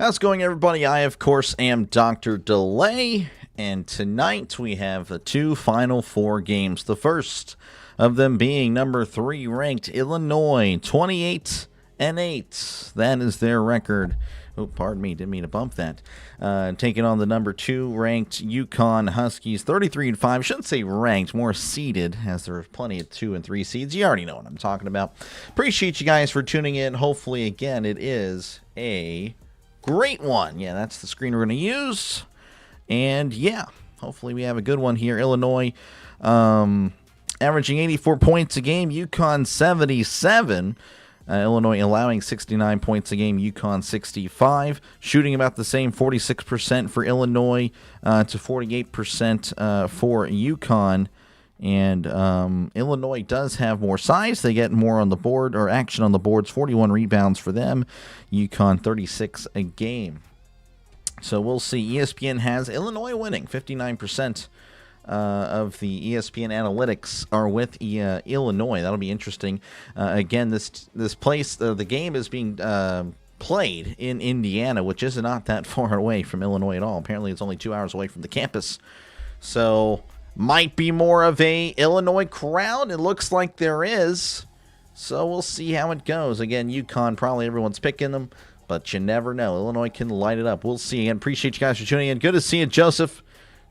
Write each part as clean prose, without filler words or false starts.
How's it going, everybody? I, of course, am Dr. Delay, and tonight we have the two Final Four games. The first of them being number 3 ranked Illinois, 28-8. That is their record. Oh, pardon me, didn't mean to bump that. Taking on the number 2 ranked UConn Huskies, 33-5. Shouldn't say ranked, more seeded, as there are plenty of 2 and 3 seeds. You already know what I'm talking about. Appreciate you guys for tuning in. Hopefully, again, it is a great one. Yeah, that's the screen we're going to use. And yeah, hopefully we have a good one here. Illinois averaging 84 points a game, UConn 77. Illinois allowing 69 points a game, UConn 65. Shooting about the same, 46% for Illinois to 48% for UConn. And Illinois does have more size. They get more on the board, or action on the boards. 41 rebounds for them. UConn 36 a game. So we'll see. ESPN has Illinois winning. 59% of the ESPN analytics are with Illinois. That'll be interesting. Again, this place, the game is being played in Indiana, which is not that far away from Illinois at all. Apparently, it's only 2 hours away from the campus. So might be more of a Illinois crowd. It looks like there is. So we'll see how it goes. Again, UConn, probably everyone's picking them, but you never know. Illinois can light it up. We'll see. Again, appreciate you guys for tuning in. Good to see you, Joseph.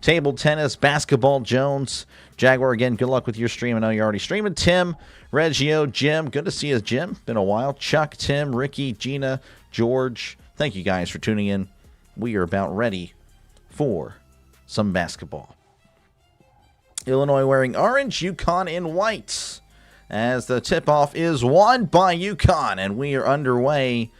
Table tennis, basketball, Jones. Jaguar, again, good luck with your stream. I know you're already streaming. Tim, Reggio, Jim. Good to see you, Jim. Been a while. Chuck, Tim, Ricky, Gina, George. Thank you guys for tuning in. We are about ready for some basketball. Illinois wearing orange, UConn in white, as the tip-off is won by UConn, and we are underway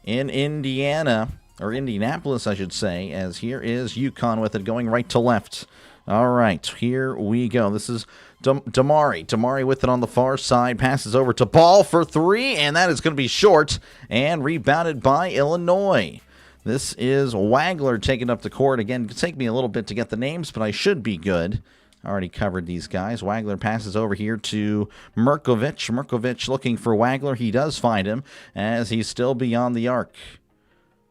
in Indiana, or Indianapolis, I should say, as here is UConn with it going right to left. All right, here we go. This is Damari. Damari with it on the far side, passes over to Ball for 3, and that is going to be short, and rebounded by Illinois. This is Wagler taking up the court. Again, it could take me a little bit to get the names, but I should be good. I already covered these guys. Wagler passes over here to Merkovich. Merkovich looking for Wagler. He does find him as he's still beyond the arc.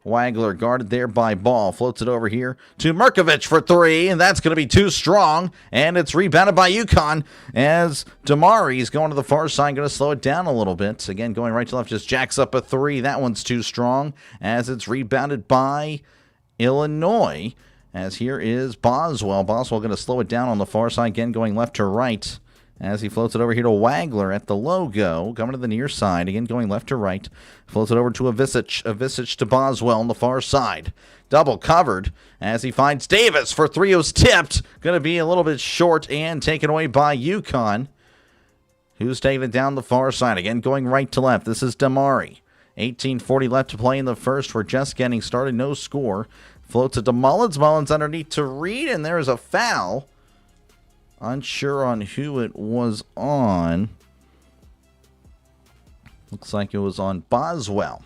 Wagler guarded there by Ball. Floats it over here to Mirkovic for three, and that's going to be too strong. And it's rebounded by UConn as Damari's going to the far side, going to slow it down a little bit. Again, going right to left, just jacks up a three. That one's too strong as it's rebounded by Illinois. As here is Boswell. Boswell going to slow it down on the far side, again going left to right. As he floats it over here to Wagler at the logo, coming to the near side, again going left to right. Floats it over to Avicic. Avicic to Boswell on the far side. Double covered as he finds Davis for three. Who's tipped. Going to be a little bit short and taken away by UConn, who's taking it down the far side. Again going right to left. This is Damari. 18:40 left to play in the first. We're just getting started. No score. Floats it to Mullins. Mullins underneath to Reed, and there is a foul. Unsure on who it was on. Looks like it was on Boswell.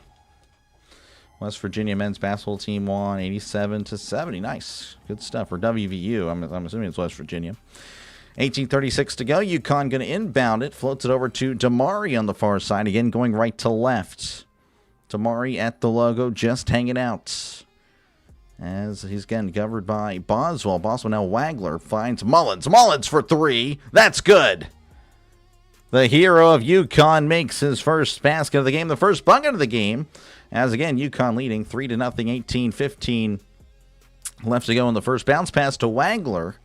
West Virginia men's basketball team won 87-70. Nice. Good stuff for WVU. I'm assuming it's West Virginia. 18:36 to go. UConn going to inbound it. Floats it over to Damari on the far side. Again, going right to left. Damari at the logo, just hanging out. As he's getting covered by Boswell. Boswell now Wagler finds Mullins. Mullins for three. That's good. The hero of UConn makes his first basket of the game. The first bucket of the game. As again, UConn leading 3-0, 18-15 left to go in the first. Bounce pass to Wagler.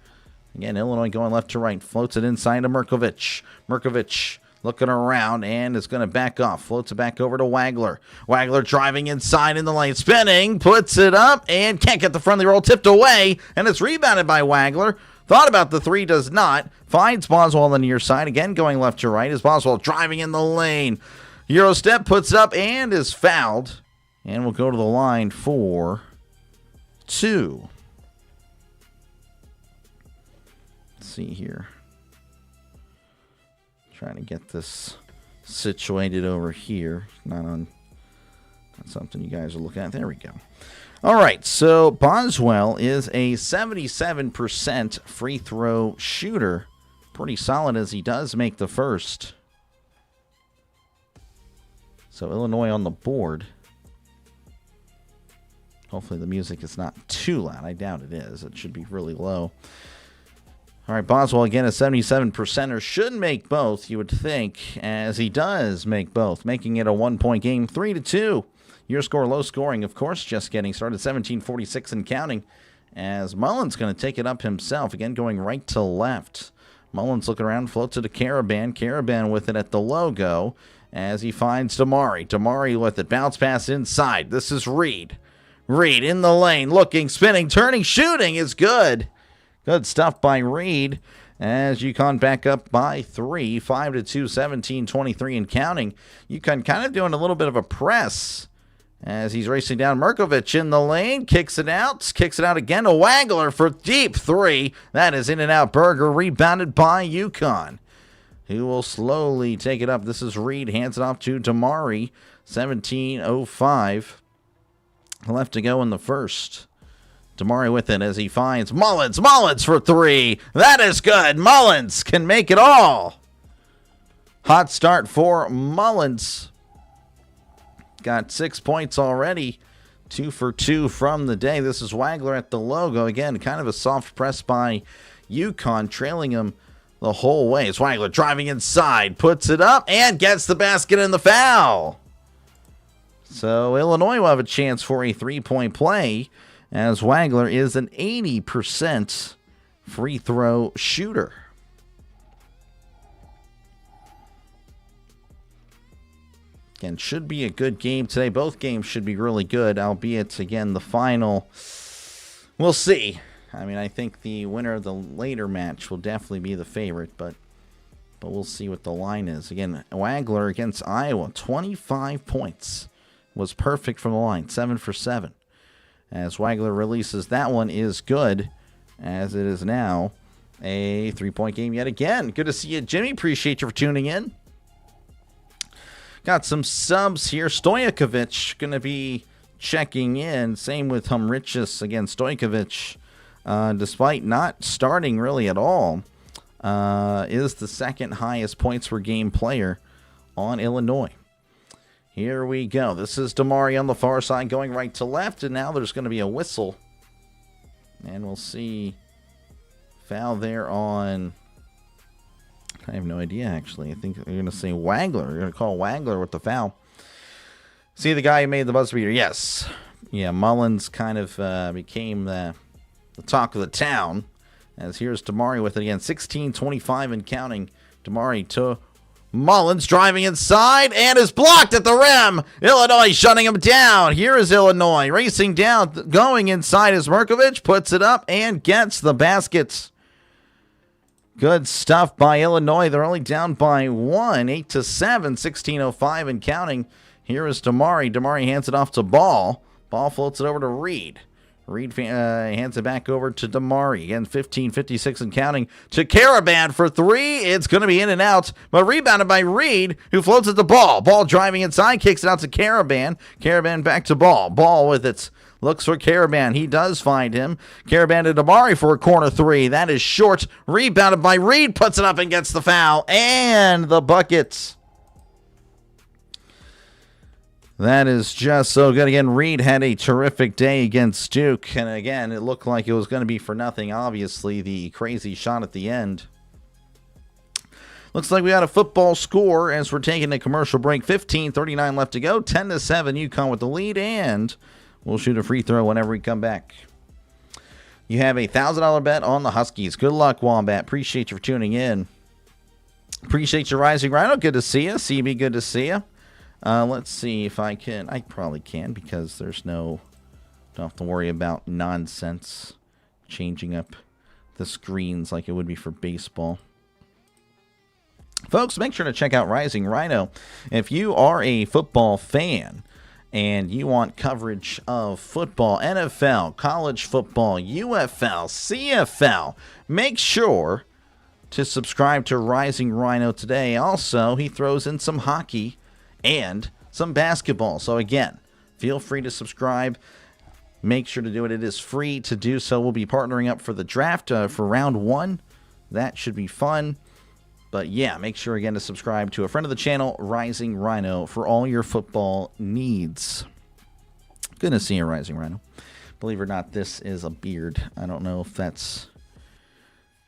Again, Illinois going left to right. Floats it inside to Mirkovic. Mirkovic looking around and is going to back off. Floats it back over to Wagler. Wagler driving inside in the lane. Spinning. Puts it up and can't get the friendly roll. Tipped away. And it's rebounded by Wagler. Thought about the three. Does not. Finds Boswell on the near side. Again going left to right. Is Boswell driving in the lane. Euro step. Puts it up and is fouled. And will go to the line for two. Let's see here. Trying to get this situated over here. Not something you guys are looking at. There we go. All right, so Boswell is a 77% free throw shooter. Pretty solid as he does make the first. So Illinois on the board. Hopefully the music is not too loud. I doubt it is. It should be really low. All right, Boswell, again, a 77%er, should make both, you would think, as he does make both, making it a one-point game, 3-2. Your score, low scoring, of course, just getting started, 17:46 and counting, as Mullins going to take it up himself, again, going right to left. Mullins looking around, floats it to Caravan. Caravan with it at the logo, as he finds Damari. Damari with it, bounce pass inside. This is Reed. Reed in the lane, looking, spinning, turning, shooting is good. Good stuff by Reed as UConn back up by 3, 5-2, 17-23 and counting. UConn kind of doing a little bit of a press as he's racing down. Mirkovic in the lane, kicks it out again to Wagler for deep three. That is in and out. Berger rebounded by UConn, who will slowly take it up. This is Reed, hands it off to Damari. 17:05 left to go in the first. Damari with it as he finds Mullins. Mullins for three. That is good. Mullins can make it all. Hot start for Mullins. Got 6 points already. 2 for 2 from the day. This is Wagler at the logo. Again, kind of a soft press by UConn, trailing him the whole way. It's Wagler driving inside. Puts it up and gets the basket and the foul. So Illinois will have a chance for a three-point play, as Wagler is an 80% free throw shooter. Again, should be a good game today. Both games should be really good, albeit, again, the final, we'll see. I mean, I think the winner of the later match will definitely be the favorite, but we'll see what the line is. Again, Wagler against Iowa, 25 points. Was perfect from the line, 7 for 7. As Wagler releases, that one is good, as it is now a three-point game yet again. Good to see you, Jimmy. Appreciate you for tuning in. Got some subs here. Stojakovic going to be checking in. Same with Humrichis. Again, Stojakovic, despite not starting really at all, is the second highest points per game player on Illinois. Here we go. This is Damari on the far side going right to left, and now there's going to be a whistle. And we'll see foul there on... I have no idea, actually. I think they're going to say Wagler. They're going to call Wagler with the foul. See the guy who made the buzzer beater? Yes. Yeah, Mullins kind of became the talk of the town. As here's Damari with it again. 16-25 and counting. Damari to Mullins driving inside and is blocked at the rim. Illinois shutting him down. Here is Illinois racing down, going inside as Merkovich puts it up and gets the basket. Good stuff by Illinois. They're only down by 1, 8-7, 16:05 and counting. Here is Damari. Damari hands it off to Ball. Ball floats it over to Reed. Reed hands it back over to Damari. Again, 15:56 and counting to Caravan for three. It's going to be in and out, but rebounded by Reed, who floats at the ball. Ball driving inside, kicks it out to Caravan. Caravan back to Ball. Ball with it. Looks for Caravan. He does find him. Caravan to Damari for a corner three. That is short. Rebounded by Reed. Puts it up and gets the foul. And the bucket. That is just so good. Again, Reed had a terrific day against Duke. And again, it looked like it was going to be for nothing. Obviously, the crazy shot at the end. Looks like we got a football score as we're taking a commercial break. 15:39 left to go. 10-7 UConn with the lead. And we'll shoot a free throw whenever we come back. You have a $1,000 bet on the Huskies. Good luck, Wombat. Appreciate you for tuning in. Appreciate you, Rising Rhino. Good to see you. CB, good to see you. Let's see if I can. I probably can because there's don't have to worry about nonsense changing up the screens like it would be for baseball. Folks, make sure to check out Rising Rhino. If you are a football fan and you want coverage of football, NFL, college football, UFL, CFL, make sure to subscribe to Rising Rhino today. Also, he throws in some hockey and some basketball. So again, feel free to subscribe. Make sure to do it. It is free to do so. We'll be partnering up for the draft for round 1. That should be fun. But yeah, make sure again to subscribe to a friend of the channel, Rising Rhino, for all your football needs. Good to see you, Rising Rhino. Believe it or not, this is a beard. I don't know if that's...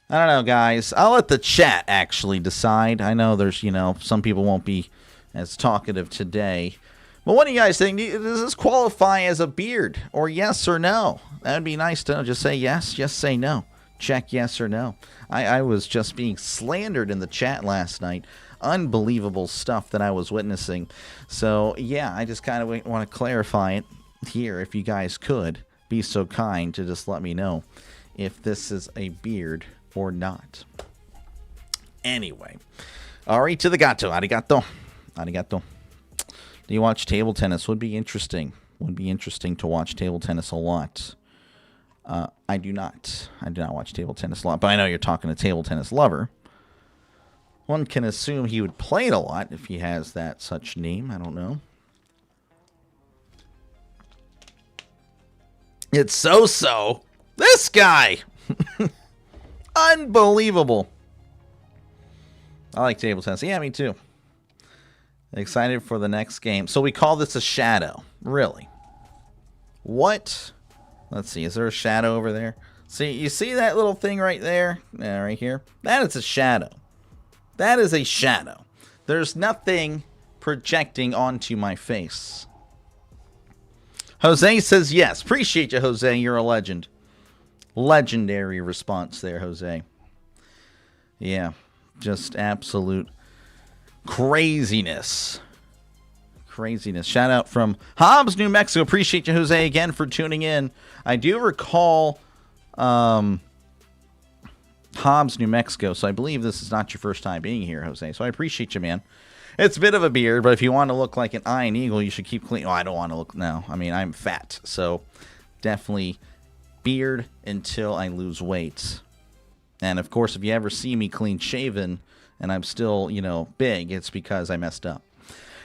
I don't know, guys. I'll let the chat actually decide. I know there's, some people won't be as talkative today. But what do you guys think? Does this qualify as a beard? Or yes or no? That would be nice to know. Just say yes, just say no. Check yes or no. I was just being slandered in the chat last night. Unbelievable stuff that I was witnessing. So, yeah, I just kind of want to clarify it here. If you guys could be so kind to just let me know if this is a beard or not. Anyway. Ari to the gato. Arigato. Arigato. Do you watch table tennis? Would be interesting. Would be interesting to watch table tennis a lot. I do not. I do not watch table tennis a lot, but I know you're talking to table tennis lover. One can assume he would play it a lot if he has that such name. I don't know. It's so-so. This guy. Unbelievable. I like table tennis. Yeah, me too. Excited for the next game. So we call this a shadow. Really? What? Let's see. Is there a shadow over there? See, you see that little thing right there? Yeah, right here? That is a shadow. That is a shadow. There's nothing projecting onto my face. Jose says yes. Appreciate you, Jose. You're a legend. Legendary response there, Jose. Yeah. Just absolute craziness. Craziness. Shout out from Hobbs, New Mexico. Appreciate you, Jose, again for tuning in. I do recall Hobbs, New Mexico, so I believe this is not your first time being here, Jose. So I appreciate you, man. It's a bit of a beard, but if you want to look like an iron eagle, you should keep clean. Oh, I don't want to look now. I mean, I'm fat, so definitely beard until I lose weight. And of course, if you ever see me clean shaven and I'm still, big, it's because I messed up.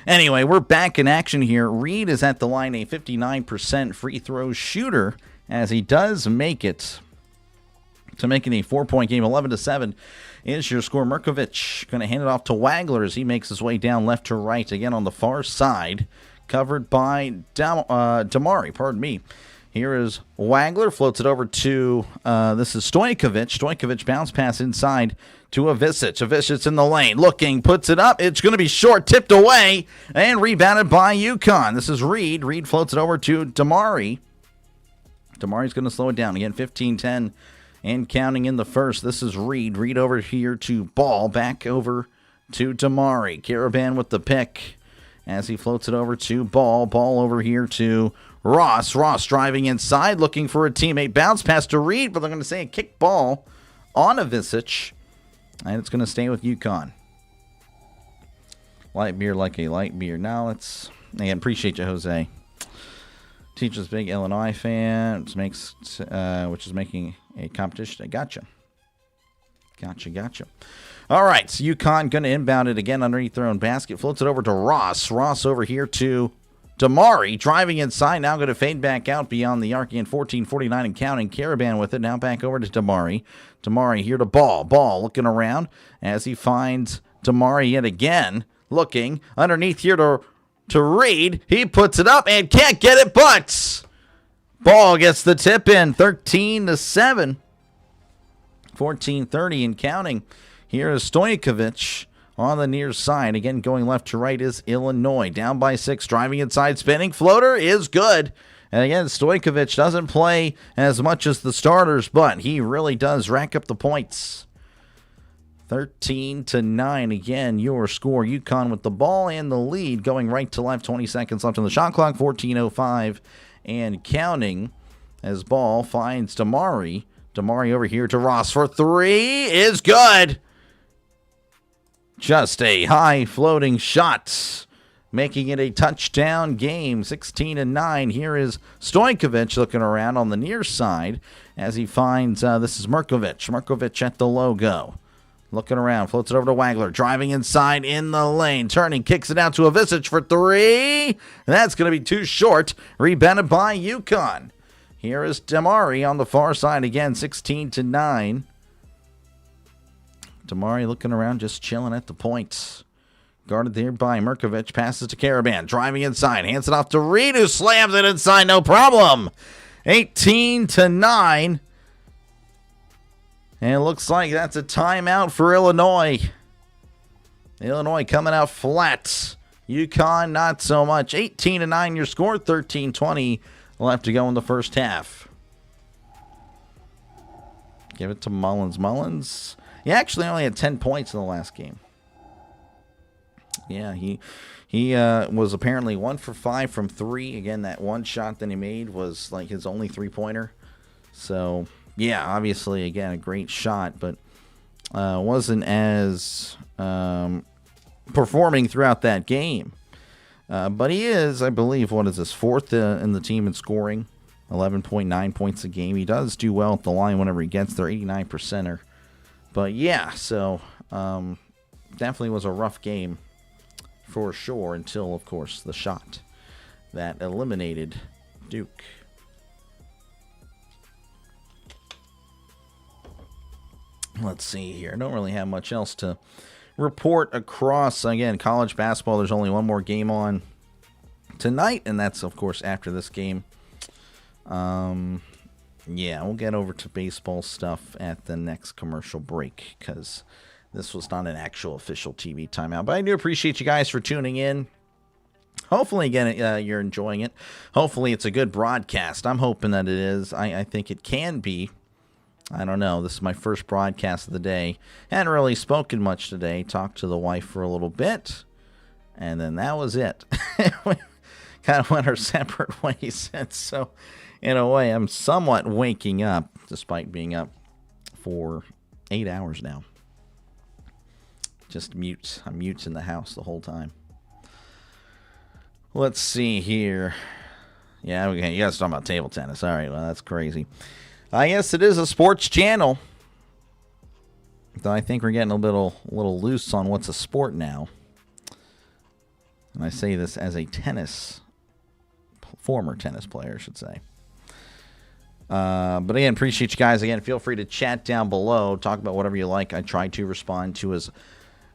Anyway, we're back in action here. Reed is at the line, a 59% free throw shooter, as he does make it. to make it a 4-point game. 11-7 is your score. Mirkovic going to hand it off to Wagler as he makes his way down left to right. Again on the far side, covered by Damari. Pardon me. Here is Wagler, floats it over to, this is Stojkovic. Stojkovic bounce pass inside to Avicic. Avicic in the lane, looking, puts it up. It's going to be short, tipped away, and rebounded by UConn. This is Reed. Reed floats it over to Damari. Damari's going to slow it down. Again, 15-10 and counting in the first. This is Reed. Reed over here to Ball, back over to Damari. Caravan with the pick as he floats it over to Ball. Ball over here to Ross. Ross driving inside, looking for a teammate. Bounce pass to Reed, but they're going to say a kick ball on Avicic, and it's going to stay with UConn. Light beer like a light beer. Now let's, again, appreciate you, Jose. Teacher's big Illinois fan, which is making a competition. Gotcha. All right, so UConn going to inbound it again underneath their own basket. Floats it over to Ross. Ross over here to Damari, driving inside, now going to fade back out beyond the arc. Again, 14-49 and counting. Caravan with it, now back over to Damari. Damari here to Ball. Ball looking around as he finds Damari yet again. Looking underneath here to Reed. He puts it up and can't get it, but Ball gets the tip in. 13-7. 14-30 and counting. Here is Stojkovic on the near side. Again, going left to right is Illinois. Down by 6, driving inside, spinning. Floater is good. And again, Stojkovic doesn't play as much as the starters, but he really does rack up the points. 13-9. Again, your score. UConn with the ball and the lead, going right to left. 20 seconds left on the shot clock. 14:05 and counting as Ball finds Damari. Damari over here to Ross for 3 is good. Just a high floating shot, making it a touchdown game. 16-9. Here is Stojkovic looking around on the near side as he finds, this is Mirkovic. Mirkovic at the logo. Looking around, floats it over to Wagler. Driving inside in the lane. Turning, kicks it out to Avicic for 3. That's going to be too short. Rebounded by UConn. Here is Damari on the far side again, 16-9. Damari looking around, just chilling at the points. Guarded there by Mirkovic. Passes to Caravan. Driving inside. Hands it off to Reed, who slams it inside. No problem. 18-9. And it looks like that's a timeout for Illinois. Illinois coming out flat. UConn not so much. 18-9 your score. 13-20 left to go in the first half. Give it to Mullins. Mullins, he actually only had 10 points in the last game. Yeah, he was apparently 1 for 5 from 3. Again, that one shot that he made was like his only 3-pointer. So, yeah, obviously, again, a great shot, but wasn't as performing throughout that game. But he is, I believe, what is this, 4th in the team in scoring, 11.9 points a game. He does do well at the line whenever he gets there, 89%er. But yeah, so definitely was a rough game for sure until, of course, the shot that eliminated Duke. Let's see here. I don't really have much else to report across. Again, college basketball, there's only one more game on tonight, and that's, of course, after this game. Yeah, we'll get over to baseball stuff at the next commercial break because this was not an actual official TV timeout. But I do appreciate you guys for tuning in. Hopefully, again, you're enjoying it. Hopefully, it's a good broadcast. I'm hoping that it is. I think it can be. I don't know. This is my first broadcast of the day. Hadn't really spoken much today. Talked to the wife for a little bit. And then that was it. We kind of went our separate ways. And so, in a way, I'm somewhat waking up, despite being up for 8 hours now. Just mute. I'm mute in the house the whole time. Let's see here. Yeah, okay, you guys talking about table tennis. All right, well, that's crazy. I guess it is a sports channel. Though I think we're getting a little loose on what's a sport now. And I say this as a former tennis player, I should say. But again, appreciate you guys. Again, feel free to chat down below. Talk about whatever you like. I try to respond to as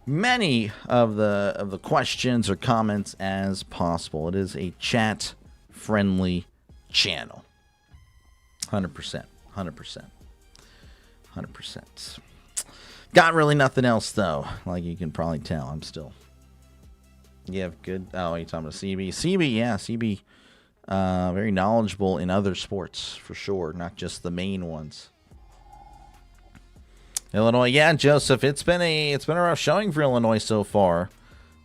many of the questions or comments as possible. It is a chat-friendly channel. 100%. 100%. 100%. Got really nothing else, though. Like you can probably tell, I'm still... You have good... Oh, you're talking about CB. CB, yeah, CB... very knowledgeable in other sports, for sure, not just the main ones. Illinois, yeah, Joseph, it's been a rough showing for Illinois so far,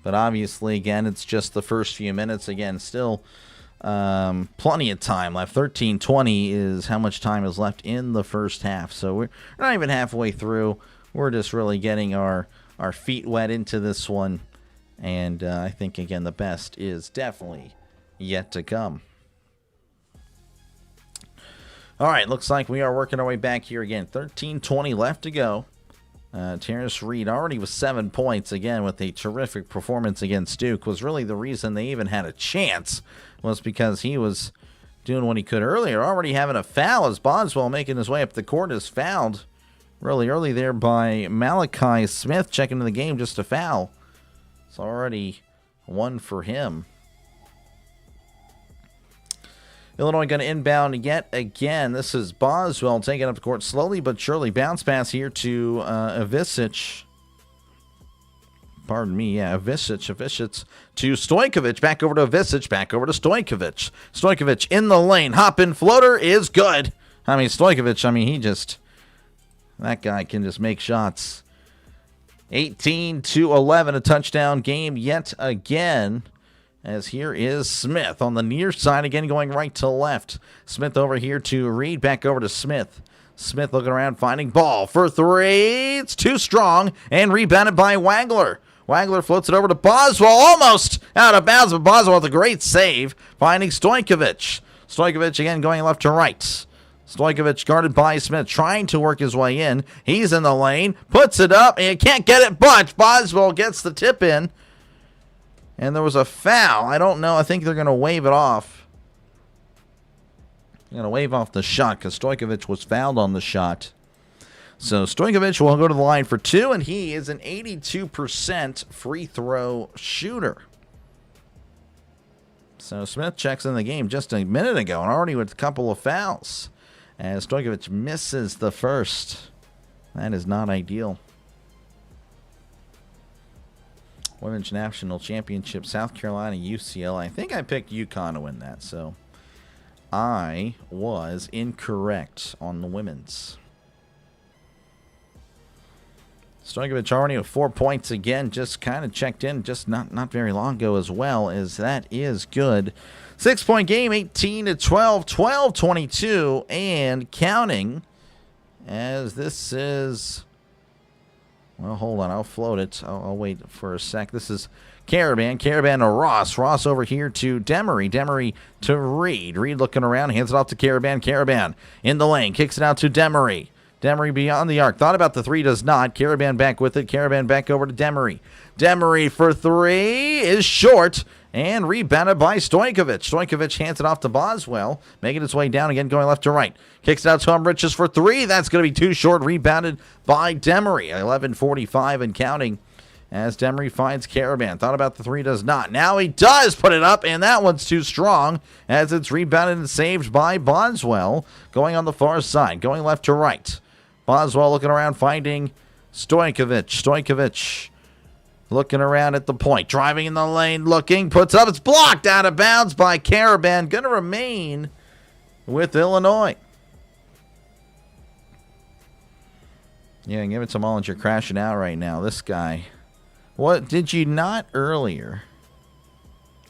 but obviously, again, it's just the first few minutes. Again, still plenty of time left. 13:20 is how much time is left in the first half, so we're not even halfway through. We're just really getting our feet wet into this one, and I think, again, the best is definitely yet to come. All right, looks like we are working our way back here again. 13:20 left to go. Terrence Reed already with 7 points, again, with a terrific performance against Duke. Was really the reason they even had a chance, was because he was doing what he could earlier. Already having a foul as Boswell making his way up the court is fouled really early there by Malachi Smith, checking into the game, just a foul. It's already one for him. Illinois going to inbound yet again. This is Boswell taking up the court slowly but surely. Bounce pass here to Ivisic. Pardon me, yeah, Ivisic to Stojkovic. Back over to Ivisic. Back over to Stojkovic. Stojkovic in the lane. Hop-in floater is good. I mean, Stojkovic, he just... That guy can just make shots. 18-11, a touchdown game yet again. As here is Smith on the near side again, going right to left. Smith over here to Reed, back over to Smith. Smith looking around, finding ball for three. It's too strong and rebounded by Wagler. Wagler floats it over to Boswell, almost out of bounds, but Boswell with a great save, finding Stojkovic. Stojkovic again going left to right. Stojkovic guarded by Smith, trying to work his way in. He's in the lane, puts it up, and can't get it, but Boswell gets the tip in. And there was a foul. I don't know. I think they're going to wave it off. They're going to wave off the shot because Stojkovic was fouled on the shot. So Stojkovic will go to the line for two, and he is an 82% free throw shooter. So Smith checks in the game just a minute ago and already with a couple of fouls. As Stojkovic misses the first. That is not ideal. Women's National Championship, South Carolina, UCLA. I think I picked UConn to win that, so I was incorrect on the women's. Stojkovic already with 4 points again, just kind of checked in just not very long ago as well, as that is good. 6-point game, 18-12, 12-22, and counting, as this is... Well, hold on. I'll float it. I'll wait for a sec. This is Caravan. Caravan to Ross. Ross over here to Demery. Demery to Reed. Reed looking around. Hands it off to Caravan. Caravan in the lane. Kicks it out to Demery. Demery beyond the arc. Thought about the three. Does not. Caravan back with it. Caravan back over to Demery. Demery for three is short. And rebounded by Stojkovic. Stojkovic hands it off to Boswell, making its way down again, going left to right. Kicks it out to Umbriches for three. That's going to be too short. Rebounded by Demery. 11:45 and counting as Demery finds Caravan. Thought about the three, does not. Now he does put it up, and that one's too strong as it's rebounded and saved by Boswell, going on the far side, going left to right. Boswell looking around, finding Stojkovic. Stojkovic looking around at the point, driving in the lane, looking, puts up, it's blocked out of bounds by Caravan. Going to remain with Illinois. Yeah, give it to Mullins. You're crashing out right now. This guy. What did you not earlier?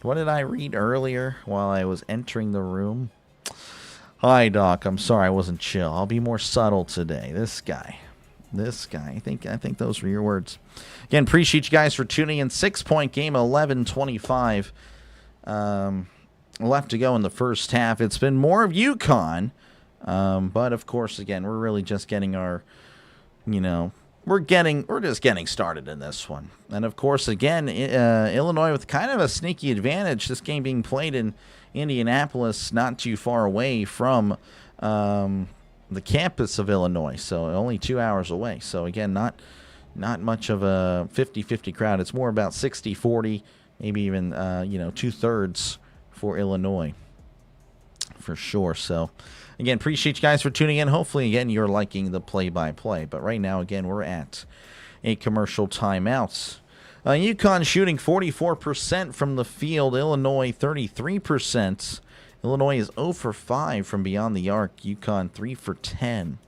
What did I read earlier while I was entering the room? Hi, Doc. I'm sorry I wasn't chill. I'll be more subtle today. This guy. I think those were your words. Again, appreciate you guys for tuning in. 6-point game, 11:25 left to go in the first half. It's been more of UConn, but of course, again, we're really just getting our, we're just getting started in this one. And of course, again, Illinois with kind of a sneaky advantage. This game being played in Indianapolis, not too far away from the campus of Illinois, so only 2 hours away. So again, not much of a 50-50 crowd. It's more about 60-40, maybe even 2/3 for Illinois for sure. So again, appreciate you guys for tuning in. Hopefully, again, you're liking the play-by-play. But right now, again, we're at a commercial timeout. UConn shooting 44% from the field. Illinois 33%. Illinois is 0 for 5 from beyond the arc. UConn 3 for 10.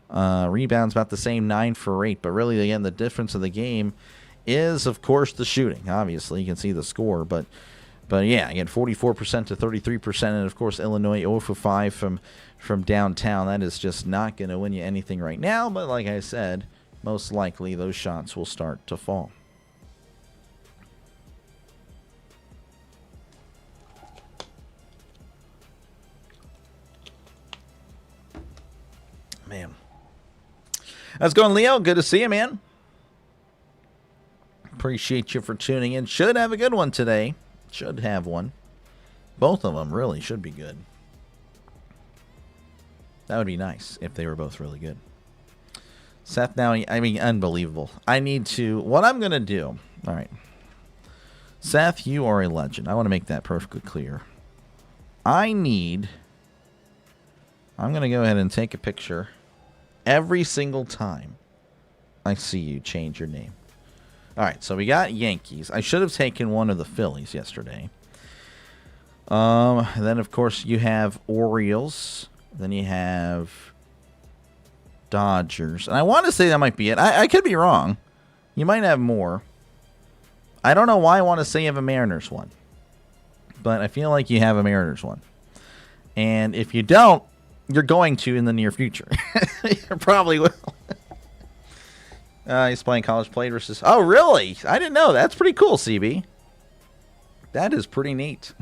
Rebounds about the same, 9 for 8. But really, again, the difference of the game is, of course, the shooting. Obviously, you can see the score. But yeah, again, 44% to 33%. And, of course, Illinois 0 for 5 from downtown. That is just not going to win you anything right now. But like I said, most likely those shots will start to fall. Man. How's it going, Leo? Good to see you, man. Appreciate you for tuning in. Should have a good one today. Should have one. Both of them really should be good. That would be nice if they were both really good. Seth, now, I mean, unbelievable. I need to, what I'm going to do, all right. Seth, you are a legend. I want to make that perfectly clear. I'm going to go ahead and take a picture every single time I see you change your name. All right, so we got Yankees. I should have taken one of the Phillies yesterday. Then, of course, you have Orioles. Then you have Dodgers. And I want to say that might be it. I could be wrong. You might have more. I don't know why I want to say you have a Mariners one. But I feel like you have a Mariners one. And if you don't, you're going to in the near future. You probably will. He's playing college play versus... Oh, really? I didn't know. That's pretty cool, CB. That is pretty neat.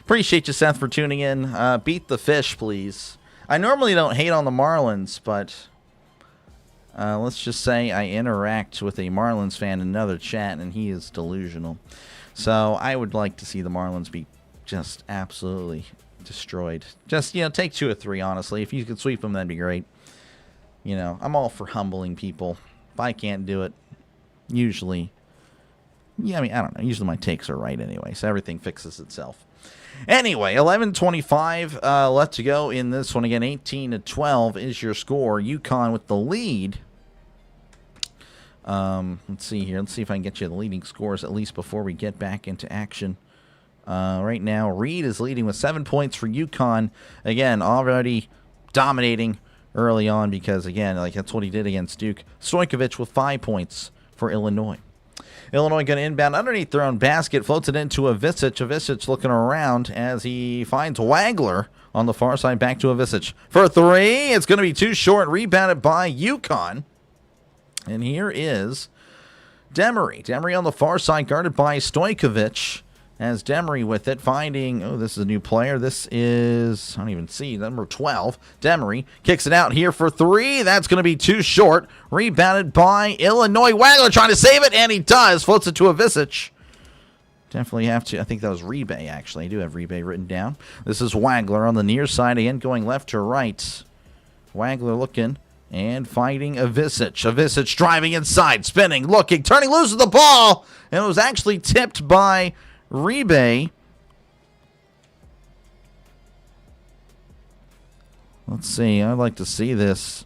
Appreciate you, Seth, for tuning in. Beat the fish, please. I normally don't hate on the Marlins, but let's just say I interact with a Marlins fan in another chat, and he is delusional. So I would like to see the Marlins be just absolutely destroyed. Just, take 2 or 3, honestly. If you could sweep them, that'd be great. I'm all for humbling people. If I can't do it, usually, I don't know. Usually my takes are right anyway, so everything fixes itself. Anyway, 11:25 left to go in this one. Again, 18-12 is your score. UConn with the lead. Let's see here. Let's see if I can get you the leading scores at least before we get back into action. Right now, Reed is leading with 7 points for UConn. Again, already dominating early on because, again, that's what he did against Duke. Stojkovic with 5 points for Illinois. Illinois going to inbound underneath their own basket. Floats it into Avicic. Avicic looking around as he finds Wagler on the far side. Back to Avicic for 3. It's going to be too short. Rebounded by UConn. And here is Demery. Demery on the far side guarded by Stojkovic. As Demery with it, finding, this is a new player. This is, I don't even see, number 12. Demery kicks it out here for 3. That's going to be too short. Rebounded by Illinois. Wagler trying to save it, and he does. Floats it to Avicic. Definitely have to, I think that was Rebay, actually. I do have Rebay written down. This is Wagler on the near side, again going left to right. Wagler looking and fighting Avicic. Avicic driving inside, spinning, looking, turning, loses the ball, and it was actually tipped by Rebay. Let's see. I'd like to see this.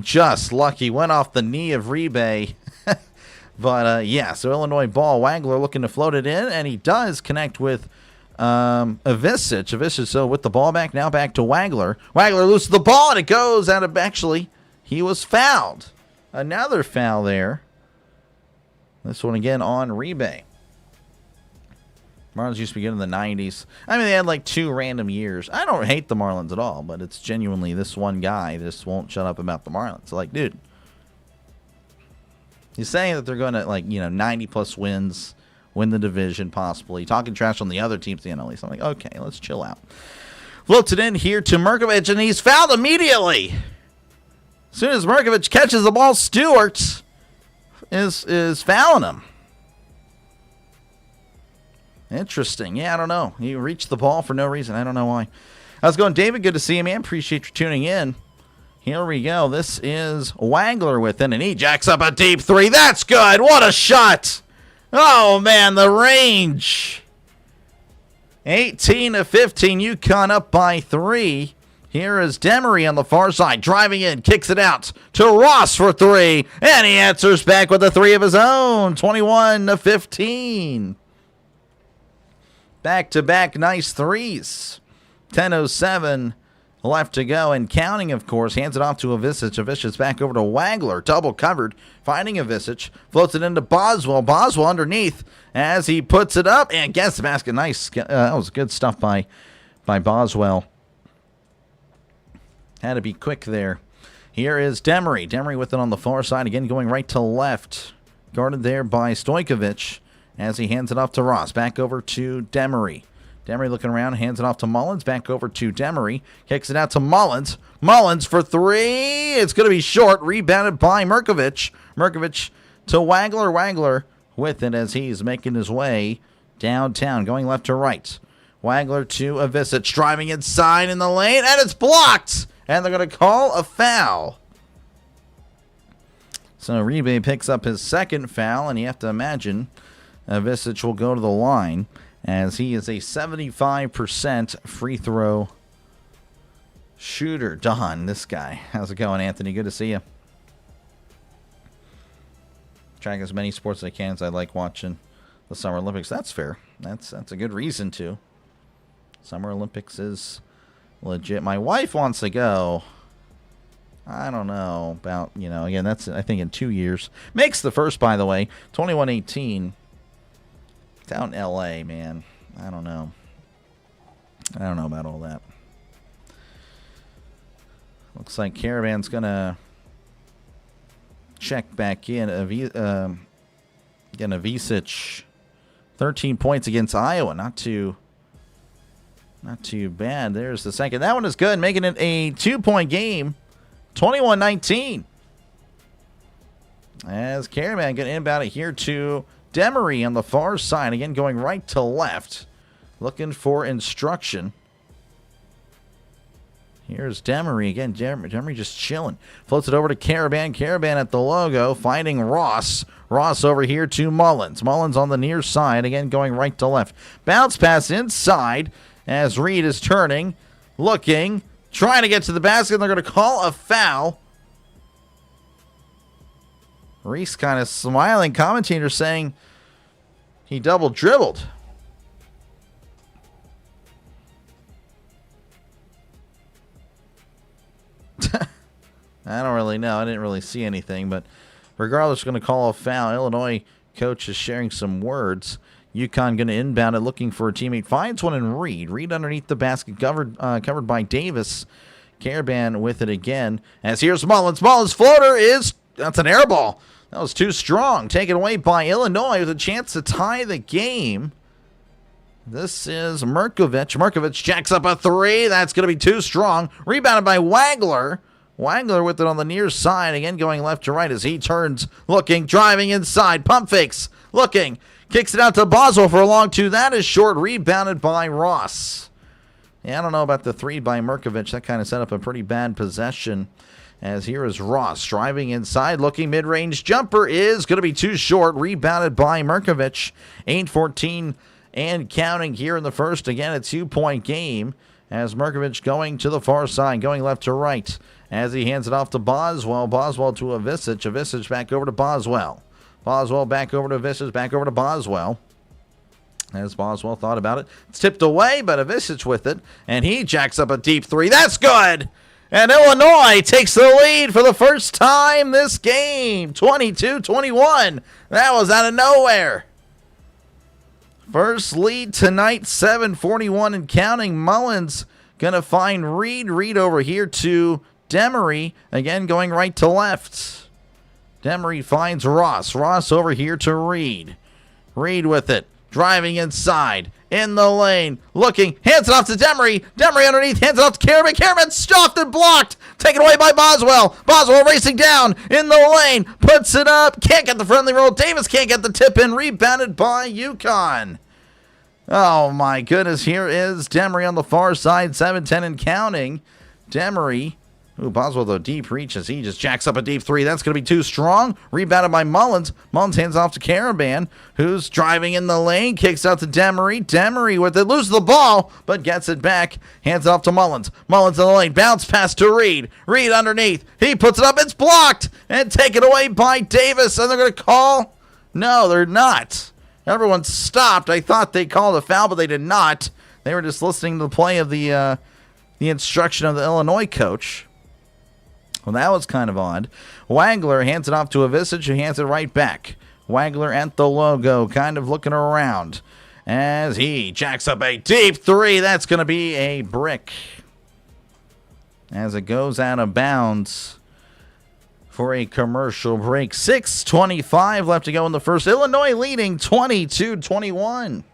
Just lucky. Went off the knee of Rebay. But, yeah, so Illinois ball. Wagler looking to float it in, and he does connect with Avicic. Avicic, so with the ball back, now back to Wagler. Wagler loses the ball, and it goes out of, actually, he was fouled. Another foul there. This one again on Rebay. Marlins used to be good in the 90s. They had 2 random years. I don't hate the Marlins at all, but it's genuinely this one guy just won't shut up about the Marlins. Dude, he's saying that they're going to, 90-plus wins, win the division possibly, talking trash on the other teams in the NL East. I'm like, okay, let's chill out. Floats it in here to Merkovich, and he's fouled immediately. As soon as Merkovich catches the ball, Stewart is fouling him. Interesting. Yeah, I don't know. He reached the ball for no reason. I don't know why. How's it going, David? Good to see you, man. Appreciate you tuning in. Here we go. This is Wagler with it, and he jacks up a deep three. That's good. What a shot. Oh, man, the range. 18-15, UConn up by 3. Here is Demery on the far side, driving in, kicks it out to Ross for 3, and he answers back with a 3 of his own, 21-15. Back-to-back nice threes. 10:07 left to go, and counting, of course. Hands it off to Avicic. Avicic back over to Wagler, double covered, finding Avicic, floats it into Boswell. Boswell underneath as he puts it up and gets the basket. Nice. That was good stuff by Boswell. Had to be quick there. Here is Demery. Demery with it on the far side, again going right to left. Guarded there by Stojkovic as he hands it off to Ross. Back over to Demery. Demery looking around, hands it off to Mullins. Back over to Demery. Kicks it out to Mullins. Mullins for 3. It's going to be short. Rebounded by Merkovich. Merkovich to Wagler. Wagler with it as he's making his way downtown, going left to right. Wagler to Avicic, driving inside in the lane, and it's blocked! And they're going to call a foul. So Uribe picks up his second foul, and you have to imagine Avicic will go to the line, as he is a 75% free throw shooter. Don, this guy. How's it going, Anthony? Good to see you. Track as many sports as I can, as I like watching the Summer Olympics. That's fair. That's a good reason to. Summer Olympics is legit. My wife wants to go. I don't know about, again, that's, I think, in 2 years. Makes the first, by the way, 21-18. It's out in L.A., man. I don't know. I don't know about all that. Looks like Caravan's going to check back in. Again, Avicic, 13 points against Iowa. Not too bad. There's the second. That one is good, making it a 2-point game. 21-19. As Caravan going to inbound it here to Demery on the far side. Again, going right to left. Looking for instruction. Here's Demery. Again, Demery just chilling. Floats it over to Caravan. Caravan at the logo, finding Ross. Ross over here to Mullins. Mullins on the near side. Again, going right to left. Bounce pass inside as Reed is turning, looking, trying to get to the basket. They're going to call a foul. Reese kind of smiling. Commentator saying he double dribbled. I don't really know. I didn't really see anything, but regardless, going to call a foul. Illinois coach is sharing some words. UConn going to inbound it, looking for a teammate. Finds one in Reed. Reed underneath the basket, covered by Davis. Caravan with it again. As here's Mullins. Mullins' floater that's an air ball. That was too strong. Taken away by Illinois with a chance to tie the game. This is Merkovich. Merkovich jacks up a 3. That's going to be too strong. Rebounded by Wagler. Wagler with it on the near side. Again, going left to right as he turns, looking, driving inside. Pump fakes, looking. Kicks it out to Boswell for a long 2. That is short. Rebounded by Ross. Yeah, I don't know about the 3 by Merkovich. That kind of set up a pretty bad possession. As here is Ross driving inside, looking mid-range jumper is going to be too short. Rebounded by Merkovich. 8-14 and counting here in the first. Again, a 2-point game as Merkovich going to the far side, going left to right as he hands it off to Boswell. Boswell to Avicic. Avicic back over to Boswell. Boswell back over to Avicic, back over to Boswell. As Boswell thought about it. It's tipped away, but Avicic with it, and he jacks up a deep 3. That's good! And Illinois takes the lead for the first time this game. 22-21. That was out of nowhere. First lead tonight, 7:41 and counting. Mullins going to find Reed. Reed over here to Demery. Again, going right to left. Demery finds Ross. Ross over here to Reed. Reed with it. Driving inside. In the lane. Looking. Hands it off to Demery. Demery underneath. Hands it off to Caravan. Caravan stuffed and blocked. Taken away by Boswell. Boswell racing down. In the lane. Puts it up. Can't get the friendly roll. Davis can't get the tip in. Rebounded by UConn. Oh, my goodness. Here is Demery on the far side, 7-10 and counting. Demery. Ooh, Boswell, though, deep reach as he just jacks up a deep three. That's going to be too strong. Rebounded by Mullins. Mullins hands off to Caravan, who's driving in the lane. Kicks out to Demery. Demery with it. Loses the ball, but gets it back. Hands off to Mullins. Mullins in the lane. Bounce pass to Reed. Reed underneath. He puts it up. It's blocked. And taken away by Davis. And they're going to call? No, they're not. Everyone stopped. I thought they called a foul, but they did not. They were just listening to the play of the instruction of the Illinois coach. Well, that was kind of odd. Wagler hands it off to Avicic, who hands it right back. Wagler at the logo, kind of looking around as he jacks up a deep three. That's going to be a brick as it goes out of bounds for a commercial break. 6:25 left to go in the first. Illinois leading 22-21.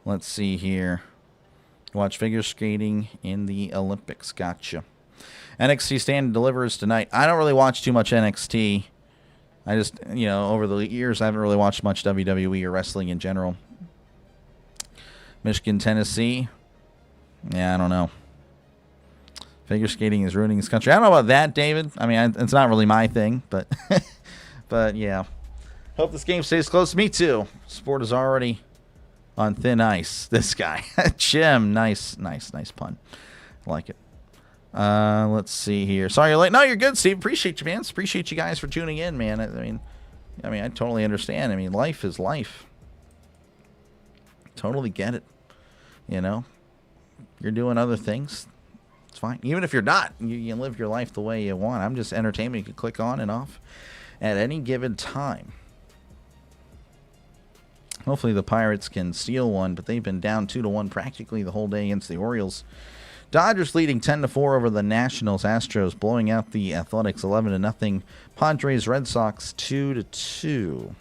Let's see here. Watch figure skating in the Olympics. Gotcha. NXT Stand and Delivers tonight. I don't really watch too much NXT. I just, over the years, I haven't really watched much WWE or wrestling in general. Michigan, Tennessee. Yeah, I don't know. Figure skating is ruining this country. I don't know about that, David. I mean, it's not really my thing, but but yeah. Hope this game stays close to me, too. Sport is already on thin ice. This guy. Jim. Nice pun. Like it. Let's see here. Sorry you're late. No, you're good, Steve. Appreciate you, man. Appreciate you guys for tuning in, man. I mean, I totally understand. I mean, life is life. Totally get it. You're doing other things. It's fine. Even if you're not, you live your life the way you want. I'm just entertainment. You can click on and off at any given time. Hopefully the Pirates can steal one, but they've been down 2-1 practically the whole day against the Orioles. Dodgers leading 10-4 over the Nationals. Astros blowing out the Athletics 11-0. Padres, Red Sox 2-2.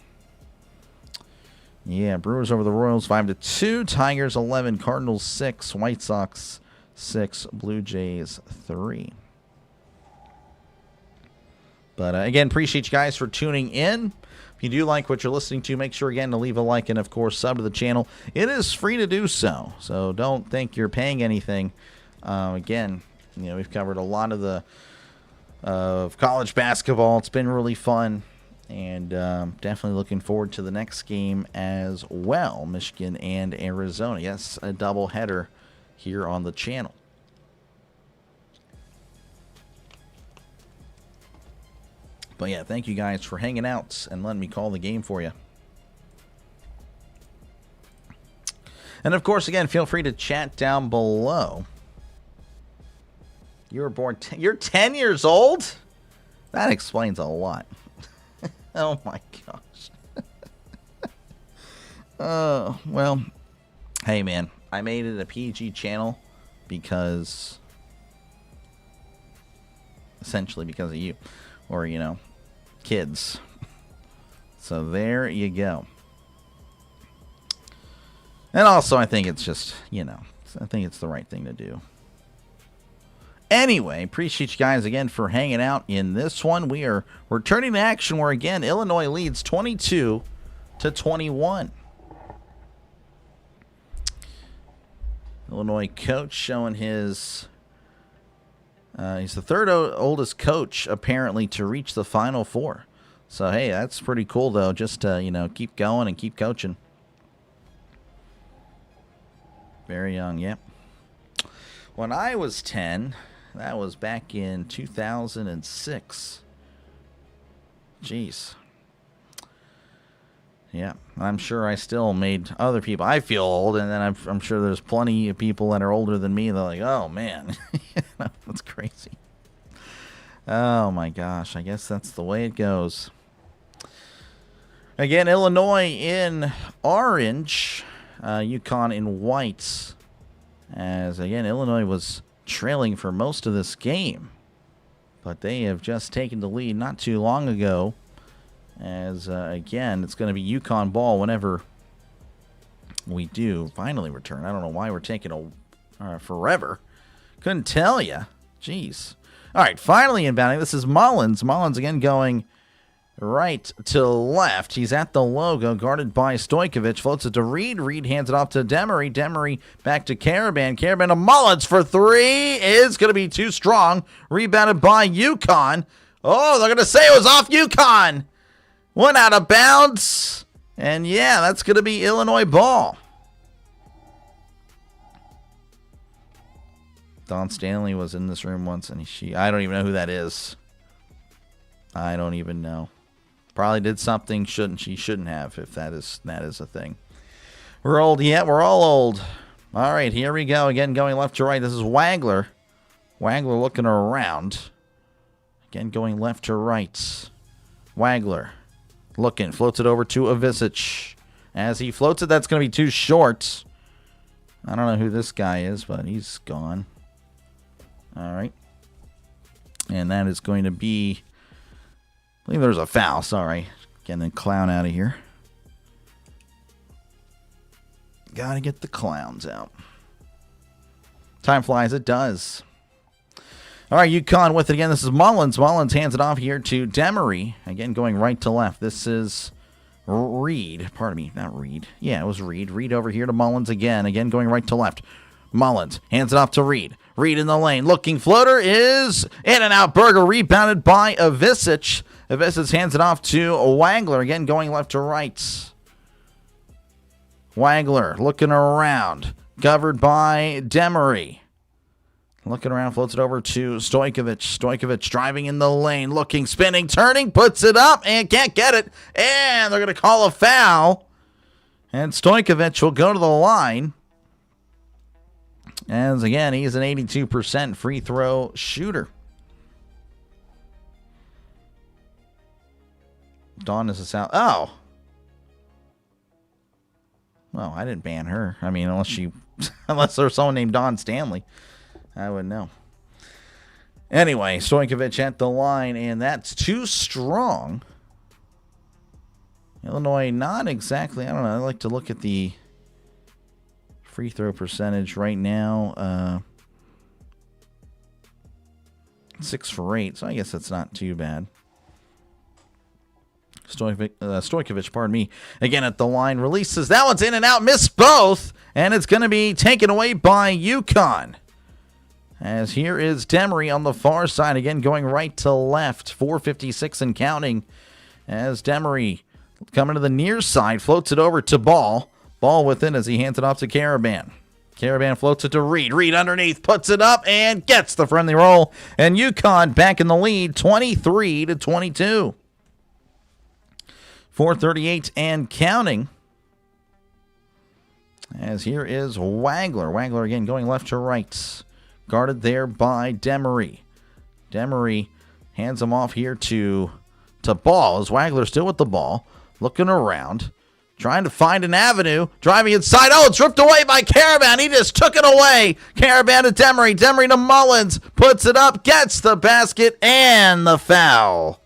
Yeah, Brewers over the Royals 5-2. Tigers 11, Cardinals 6, White Sox 6, Blue Jays 3. But again, appreciate you guys for tuning in. If you do like what you're listening to, make sure again to leave a like and, of course, sub to the channel. It is free to do so, so don't think you're paying anything. Again, we've covered a lot of the college basketball. It's been really fun, and definitely looking forward to the next game as well, Michigan and Arizona. Yes, a doubleheader here on the channel. But yeah, thank you guys for hanging out and letting me call the game for you. And of course, again, feel free to chat down below. You were born, you're 10 years old? That explains a lot. Oh my gosh. Well, hey man, I made it a PG channel essentially because of you. Or, kids. So there you go. And also, I think it's just, I think it's the right thing to do. Anyway, appreciate you guys again for hanging out in this one. We are returning to action where, again, Illinois leads 22-21. Illinois coach showing his... he's the third oldest coach, apparently, to reach the Final Four. So, hey, that's pretty cool, though. Just to, keep going and keep coaching. Very young, yep. When I was 10, that was back in 2006. Jeez. Yeah, I'm sure I still made other people. I feel old, and then I'm sure there's plenty of people that are older than me. They're like, oh, man, that's crazy. Oh, my gosh. I guess that's the way it goes. Again, Illinois in orange, UConn in white. As, again, Illinois was trailing for most of this game. But they have just taken the lead not too long ago. As, again, it's going to be UConn ball whenever we do finally return. I don't know why we're taking forever. Couldn't tell you. Jeez. All right, finally inbounding. This is Mullins. Mullins again going right to left. He's at the logo, guarded by Stojkovic. Floats it to Reed. Reed hands it off to Demery. Demery back to Karaban. Karaban to Mullins for three. Is going to be too strong. Rebounded by UConn. Oh, they're going to say it was off UConn. Went out of bounds. And yeah, that's going to be Illinois ball. Dawn Stanley was in this room once, and I don't even know who that is. I don't even know. Probably did something she shouldn't have, if that is a thing. We're old. Yeah, we're all old. All right, here we go. Again, going left to right. This is Wagler. Wagler looking around. Again, going left to right. Wagler looking. Floats it over to Avicic. As he floats it, that's going to be too short. I don't know who this guy is, but he's gone. All right. And that is going to be... I believe there's a foul. Sorry. Getting the clown out of here. Gotta get the clowns out. Time flies. It does. All right, UConn with it again. This is Mullins. Mullins hands it off here to Demery. Again, going right to left. This is Reed. Pardon me, not Reed. Yeah, it was Reed. Reed over here to Mullins again. Again, going right to left. Mullins hands it off to Reed. Reed in the lane. Looking floater is in and out. Berger rebounded by Avicic. Avicic hands it off to Wagler. Again, going left to right. Wagler looking around. Covered by Demery. Looking around, floats it over to Stojkovic. Stojkovic driving in the lane. Looking, spinning, turning. Puts it up and can't get it. And they're going to call a foul. And Stojkovic will go to the line. As again, he's an 82% free throw shooter. Dawn is a sound. Oh. Well, I didn't ban her. I mean, unless there's someone named Dawn Stanley, I wouldn't know. Anyway, Stojkovic at the line, and that's too strong. Illinois, not exactly. I don't know. I like to look at the free throw percentage right now. 6 for 8, so I guess that's not too bad. Stojkovic, pardon me, again at the line, releases. That one's in and out, missed both, and it's going to be taken away by UConn. As here is Demery on the far side, again going right to left, 4:56 and counting. As Demery coming to the near side, floats it over to Ball. Ball within as he hands it off to Karaban. Karaban floats it to Reed. Reed underneath, puts it up, and gets the friendly roll. And UConn back in the lead, 23-22. 4:38 and counting. As here is Wagler. Wagler again going left to right. Guarded there by Demery. Demery hands him off here to Ball. As Wagler still with the ball. Looking around. Trying to find an avenue. Driving inside. Oh, it's ripped away by Karaban. He just took it away. Karaban to Demery. Demery to Mullins. Puts it up. Gets the basket and the foul.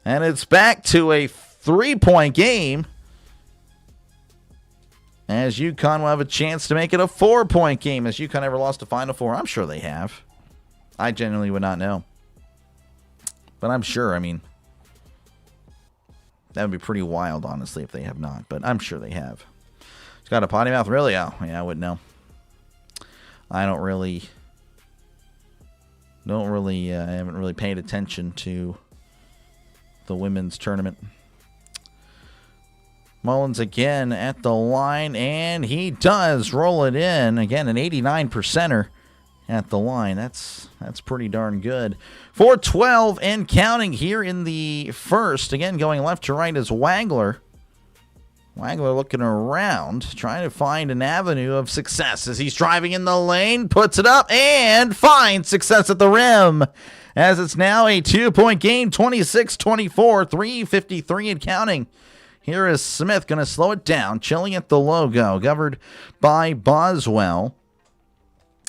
And it's back to a 3-point game. As UConn will have a chance to make it a 4-point game. Has UConn ever lost a Final Four? I'm sure they have. I genuinely would not know. But I'm sure, I mean, that would be pretty wild, honestly, if they have not. But I'm sure they have. It's got a potty mouth, really? Oh, yeah, I wouldn't know. I haven't really paid attention to the women's tournament. Mullins again at the line, and he does roll it in. Again, an 89%er at the line. That's pretty darn good. 4:12 and counting here in the first. Again, going left to right is Wagler. Wagler looking around, trying to find an avenue of success as he's driving in the lane, puts it up, and finds success at the rim. As it's now a 2-point game, 26-24, 3:53 and counting. Here is Smith going to slow it down, chilling at the logo, covered by Boswell.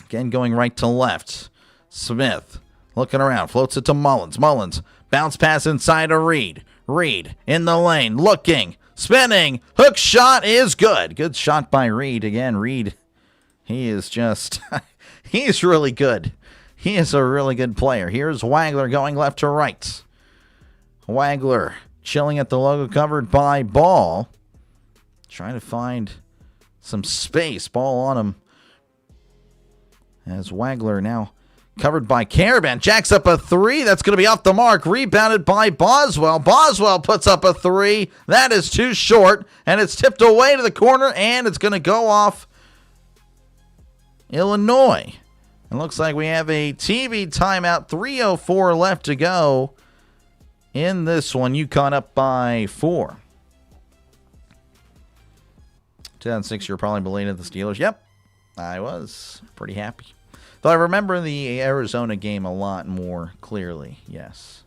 Again, going right to left. Smith looking around, floats it to Mullins. Mullins, bounce pass inside to Reed. Reed in the lane, looking, spinning, hook shot is good. Good shot by Reed. Again, Reed, he is just, he's really good. He is a really good player. Here's Wagler going left to right. Wagler chilling at the logo, covered by Ball. Trying to find some space. Ball on him. As Wagler now covered by Caravan. Jacks up a three. That's going to be off the mark. Rebounded by Boswell. Boswell puts up a three. That is too short. And it's tipped away to the corner. And it's going to go off Illinois. It looks like we have a TV timeout. 3:04 left to go in this one. UConn up by 4. 2006, you're probably belated the Steelers. Yep, I was pretty happy. Though I remember the Arizona game a lot more clearly. Yes.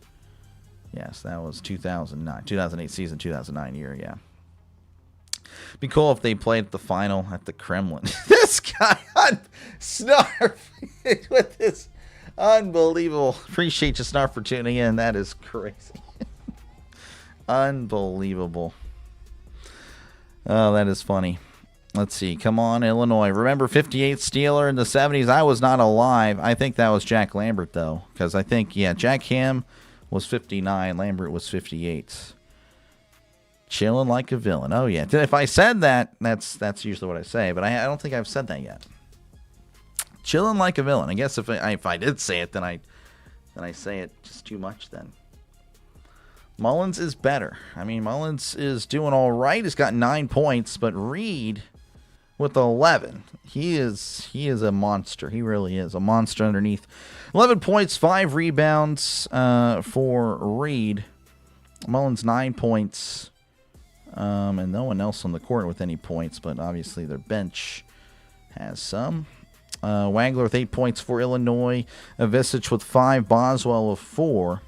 Yes, that was 2009. 2008 season, 2009 year, yeah. Be cool if they played at the final at the Kremlin. This guy on Snarf with this unbelievable. Appreciate you, Snarf, for tuning in. That is crazy. Unbelievable. Oh, that is funny. Let's see. Come on, Illinois. Remember 58 Steeler in the 70s? I was not alive. I think that was Jack Lambert, though. Because I think, yeah, Jack Ham was 59. Lambert was 58. Chilling like a villain. Oh, yeah. If I said that, that's usually what I say. But I don't think I've said that yet. Chilling like a villain. I guess if I did say it, then I say it just too much then. Mullins is better. I mean, Mullins is doing all right. He's got 9 points, but Reed with 11. He is a monster. He really is a monster underneath. 11 points, 5 rebounds for Reed. Mullins 9 points, and no one else on the court with any points, but obviously their bench has some. Wagler with 8 points for Illinois. Avicic with 5. Boswell with 4.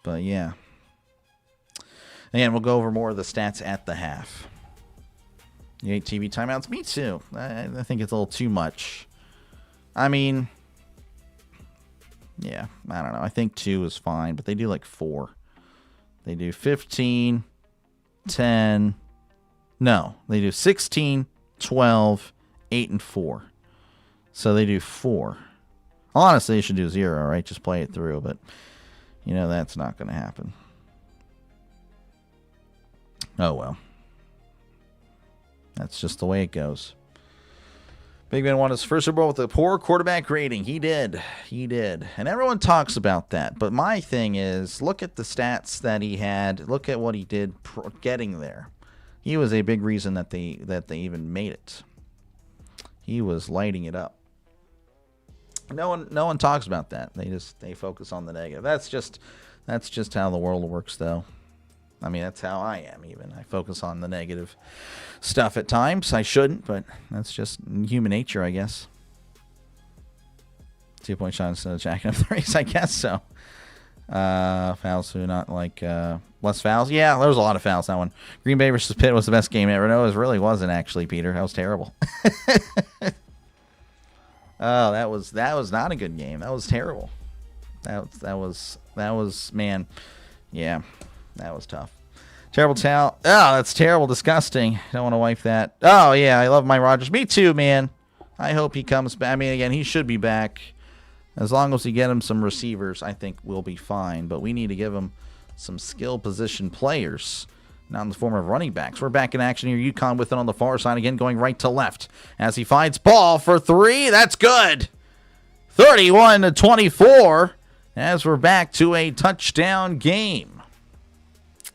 But yeah. Again, we'll go over more of the stats at the half. You hate TV timeouts? Me too. I think it's a little too much. I mean, yeah, I don't know. I think 2 is fine, but they do like 4. They do 15, 10. No, they do 16, 12, 8, and 4. So they do 4. Honestly, they should do 0, right? Just play it through, but you know that's not going to happen. Oh, well. That's just the way it goes. Big Man won his first Super Bowl with a poor quarterback rating. He did. He did. And everyone talks about that. But my thing is, look at the stats that he had. Look at what he did getting there. He was a big reason that they even made it. He was lighting it up. No one talks about that. They focus on the negative. That's just how the world works, though. I mean, that's how I am, even. I focus on the negative stuff at times. I shouldn't, but that's just human nature, I guess. 2-point shot instead of jacking up threes, I guess so. Fouls, who not like less fouls? Yeah, there was a lot of fouls, that one. Green Bay versus Pitt was the best game ever. No, it really wasn't, actually, Peter. That was terrible. Oh, that was not a good game. That was terrible. That was man. Yeah, that was tough. Terrible towel. Oh, that's terrible. Disgusting. Don't want to wipe that. Oh, yeah, I love my Rodgers. Me too, man. I hope he comes back. I mean, again, he should be back. As long as we get him some receivers, I think we'll be fine. But we need to give him some skill position players, not in the form of running backs. We're back in action here. UConn with it on the far side again, going right to left. As he finds Ball for 3. That's good. 31-24. As we're back to a touchdown game.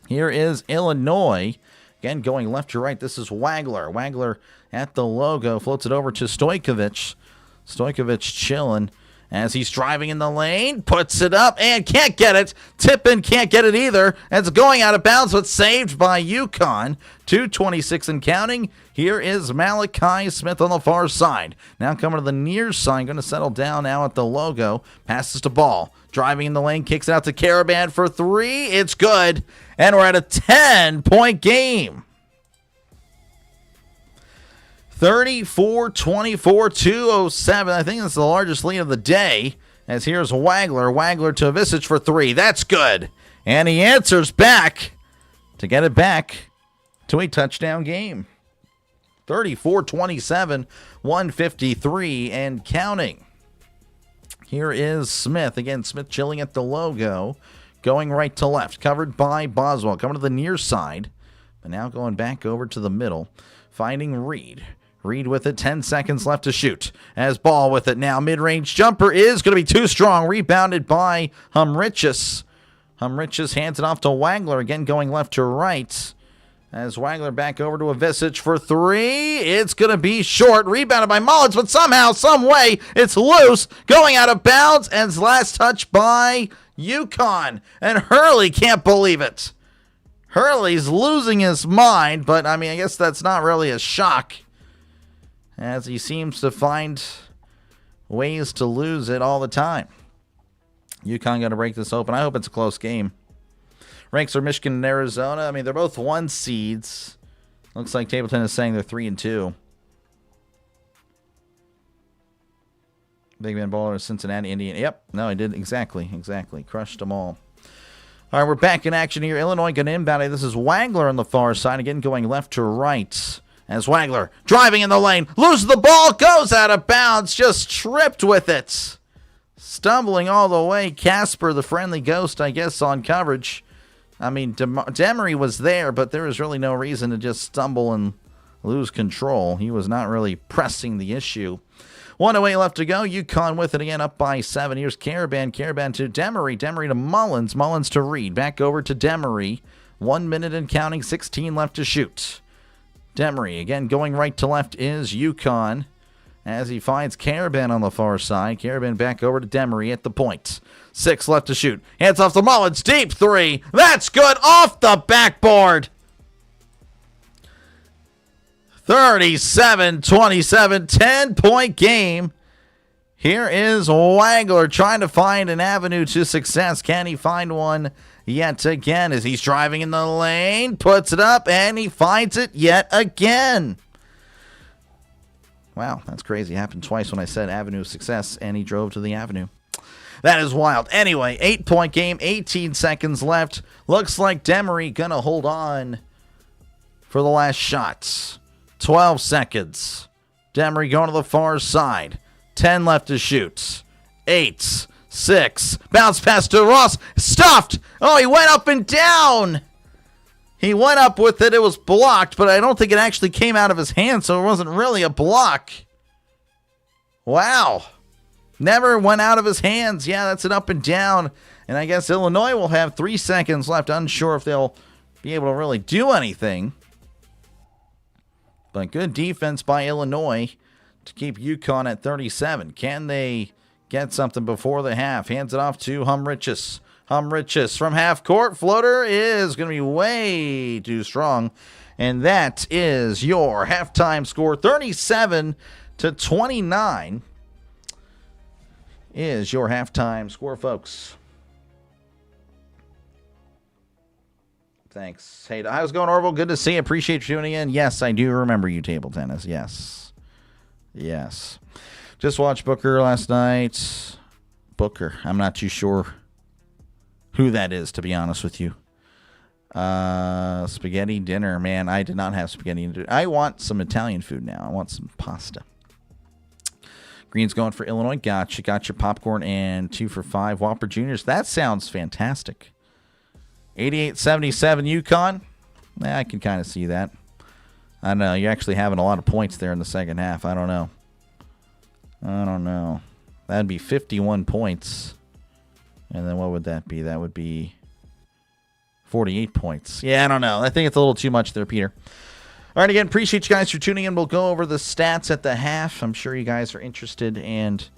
Here is Illinois. Again, going left to right. This is Wagler. Wagler at the logo. Floats it over to Stojkovic. Stojkovic chilling as he's driving in the lane. Puts it up and can't get it. Tippin can't get it either. It's going out of bounds, but saved by UConn. 2:26 and counting. Here is Malachi Smith on the far side. Now coming to the near side. Going to settle down now at the logo. Passes to Ball. Driving in the lane. Kicks it out to Caravan for 3. It's good. And we're at a 10-point game. 34-24, 2:07. I think that's the largest lead of the day. As here's Wagler. Wagler to Avicic for 3. That's good. And he answers back to get it back to a touchdown game. 34-27, 153 and counting. Here is Smith. Again, Smith chilling at the logo. Going right to left. Covered by Boswell. Coming to the near side. But now going back over to the middle. Finding Reed. Reed with it. 10 seconds left to shoot. As Ball with it now. Mid-range jumper is going to be too strong. Rebounded by Humrichis. Humrichis hands it off to Wagler. Again going left to right. As Wagler back over to Avicic for three. It's going to be short. Rebounded by Mullins, but somehow, some way, it's loose. Going out of bounds. And last touch by UConn. And Hurley can't believe it. Hurley's losing his mind, but I mean, I guess that's not really a shock, as he seems to find ways to lose it all the time. UConn going to break this open. I hope it's a close game. Ranks are Michigan and Arizona. I mean, they're both 1 seeds. Looks like Table 10 is saying they're 3-2. Big Man Bowler, Cincinnati, Indiana. Yep, no, I did exactly. Crushed them all. All right, we're back in action here. Illinois going to inbound. This is Wagler on the far side. Again, going left to right. As Wagler driving in the lane. Loses the ball. Goes out of bounds. Just tripped with it. Stumbling all the way. Casper, the friendly ghost, I guess, on coverage. I mean, Demery was there, but there was really no reason to just stumble and lose control. He was not really pressing the issue. 1:08 left to go. UConn with it again, up by 7. Here's Caravan to Demery. Demery to Mullins. Mullins to Reed. Back over to Demery. 1 minute and counting. 16 left to shoot. Demery again going right to left is UConn, as he finds Caravan on the far side. Caravan back over to Demery at the point. 6 left to shoot. Hands off to Mullins. Deep 3. That's good. Off the backboard. 37-27, 10-point game. Here is Wagler trying to find an avenue to success. Can he find one yet again as he's driving in the lane? Puts it up, and he finds it yet again. Wow, that's crazy. It happened twice when I said avenue of success, and he drove to the avenue. That is wild. Anyway, 8-point game, 18 seconds left. Looks like Demery going to hold on for the last shots. 12 seconds. Demery going to the far side. 10 left to shoot. 8, 6. Bounce pass to Ross. Stuffed. Oh, he went up and down. He went up with it. It was blocked, but I don't think it actually came out of his hand, so it wasn't really a block. Wow. Never went out of his hands. Yeah, that's an up and down. And I guess Illinois will have 3 seconds left. Unsure if they'll be able to really do anything. But good defense by Illinois to keep UConn at 37. Can they get something before the half? Hands it off to Humrichis. Humrichis from half court. Floater is going to be way too strong. And that is your halftime score. 37-29 is your halftime score, folks. Thanks. Hey, how's it going, Orville? Good to see you. Appreciate you tuning in. Yes, I do remember you, Table Tennis. Yes. Just watched Booker last night. Booker. I'm not too sure who that is, to be honest with you. Spaghetti dinner. Man, I did not have spaghetti dinner. I want some Italian food now. I want some pasta. Green's going for Illinois. Gotcha. Got your popcorn and 2 for $5. Whopper Juniors. That sounds fantastic. 88-77 UConn. I can kind of see that. I don't know. You're actually having a lot of points there in the second half. I don't know. That'd be 51 points. And then what would that be? That would be 48 points. Yeah, I don't know. I think it's a little too much there, Peter. All right, again, appreciate you guys for tuning in. We'll go over the stats at the half. I'm sure you guys are interested and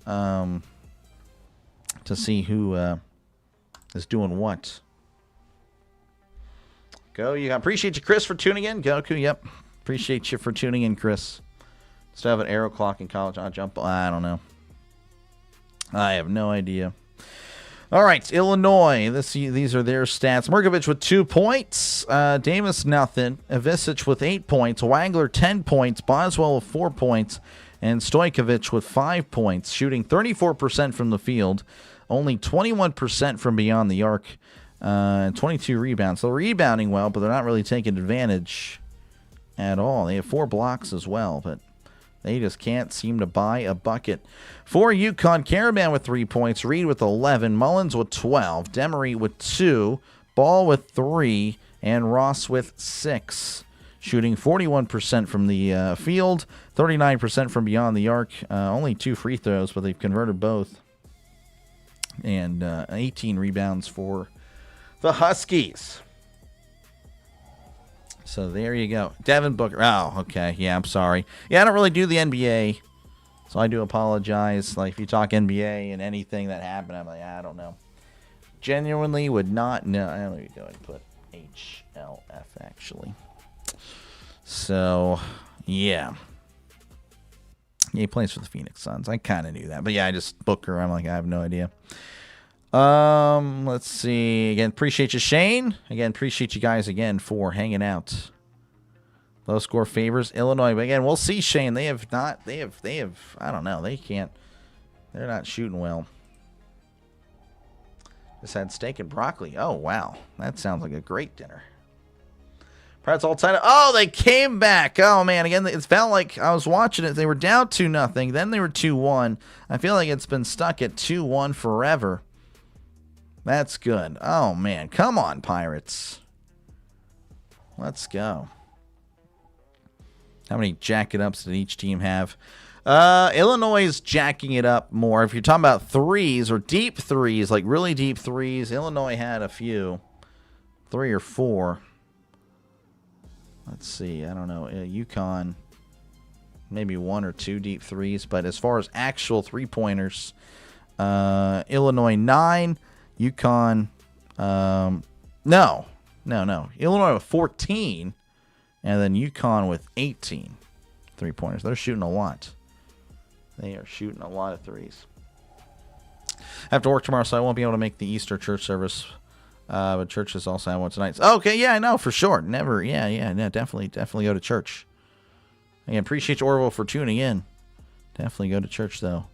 to see who is doing what. You appreciate you, Chris, for tuning in. Goku, yep. Appreciate you for tuning in, Chris. Still have an arrow clock in college. I'll jump. I don't know. I have no idea. All right, Illinois. These are their stats. Murkovic with 2 points. Davis, nothing. Avicic with 8 points. Wagler, 10 points. Boswell with 4 points. And Stojkovic with 5 points. Shooting 34% from the field. Only 21% from beyond the arc. 22 rebounds. So rebounding well, but they're not really taking advantage at all. They have 4 blocks as well, but They just can't seem to buy a bucket. For UConn, Caravan with 3 points, Reed with 11, Mullins with 12, Demery with 2, Ball with 3, and Ross with 6. Shooting 41% from the field, 39% from beyond the arc. Only 2 free throws, but they've converted both. And 18 rebounds for the Huskies. So there you go. Devin Booker. Oh, okay. Yeah, I'm sorry. Yeah, I don't really do the NBA, so I do apologize. Like, if you talk NBA and anything that happened, I'm like, I don't know. Genuinely would not know. Let me go ahead and put HLF, actually. So, yeah. Yeah, he plays for the Phoenix Suns. I kind of knew that. But, yeah, I just Booker. I'm like, I have no idea. Let's see. Again, appreciate you, Shane. Again, appreciate you guys again for hanging out. Low score favors Illinois. But again, we'll see, Shane. They have, I don't know. They're not shooting well. Just had steak and broccoli. Oh, wow. That sounds like a great dinner. Pretzel title. Oh, they came back. Oh, man. Again, it felt like I was watching it. They were down 2-0. Then they were 2-1. I feel like it's been stuck at 2-1 forever. That's good. Oh, man. Come on, Pirates. Let's go. How many jack-it-ups did each team have? Illinois is jacking it up more. If you're talking about threes or deep threes, like really deep threes, Illinois had a few. 3 or 4. Let's see. I don't know. UConn, maybe 1 or 2 deep threes. But as far as actual three-pointers, Illinois 9. UConn, no. Illinois with 14, and then UConn with 18 three-pointers. They're shooting a lot. They are shooting a lot of threes. I have to work tomorrow, so I won't be able to make the Easter church service. But churches also have one tonight. Okay, yeah, I know, for sure. Never, yeah, definitely go to church. Again, appreciate you, Orville, for tuning in. Definitely go to church, though.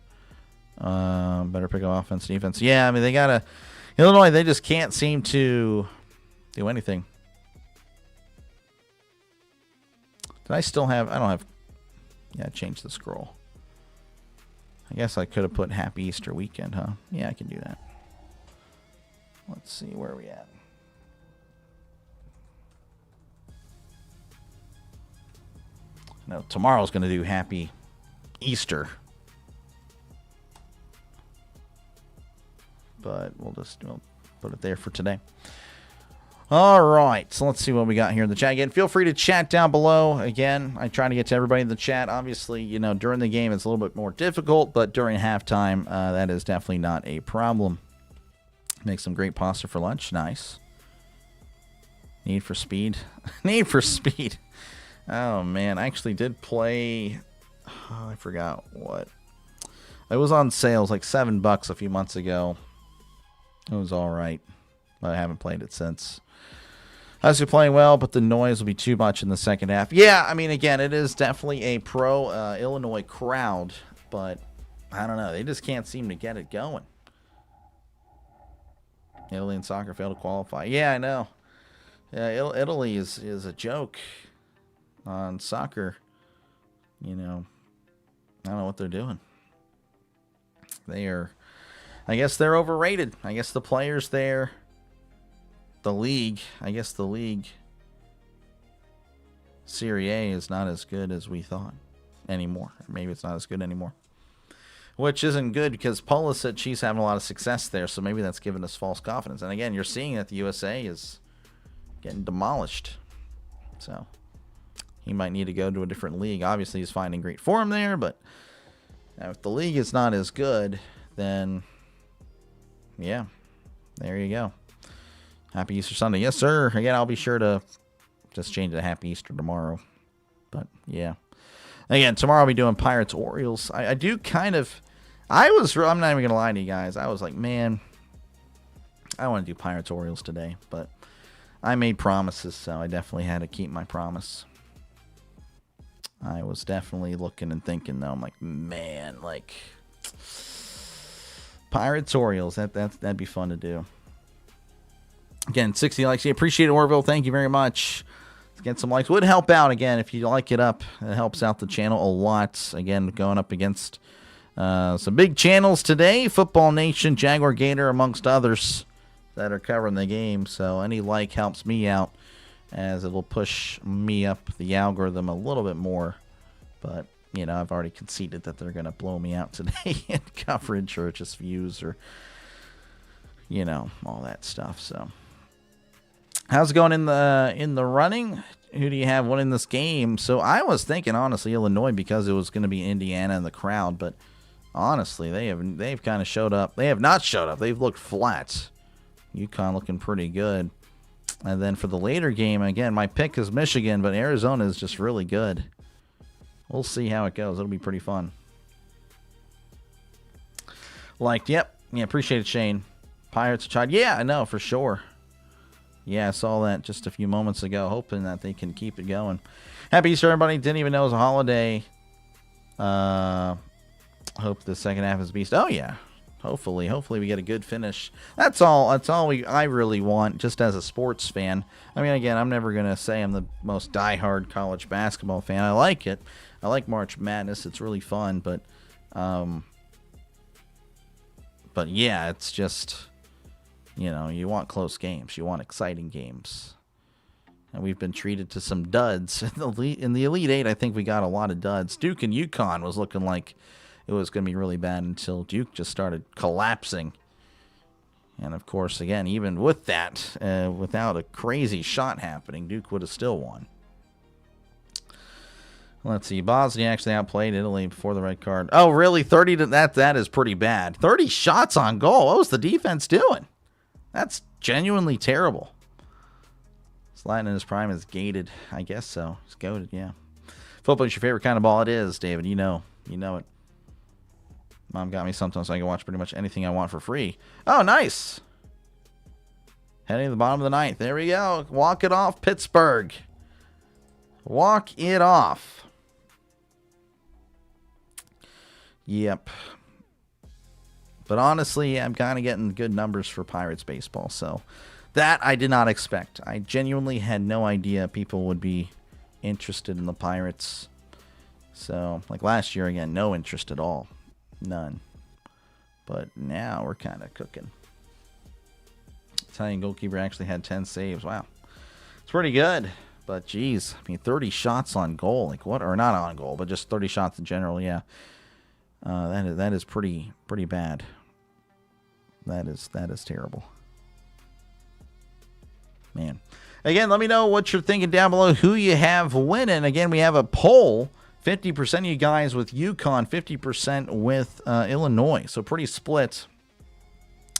Better pick up offense, defense. Yeah, I mean, they gotta... Illinois, they just can't seem to do anything. Did I still have... I don't have... Yeah, change the scroll. I guess I could have put Happy Easter Weekend, huh? Yeah, I can do that. Let's see, where are we at? No, tomorrow's going to do Happy Easter. But we'll put it there for today. All right, so let's see what we got here in the chat. Again, feel free to chat down below. Again, I try to get to everybody in the chat. Obviously, during the game it's a little bit more difficult, but during halftime, that is definitely not a problem. Make some great pasta for lunch. Nice. Need for Speed. Need for Speed. Oh, man. I actually did play... Oh, I forgot what. It was on sale. It was like $7 a few months ago. It was all right. But I haven't played it since. Huskies playing well, but the noise will be too much in the second half. Yeah, I mean, again, it is definitely a pro-Illinois crowd. But, I don't know. They just can't seem to get it going. Italy and soccer failed to qualify. Yeah, I know. Yeah, Italy is a joke on soccer. I don't know what they're doing. They are, I guess they're overrated. I guess the players there, the league, Serie A is not as good as we thought anymore. Maybe it's not as good anymore. Which isn't good because Pulisic, she's having a lot of success there, so maybe that's giving us false confidence. And again, you're seeing that the USA is getting demolished. So he might need to go to a different league. Obviously, he's finding great form there, but if the league is not as good, then yeah, there you go. Happy Easter Sunday. Yes, sir. Again, I'll be sure to just change it to Happy Easter tomorrow. But yeah. Again, tomorrow I'll be doing Pirates Orioles. I do kind of... I'm not even going to lie to you guys. I was like, man, I want to do Pirates Orioles today. But I made promises, so I definitely had to keep my promise. I was definitely looking and thinking, though. I'm like, man, like... Pirates Orioles. That'd be fun to do. Again, 60 likes. Yeah, appreciate it, Orville. Thank you very much. Let's get some likes. Would help out, again, if you like it up. It helps out the channel a lot. Again, going up against some big channels today. Football Nation, Jaguar Gator, amongst others that are covering the game. So any like helps me out, as it will push me up the algorithm a little bit more. But, you know, I've already conceded that they're going to blow me out today in coverage or just views or, you know, all that stuff. So how's it going in the running? Who do you have winning this game? So I was thinking, honestly, Illinois, because it was going to be Indiana in the crowd. But honestly, they've kind of showed up. They have not showed up. They've looked flat. UConn looking pretty good. And then for the later game, again, my pick is Michigan, but Arizona is just really good. We'll see how it goes. It'll be pretty fun. Liked, yep. Yeah, appreciate it, Shane. Pirates tried. Yeah, I know, for sure. Yeah, I saw that just a few moments ago, hoping that they can keep it going. Happy Easter, everybody. Didn't even know it was a holiday. Hope the second half is beast. Oh, yeah. Hopefully we get a good finish. That's all I really want, just as a sports fan. I mean, again, I'm never going to say I'm the most diehard college basketball fan. I like it. I like March Madness. It's really fun, but yeah, it's just, you know, you want close games. You want exciting games. And we've been treated to some duds. In the Elite Eight, I think we got a lot of duds. Duke and UConn was looking like it was going to be really bad until Duke just started collapsing. And, of course, again, even with that, without a crazy shot happening, Duke would have still won. Let's see. Bosnia actually outplayed Italy before the red card. Oh, really? 30 to that is pretty bad. 30 shots on goal. What was the defense doing? That's genuinely terrible. Zlatan in his prime is gated. I guess so. He's goated, yeah. Football is your favorite kind of ball. It is, David. You know it. Mom got me something so I can watch pretty much anything I want for free. Oh, nice. Heading to the bottom of the ninth. There we go. Walk it off, Pittsburgh. Walk it off. Yep. But honestly, I'm kind of getting good numbers for Pirates baseball. So that I did not expect. I genuinely had no idea people would be interested in the Pirates. So, like last year, again, no interest at all. None. But now we're kind of cooking. Italian goalkeeper actually had 10 saves. Wow. It's pretty good. But, geez, I mean, 30 shots on goal. Like, what? Or not on goal, but just 30 shots in general, yeah. That is pretty bad. That is terrible. Man. Again, let me know what you're thinking down below. Who you have winning. Again, we have a poll. 50% of you guys with UConn, 50% with Illinois. So pretty split.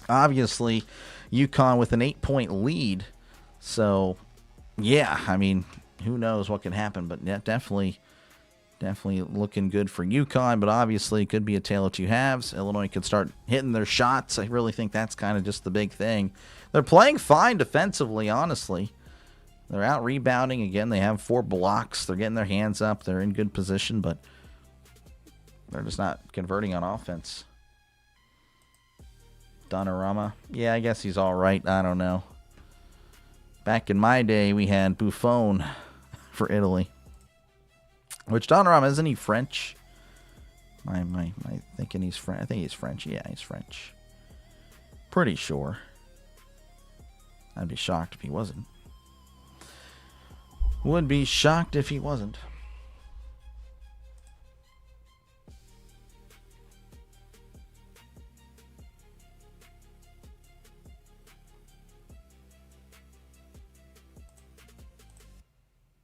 Obviously, UConn with an 8-point lead. So, yeah, I mean, who knows what can happen. But yeah, definitely looking good for UConn. But obviously, it could be a tale of two halves. Illinois could start hitting their shots. I really think that's kind of just the big thing. They're playing fine defensively, honestly. They're out rebounding. Again, they have 4 blocks. They're getting their hands up. They're in good position, but they're just not converting on offense. Donnarumma. Yeah, I guess he's all right. I don't know. Back in my day, we had Buffon for Italy. Which Donnarumma, isn't he French? Am I thinking he's French? I think he's French. Yeah, he's French. Pretty sure. I'd be shocked if he wasn't. Would be shocked if he wasn't.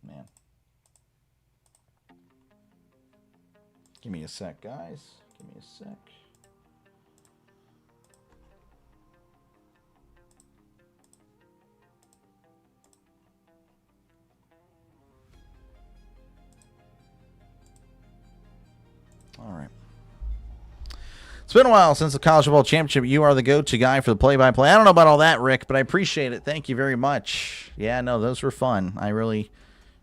Man. Give me a sec, guys. Give me a sec. All right. It's been a while since the College Football Championship. You are the go-to guy for the play-by-play. I don't know about all that, Rick, but I appreciate it. Thank you very much. Yeah, no, those were fun. I really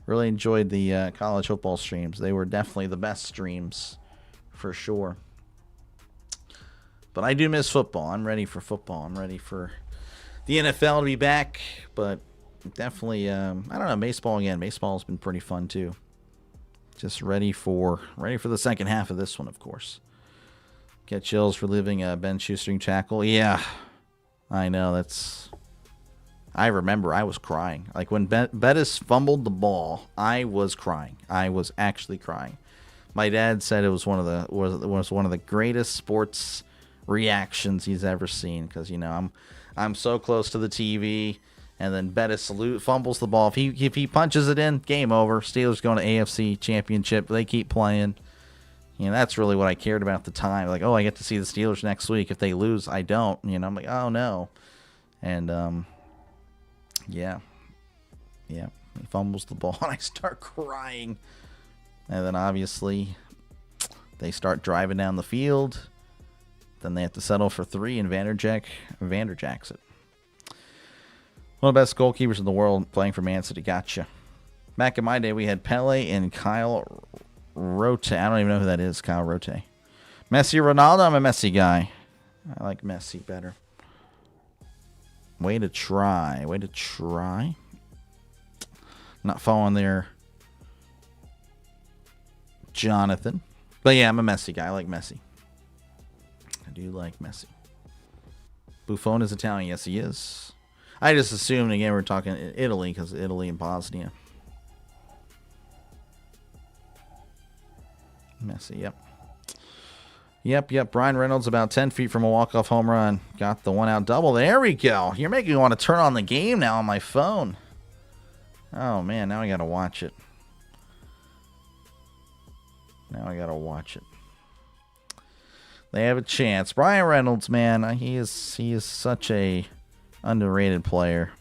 enjoyed the college football streams. They were definitely the best streams, for sure. But I do miss football. I'm ready for football. I'm ready for the NFL to be back. But definitely, I don't know, baseball again. Baseball's been pretty fun too. Just ready for the second half of this one, of course. Get chills for leaving Ben Shoestring tackle. Yeah, I know. I remember I was crying. Like when Bettis fumbled the ball, I was crying. I was actually crying. My dad said it was one of the greatest sports reactions he's ever seen, because I'm so close to the TV, and then Bettis fumbles the ball. If he punches it in, game over. Steelers going to AFC Championship. They keep playing. That's really what I cared about at the time. Like, oh, I get to see the Steelers next week. If they lose, I don't. I'm like, oh no. And yeah, he fumbles the ball, and I start crying. And then obviously they start driving down the field. Then they have to settle for 3, and Vanderjacks it. One of the best goalkeepers in the world playing for Man City. Gotcha. Back in my day, we had Pele and Kyle Rote. I don't even know who that is, Kyle Rote. Messi, Ronaldo? I'm a Messi guy. I like Messi better. Way to try. Not following there, Jonathan. But yeah, I'm a Messi guy. I like Messi. I do like Messi. Buffon is Italian. Yes, he is. I just assumed, again, we're talking Italy, because Italy and Bosnia. Messi, yep. Yep. Brian Reynolds about 10 feet from a walk-off home run. Got the one-out double. There we go. You're making me want to turn on the game now on my phone. Oh, man. Now I got to watch it. They have a chance. Brian Reynolds, man. He is such a underrated player.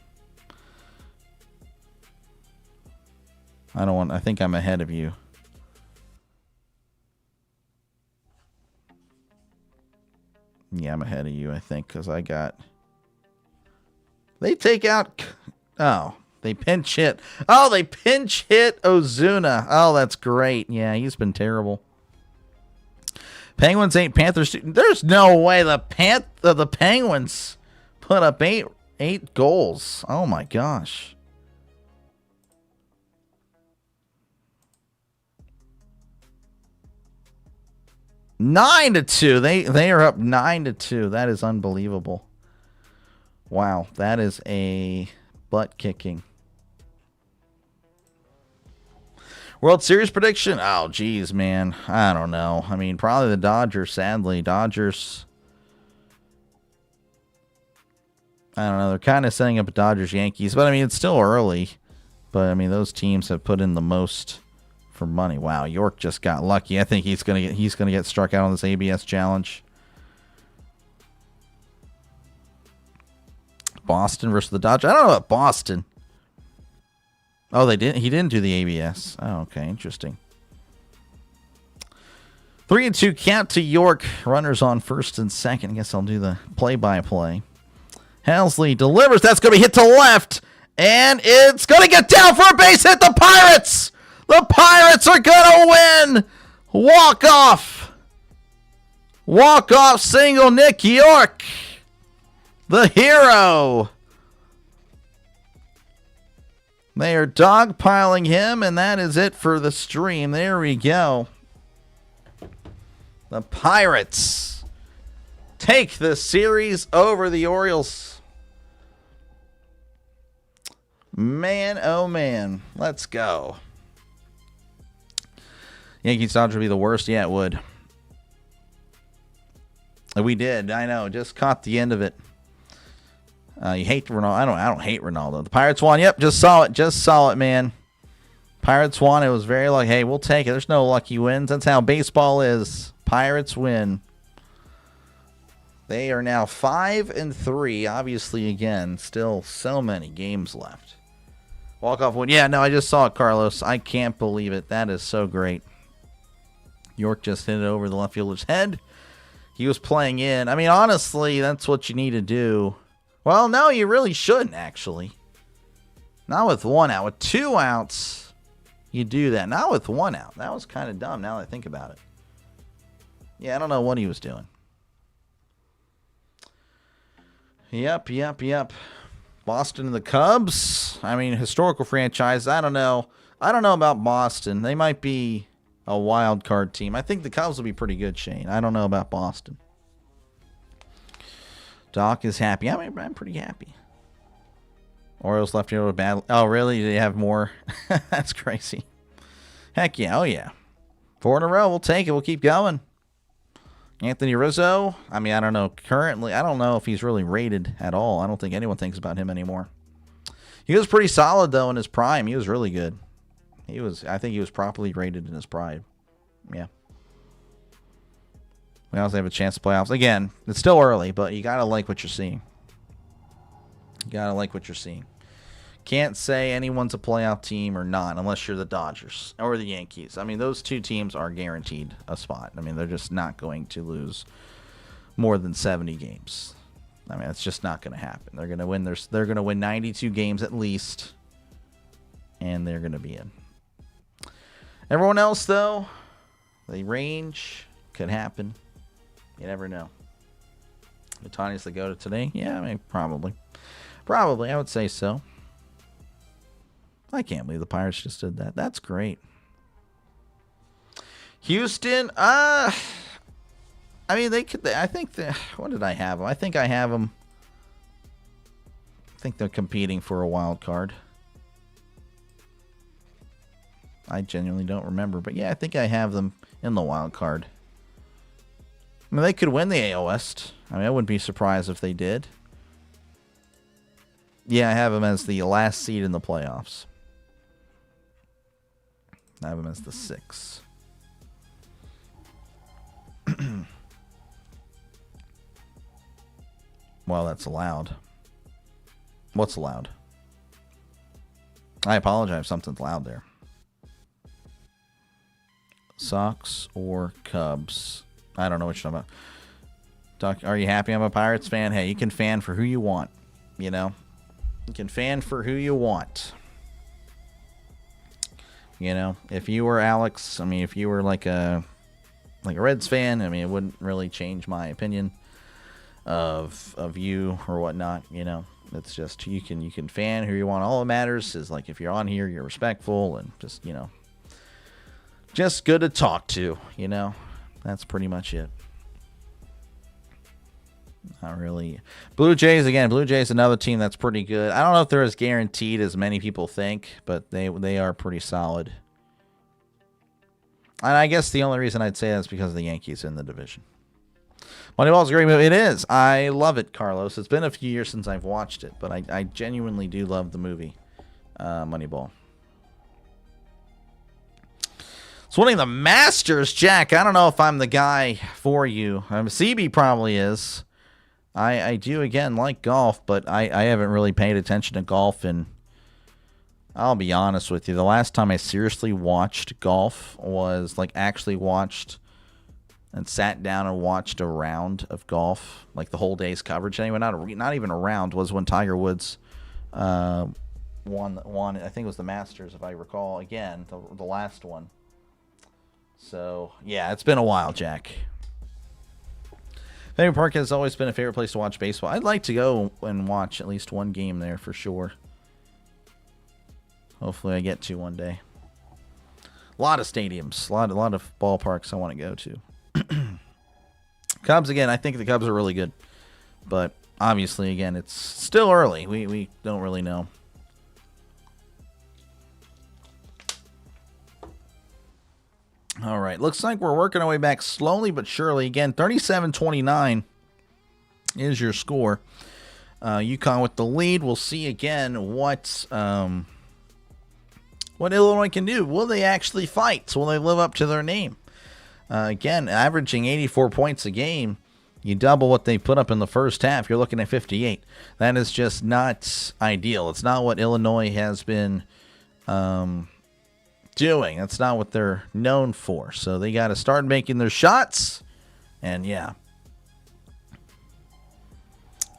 I think I'm ahead of you. Yeah, I'm ahead of you, I think, because they take out... Oh, they pinch hit. Oh, they pinch hit Ozuna. Oh, that's great. Yeah, he's been terrible. Penguins 8, Panthers 2. There's no way the Penguins put up eight goals. Oh, my gosh. Nine to 2. They are up 9-2. That is unbelievable. Wow, that is a butt kicking. World Series prediction? Oh, geez, man. I don't know. I mean, probably the Dodgers, sadly. Dodgers. I don't know. They're kind of setting up a Dodgers-Yankees. But, I mean, it's still early. But, I mean, those teams have put in the most for money. Wow, York just got lucky. I think he's gonna get struck out on this ABS challenge. Boston versus the Dodgers. I don't know about Boston. Oh, he didn't do the ABS. Oh, okay, interesting. 3-2 count to York. Runners on first and second. I guess I'll do the play-by-play. Helsley delivers. That's going to be hit to left. And it's going to get down for a base hit. The Pirates! The Pirates are going to win! Walk-off single, Nick York. The hero. They are dogpiling him, and that is it for the stream. There we go. The Pirates take the series over the Orioles. Man, oh man. Let's go. Yankees Dodgers would be the worst. Yeah, it would. We did. I know. Just caught the end of it. You hate Ronaldo. I don't hate Ronaldo. The Pirates won. Yep, just saw it, man. Pirates won. It was very like, hey, we'll take it. There's no lucky wins. That's how baseball is. Pirates win. They are now 5-3. Obviously, again, still so many games left. Walk-off win. Yeah, no, I just saw it, Carlos. I can't believe it. That is so great. York just hit it over the left fielder's head. He was playing in. I mean, honestly, that's what you need to do. Well, no, you really shouldn't, actually. Not with 1 out. With 2 outs, you do that. Not with 1 out. That was kind of dumb now that I think about it. Yeah, I don't know what he was doing. Yep. Boston and the Cubs. I mean, historical franchise. I don't know. I don't know about Boston. They might be a wild card team. I think the Cubs will be pretty good, Shane. I don't know about Boston. Doc is happy. I mean, I'm pretty happy. Orioles left here with bad. Oh, really? They have more? That's crazy. Heck yeah. Oh, yeah. 4 in a row. We'll take it. We'll keep going. Anthony Rizzo. I mean, I don't know. Currently, I don't know if he's really rated at all. I don't think anyone thinks about him anymore. He was pretty solid, though, in his prime. He was really good. I think he was properly rated in his prime. Yeah. We also have a chance to playoffs. Again, it's still early, but you got to like what you're seeing. You got to like what you're seeing. Can't say anyone's a playoff team or not unless you're the Dodgers or the Yankees. I mean, those two teams are guaranteed a spot. I mean, they're just not going to lose more than 70 games. I mean, it's just not going to happen. They're going to win. They're going to win 92 games at least, and they're going to be in. Everyone else, though, the range could happen. You never know. Otani's the go-to today? Yeah, I mean, probably. Probably, I would say so. I can't believe the Pirates just did that. That's great. Houston, I mean, they could. I think. What did I have them? I think I have them. I think they're competing for a wild card. I genuinely don't remember, but yeah, I think I have them in the wild card. I mean, they could win the AL West. I mean, I wouldn't be surprised if they did. Yeah, I have them as the last seed in the playoffs. I have them as the 6. Well, that's allowed. What's allowed? I apologize if something's loud there. Sox or Cubs? I don't know what you're talking about. Doc, are you happy I'm a Pirates fan? Hey, you can fan for who you want. You know? You can fan for who you want. You know? If you were Alex, I mean, if you were like a Reds fan, I mean, it wouldn't really change my opinion of you or whatnot, you know? It's just, you can fan who you want. All that matters is, like, if you're on here, you're respectful and just, you know, just good to talk to, you know? That's pretty much it. Not really. Blue Jays, again, Blue Jays, another team that's pretty good. I don't know if they're as guaranteed as many people think, but they are pretty solid. And I guess the only reason I'd say that is because of the Yankees in the division. Moneyball's a great movie. It is. I love it, Carlos. It's been a few years since I've watched it, but I genuinely do love the movie, Moneyball. It's winning the Masters, Jack. I don't know if I'm the guy for you. CB probably is. I do, again, like golf, but I haven't really paid attention to golf, and I'll be honest with you. The last time I seriously watched golf was, like, actually watched and sat down and watched a round of golf, like the whole day's coverage. Anyway, not even a round, was when Tiger Woods won. I think it was the Masters, if I recall. Again, the last one. So, yeah, it's been a while, Jack. Fenway Park has always been a favorite place to watch baseball. I'd like to go and watch at least one game there for sure. Hopefully I get to one day. A lot of stadiums, a lot of ballparks I want to go to. Cubs, again, I think the Cubs are really good. But obviously, again, it's still early. We don't really know. All right, looks like we're working our way back slowly but surely. Again, 37-29 is your score. UConn with the lead. We'll see again what Illinois can do. Will they actually fight? Will they live up to their name? Again, averaging 84 points a game. You double what they put up in the first half, you're looking at 58. That is just not ideal. It's not what Illinois has been doing. That's not what they're known for. So they got to start making their shots. And yeah.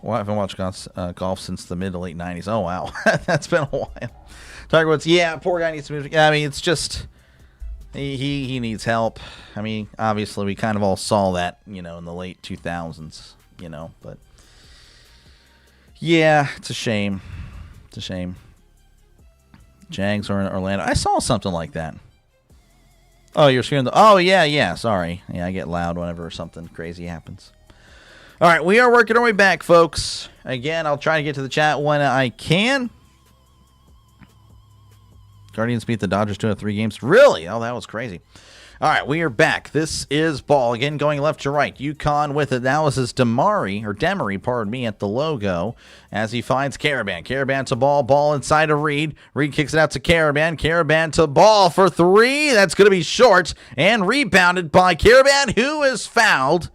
Well, I haven't watched golf since the mid to late 90s. Oh, wow. That's been a while. Tiger Woods, yeah, poor guy needs to move. I mean, it's just, he needs help. I mean, obviously, we kind of all saw that, you know, in the late 2000s, you know. But, yeah, it's a shame. It's a shame. Jags are in Orlando. I saw something like that. Oh, you're screaming. Oh, yeah. Sorry. Yeah, I get loud whenever something crazy happens. All right, we are working our way back, folks. Again, I'll try to get to the chat when I can. Guardians beat the Dodgers 2 out of 3 games. Really? Oh, that was crazy. All right, we are back. This is ball. Again, going left to right. UConn with it. Now this is Demery, pardon me, at the logo as he finds Caravan. Caravan to ball. Ball inside of Reed. Reed kicks it out to Caravan. Caravan to ball for 3. That's going to be short and rebounded by Caravan, who is fouled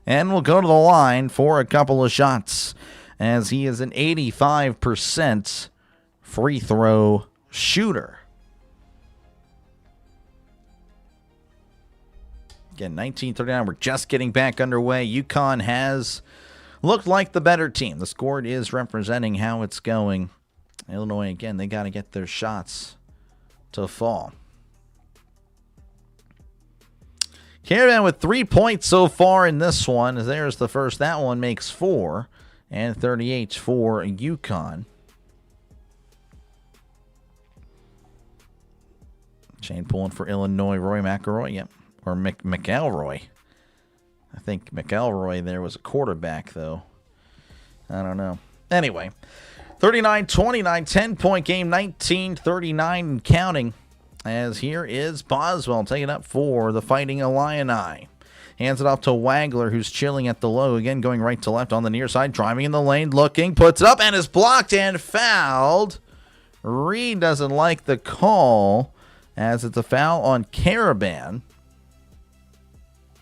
and will go to the line for a couple of shots as he is an 85% free throw shooter. Again, 19:39. We're just getting back underway. UConn has looked like the better team. The score is representing how it's going. Illinois, again, they got to get their shots to fall. Caravan with 3 points so far in this one. There's the first. That one makes 4. And 38 for UConn. Chain pulling for Illinois. Roy McElroy. Yep. Or McElroy. I think McElroy there was a quarterback, though. I don't know. Anyway, 39-29, 10-point game, 19-39 and counting. As here is Boswell taking up for the Fighting Illini. Hands it off to Wagler, who's chilling at the low. Again, going right to left on the near side. Driving in the lane, looking, puts it up, and is blocked and fouled. Reed doesn't like the call, as it's a foul on Caravan.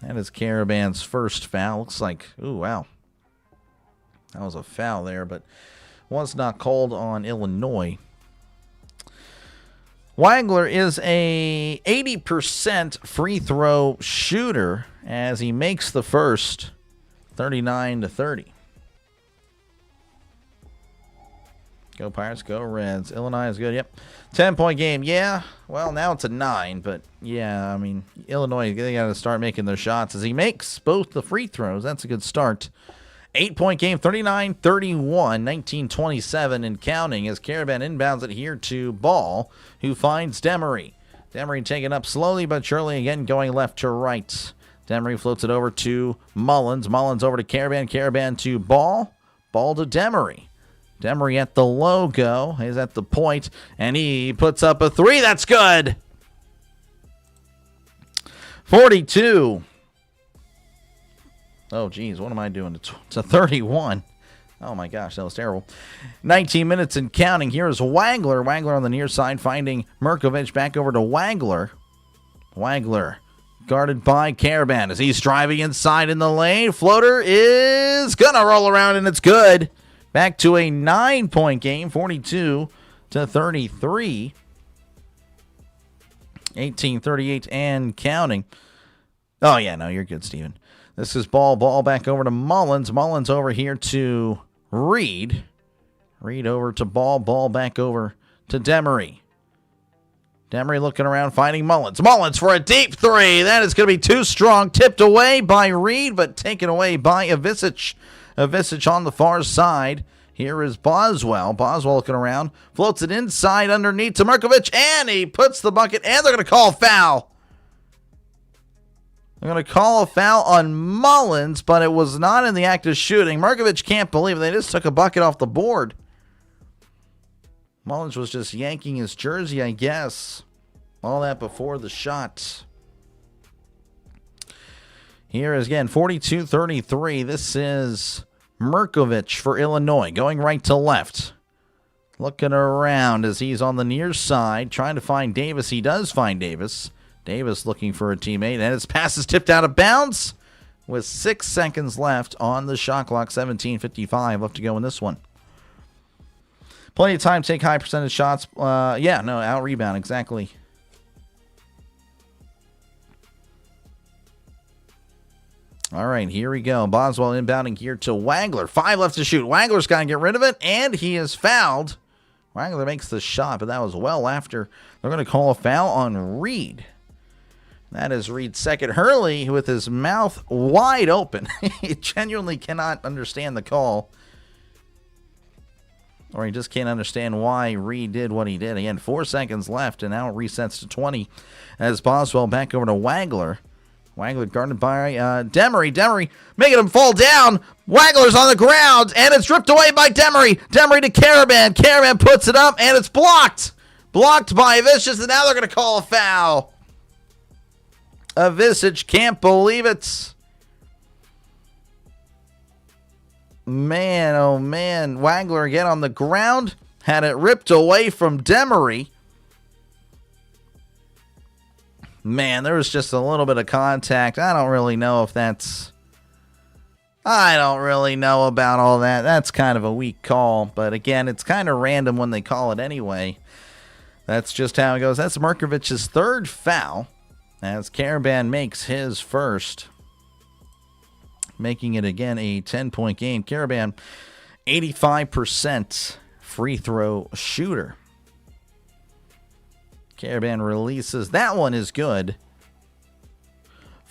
That is Caravan's first foul. Looks like, ooh, wow. That was a foul there, but was not called on Illinois. Wagler is a 80% free throw shooter as he makes the first, 39-30. Go Pirates, go Reds. Illinois is good. Yep. 10-point game. Yeah. Well, now it's a 9, but yeah, I mean, Illinois, they got to start making their shots as he makes both the free throws. That's a good start. 8-point game, 39-31, 19-27 and counting as Caravan inbounds it here to Ball, who finds Demery. Demery taking up slowly but surely, again going left to right. Demery floats it over to Mullins. Mullins over to Caravan. Caravan to Ball. Ball to Demery. Demery at the logo. He's at the point, and he puts up a 3. That's good. 42. Oh, geez, what am I doing? It's a 31. Oh, my gosh, that was terrible. 19 minutes and counting. Here's Wagler. Wagler on the near side, finding Merkovich. Back over to Wagler. Wagler guarded by Caravan as he's driving inside in the lane. Floater is going to roll around, and it's good. Back to a 9-point game, 42-33. 18-38 and counting. Oh, yeah, no, you're good, Steven. This is ball back over to Mullins. Mullins over here to Reed. Reed over to ball back over to Demery. Demery looking around, finding Mullins. Mullins for a deep 3. That is going to be too strong. Tipped away by Reed, but taken away by Avicic. Avicic on the far side. Here is Boswell. Boswell looking around. Floats it inside underneath to Merkovich, and he puts the bucket, and they're going to call a foul. They're going to call a foul on Mullins, but it was not in the act of shooting. Merkovich can't believe it. They just took a bucket off the board. Mullins was just yanking his jersey, I guess. All that before the shot. Here is, again, 42-33. This is Merkovich for Illinois, going right to left. Looking around as he's on the near side, trying to find Davis. He does find Davis. Davis looking for a teammate, and his pass is tipped out of bounds with 6 seconds left on the shot clock. 17:55 left to go in this one. Plenty of time to take high percentage shots. Out rebound, exactly. All right, here we go. Boswell inbounding here to Wagler. 5 left to shoot. Wagler's got to get rid of it, and he is fouled. Wagler makes the shot, but that was well after. They're going to call a foul on Reed. That is Reed's second. Hurley with his mouth wide open. He genuinely cannot understand the call. or he just can't understand why Reed did what he did. Again, 4 seconds left, and now it resets to 20 as Boswell back over to Wagler. Wagler guarded by Demery. Demery making him fall down. Wagler's on the ground, and it's ripped away by Demery. Demery to Caravan. Caravan puts it up, and it's blocked. Blocked by Avicic, and now they're going to call a foul. Avicic can't believe it. Man, oh man. Wagler again on the ground. Had it ripped away from Demery. Man, there was just a little bit of contact. I don't really know if that's... I don't really know about all that. That's kind of a weak call. But again, it's kind of random when they call it anyway. That's just how it goes. That's Markovic's third foul as Caravan makes his first. Making it again a 10-point game. Caravan, 85% free throw shooter. Caravan releases. That one is good.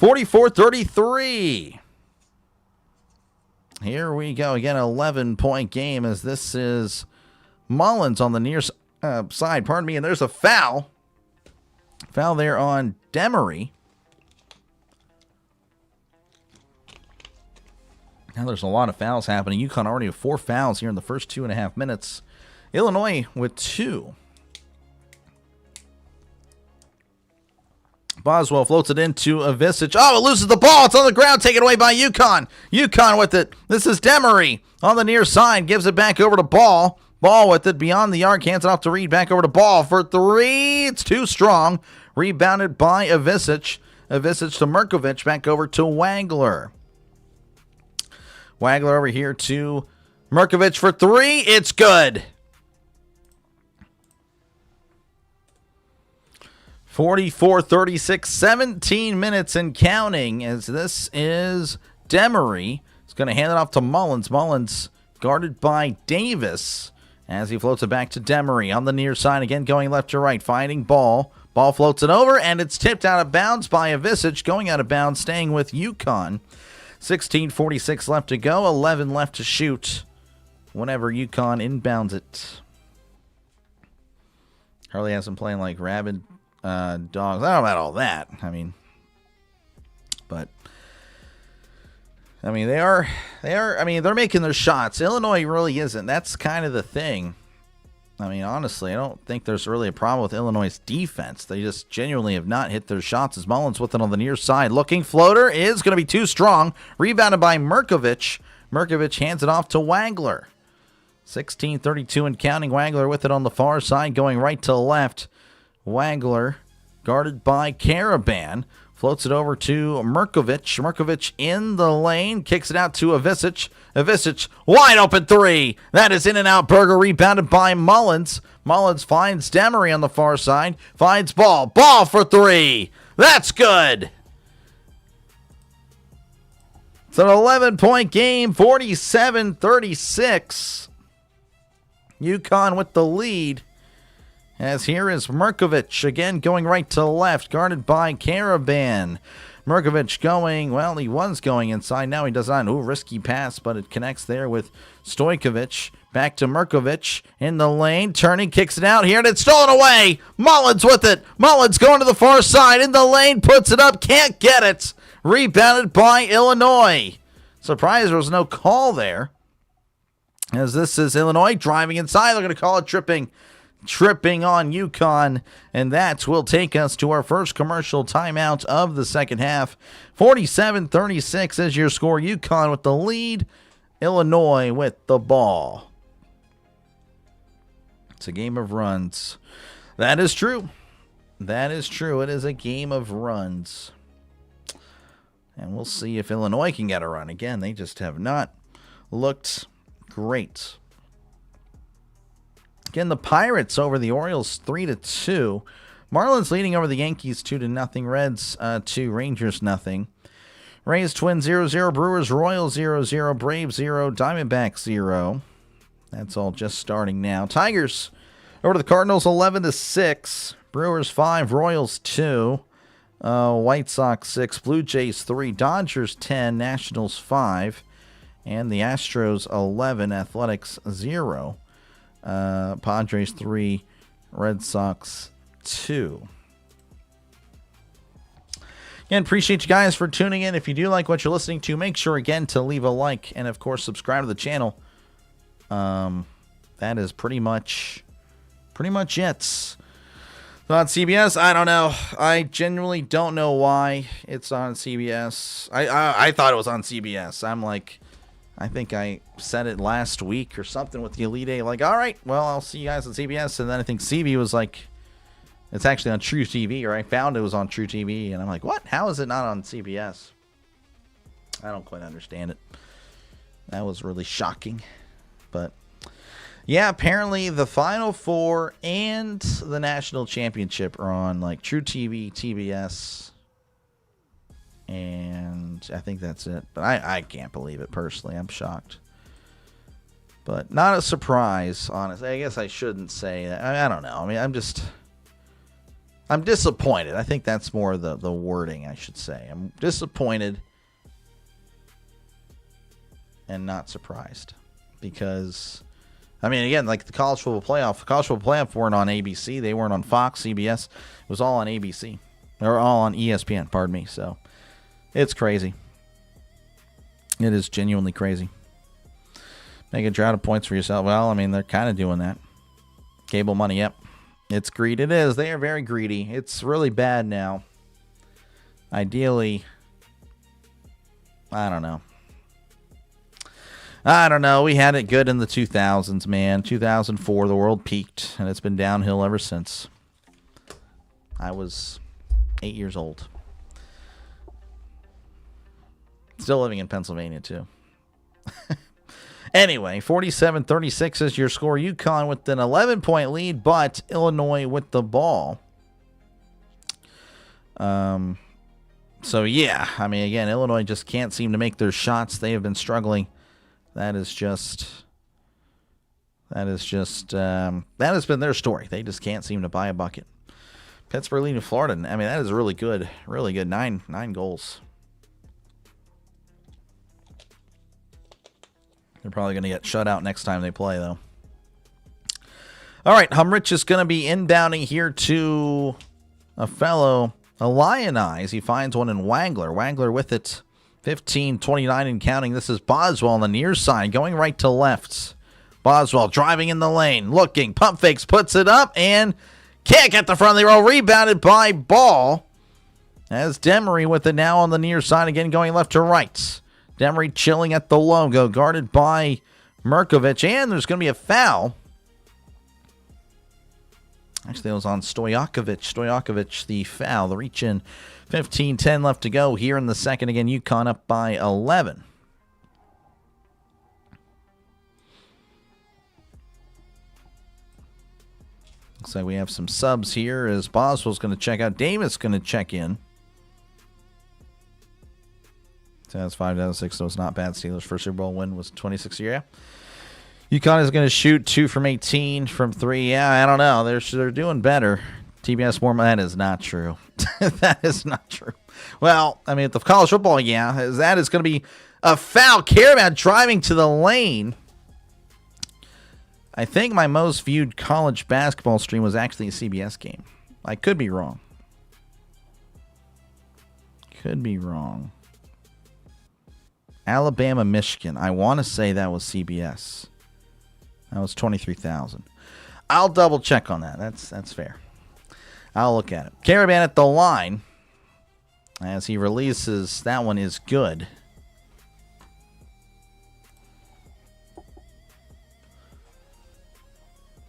44-33. Here we go. Again, 11-point game as this is Mullins on the near side. Pardon me. And there's a foul. Foul there on Demery. Now there's a lot of fouls happening. UConn already have 4 fouls here in the first 2.5 minutes. Illinois with 2. Boswell floats it into Avicic. Oh, it loses the ball. It's on the ground, taken away by UConn. UConn with it. This is Demery on the near side. Gives it back over to Ball. Ball with it beyond the arc. Hands it off to Reed. Back over to Ball for 3. It's too strong. Rebounded by Avicic. Avicic to Merkovich. Back over to Wagler. Wagler over here to Merkovich for 3. It's good. 44-36, 17 minutes and counting as this is Demery. He's going to hand it off to Mullins. Mullins guarded by Davis as he floats it back to Demery on the near side. Again, going left to right, finding Ball. Ball floats it over, and it's tipped out of bounds by Avicic. Going out of bounds, staying with UConn. 16:46 left to go, 11 left to shoot whenever UConn inbounds it. Harley has them playing like rabid dogs. I don't know about all that. They're making their shots. Illinois really isn't. That's kind of the thing. Honestly, I don't think there's really a problem with Illinois' defense. They just genuinely have not hit their shots as Mullins with it on the near side. Looking floater is going to be too strong. Rebounded by Merkovich. Merkovich hands it off to Wagler. 16:32 and counting. Wagler with it on the far side, going right to left. Wagler, guarded by Caravan, floats it over to Merkovich. Merkovich in the lane, kicks it out to Avicic. Avicic, wide open 3. That is in and out. Berger rebounded by Mullins. Mullins finds Demery on the far side, finds Ball. Ball for 3. That's good. It's an 11-point game, 47-36. UConn with the lead. As here is Merkovich, again going right to left, guarded by Caravan. Merkovich going, well, he was going inside. Now he does not. Ooh, risky pass, but it connects there with Stojkovic. Back to Merkovich in the lane, turning, kicks it out here, and it's stolen away. Mullins with it. Mullins going to the far side in the lane, puts it up, can't get it. Rebounded by Illinois. Surprised there was no call there. As this is Illinois driving inside, they're going to call it tripping on UConn, and that will take us to our first commercial timeout of the second half. 47-36 is your score. UConn with the lead, Illinois with the ball. It's a game of runs. That is true. That is true. It is a game of runs. And we'll see if Illinois can get a run. Again, they just have not looked great. Again, the Pirates over the Orioles 3-2. Marlins leading over the Yankees 2-0. Reds 2, Rangers 0. Rays Twins 0-0. Brewers Royals 0-0. Braves 0. Diamondbacks 0. That's all just starting now. Tigers over to the Cardinals 11-6. Brewers 5. Royals 2. White Sox 6. Blue Jays 3. Dodgers 10. Nationals 5. And the Astros 11. Athletics 0. Padres 3, Red Sox 2. Again, appreciate you guys for tuning in. If you do like what you're listening to, make sure, again, to leave a like and, of course, subscribe to the channel. That is pretty much it. So on CBS, I don't know. I genuinely don't know why it's on CBS. I thought it was on CBS. I think I said it last week or something with the Elite Eight. Like, all right, well, I'll see you guys on CBS. And then I think CB was like, it's actually on True TV, or I found it was on True TV. And I'm like, what? How is it not on CBS? I don't quite understand it. That was really shocking. But yeah, apparently the Final Four and the National Championship are on like True TV, TBS, and I think that's it. But I can't believe it personally. I'm shocked. But not a surprise, honestly. I guess I shouldn't say that. I don't know. I mean, I'm disappointed. I think that's more the wording I should say. I'm disappointed and not surprised. Because, I mean, again, like the college football playoff weren't on ABC. They weren't on Fox, CBS. It was all on ABC. Or all on ESPN, pardon me. So, it's crazy. It is genuinely crazy. Make a drought of points for yourself. Well, I mean, they're kind of doing that. Cable money, yep. It's greed. It is. They are very greedy. It's really bad now. Ideally, I don't know. We had it good in the 2000s, man. 2004, the world peaked, and it's been downhill ever since. I was 8 years old. Still living in Pennsylvania, too. Anyway, 47-36 is your score. UConn with an 11-point lead, but Illinois with the ball. So, yeah. I mean, again, Illinois just can't seem to make their shots. They have been struggling. That has been their story. They just can't seem to buy a bucket. Pittsburgh leading Florida. I mean, that is really good. Really good. Nine goals. They're probably going to get shut out next time they play, though. All right, Humrich is going to be inbounding here to a fellow Illini. He finds one in Wangler. Wangler with it. 15-29 and counting. This is Boswell on the near side, going right to left. Boswell driving in the lane, looking, pump fakes, puts it up, and can't get the front of the row. Rebounded by Ball. As Demery with it now on the near side, again going left to right. Demery chilling at the logo, guarded by Merkovich, and there's going to be a foul. Actually, it was on Stojakovic. Stojakovic, the foul, the reach in. 15-10 left to go here in the second. Again, UConn up by 11. Looks like we have some subs here as Boswell's going to check out. Davis going to check in. So that's 5 out of 6, so it's not bad. Steelers' first Super Bowl win was 26 year. UConn is going to shoot 2 from 18 from 3. Yeah, I don't know. They're doing better. TBS more. That is not true. That is not true. Well, I mean, at the college football, yeah, that is going to be a foul. Caravan driving to the lane. I think my most viewed college basketball stream was actually a CBS game. I could be wrong. Alabama, Michigan. I want to say that was CBS. That was 23,000. I'll double check on that. That's fair. I'll look at it. Caravan at the line as he releases. That one is good.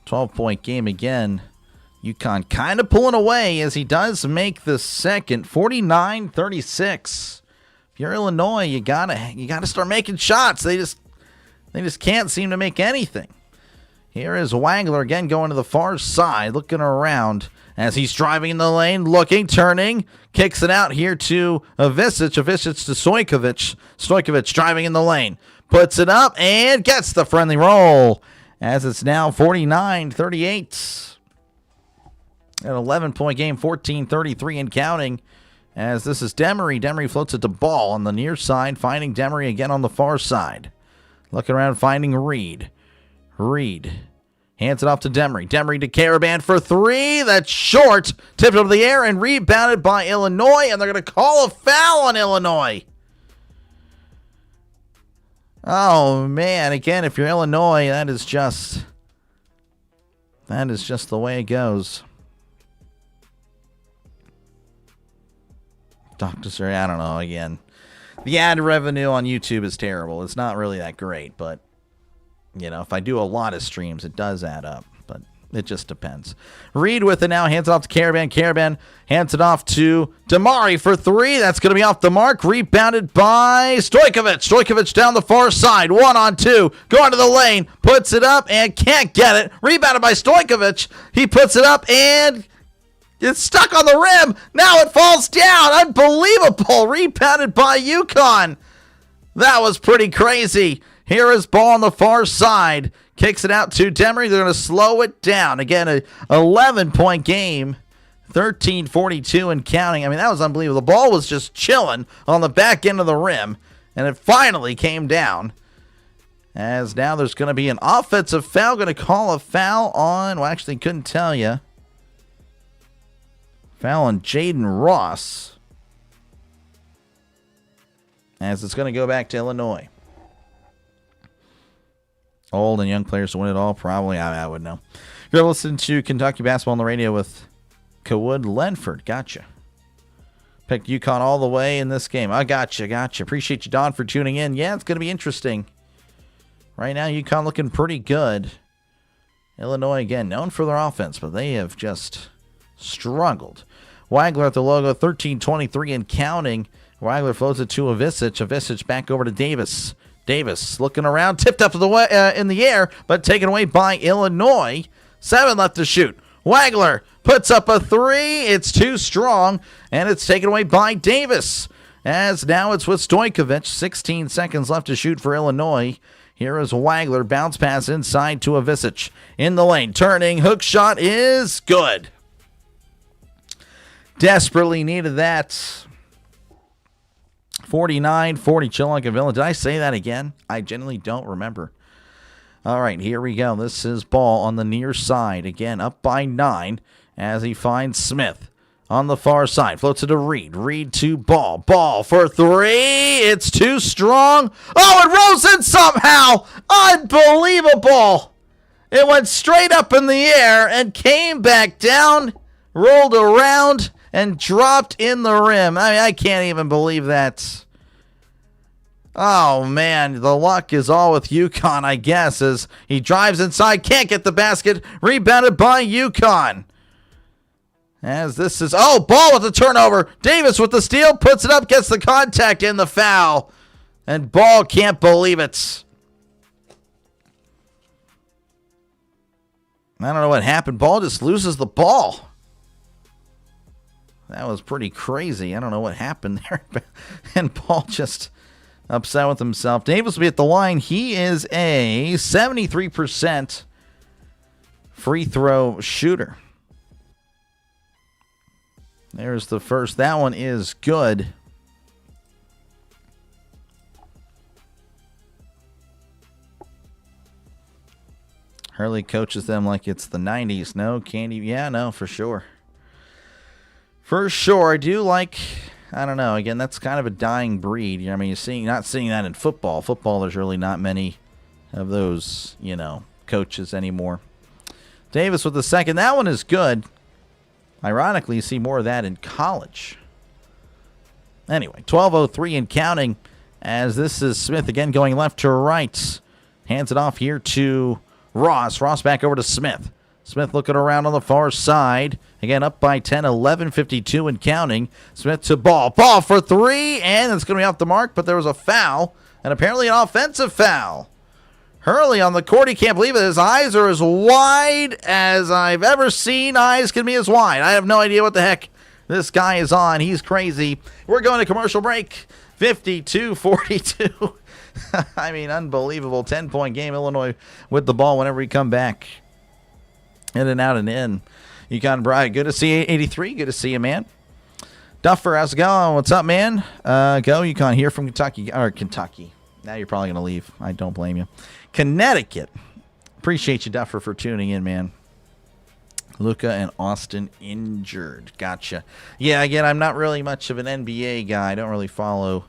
.12 game again. UConn kind of pulling away as he does make the second. 49-36. If you're Illinois, you gotta start making shots. They just can't seem to make anything. Here is Wangler again going to the far side, looking around as he's driving in the lane, looking, turning, kicks it out here to Avicic. Avicic to Stojkovic. Stojkovic driving in the lane, puts it up and gets the friendly roll as it's now 49-38. An 11-point game, 14-33 and counting. As this is Demery. Demery floats it to Ball on the near side, finding Demery again on the far side. Looking around, finding Reed. Reed Hands it off to Demery. Demery to Caravan for three. That's short. Tipped over the air and rebounded by Illinois, and they're going to call a foul on Illinois. Oh, man. Again, if you're Illinois, that is just the way it goes. Dr. Sir, I don't know, again. The ad revenue on YouTube is terrible. It's not really that great, but, you know, if I do a lot of streams, it does add up, but it just depends. Reed with it now, hands it off to Caravan. Caravan hands it off to Damari for three. That's going to be off the mark. Rebounded by Stojkovic. Stojkovic down the far side. 1-on-2. Going to the lane. Puts it up and can't get it. Rebounded by Stojkovic. He puts it up and it's stuck on the rim. Now it falls down. Unbelievable. Rebounded by UConn. That was pretty crazy. Here is ball on the far side. Kicks it out to Demery. They're going to slow it down. Again, a 11-point game. 13:42 and counting. I mean, that was unbelievable. The ball was just chilling on the back end of the rim, and it finally came down. As now there's going to be an offensive foul. Going to call a foul on, well, actually couldn't tell you. Foul on Jaden Ross. As it's going to go back to Illinois. Old and young players to win it all? Probably. I would know. You're listening to Kentucky Basketball on the radio with Kwood Lenford. Gotcha. Picked UConn all the way in this game. I gotcha. Appreciate you, Don, for tuning in. Yeah, it's going to be interesting. Right now, UConn looking pretty good. Illinois, again, known for their offense, but they have just struggled. Wagler at the logo, 13:23 and counting. Wagler floats it to Avicic. Avicic back over to Davis. Davis looking around, tipped up to the in the air, but taken away by Illinois. 7 left to shoot. Wagler puts up a three. It's too strong, and it's taken away by Davis. As now it's with Stojkovic. 16 seconds left to shoot for Illinois. Here is Wagler. Bounce pass inside to Avicic. In the lane. Turning. Hook shot is good. Desperately needed that. 49-40 Chillicothe. Did I say that again? I genuinely don't remember. All right, here we go. This is ball on the near side. Again, up by 9 as he finds Smith on the far side. Floats it to Reed. Reed to ball. Ball for three. It's too strong. Oh, it rose in somehow. Unbelievable. It went straight up in the air and came back down, rolled around, and dropped in the rim. I mean, I can't even believe that. Oh, man, the luck is all with UConn, I guess, as he drives inside, can't get the basket, rebounded by UConn. As this is, ball with the turnover. Davis with the steal, puts it up, gets the contact and the foul. And Ball can't believe it. I don't know what happened. Ball just loses the ball. That was pretty crazy. I don't know what happened there. And Ball just upset with himself. Davis will be at the line. He is a 73% free throw shooter. There's the first. That one is good. Hurley coaches them like it's the 90s. No, Candy. Yeah, no, for sure. For sure. I do like, I don't know. Again, that's kind of a dying breed. You know, I mean, you're not seeing that in football. Football, there's really not many of those, coaches anymore. Davis with the second. That one is good. Ironically, you see more of that in college. Anyway, 12:03 and counting as this is Smith again going left to right. Hands it off here to Ross. Ross back over to Smith. Smith looking around on the far side. Again, up by 10, 11:52 and counting. Smith to Ball. Ball for three, and it's going to be off the mark, but there was a foul, and apparently an offensive foul. Hurley on the court. He can't believe it. His eyes are as wide as I've ever seen eyes can be as wide. I have no idea what the heck this guy is on. He's crazy. We're going to commercial break. 52-42. I mean, unbelievable. 10-point game. Illinois with the ball whenever we come back. In and out and in. UConn Bright. Good to see you, 83. Good to see you, man. Duffer, how's it going? What's up, man? Go UConn here from Kentucky. Now you're probably going to leave. I don't blame you. Connecticut. appreciate you, Duffer, for tuning in, man. Luka and Austin injured. Gotcha. Yeah, again, I'm not really much of an NBA guy. I don't really follow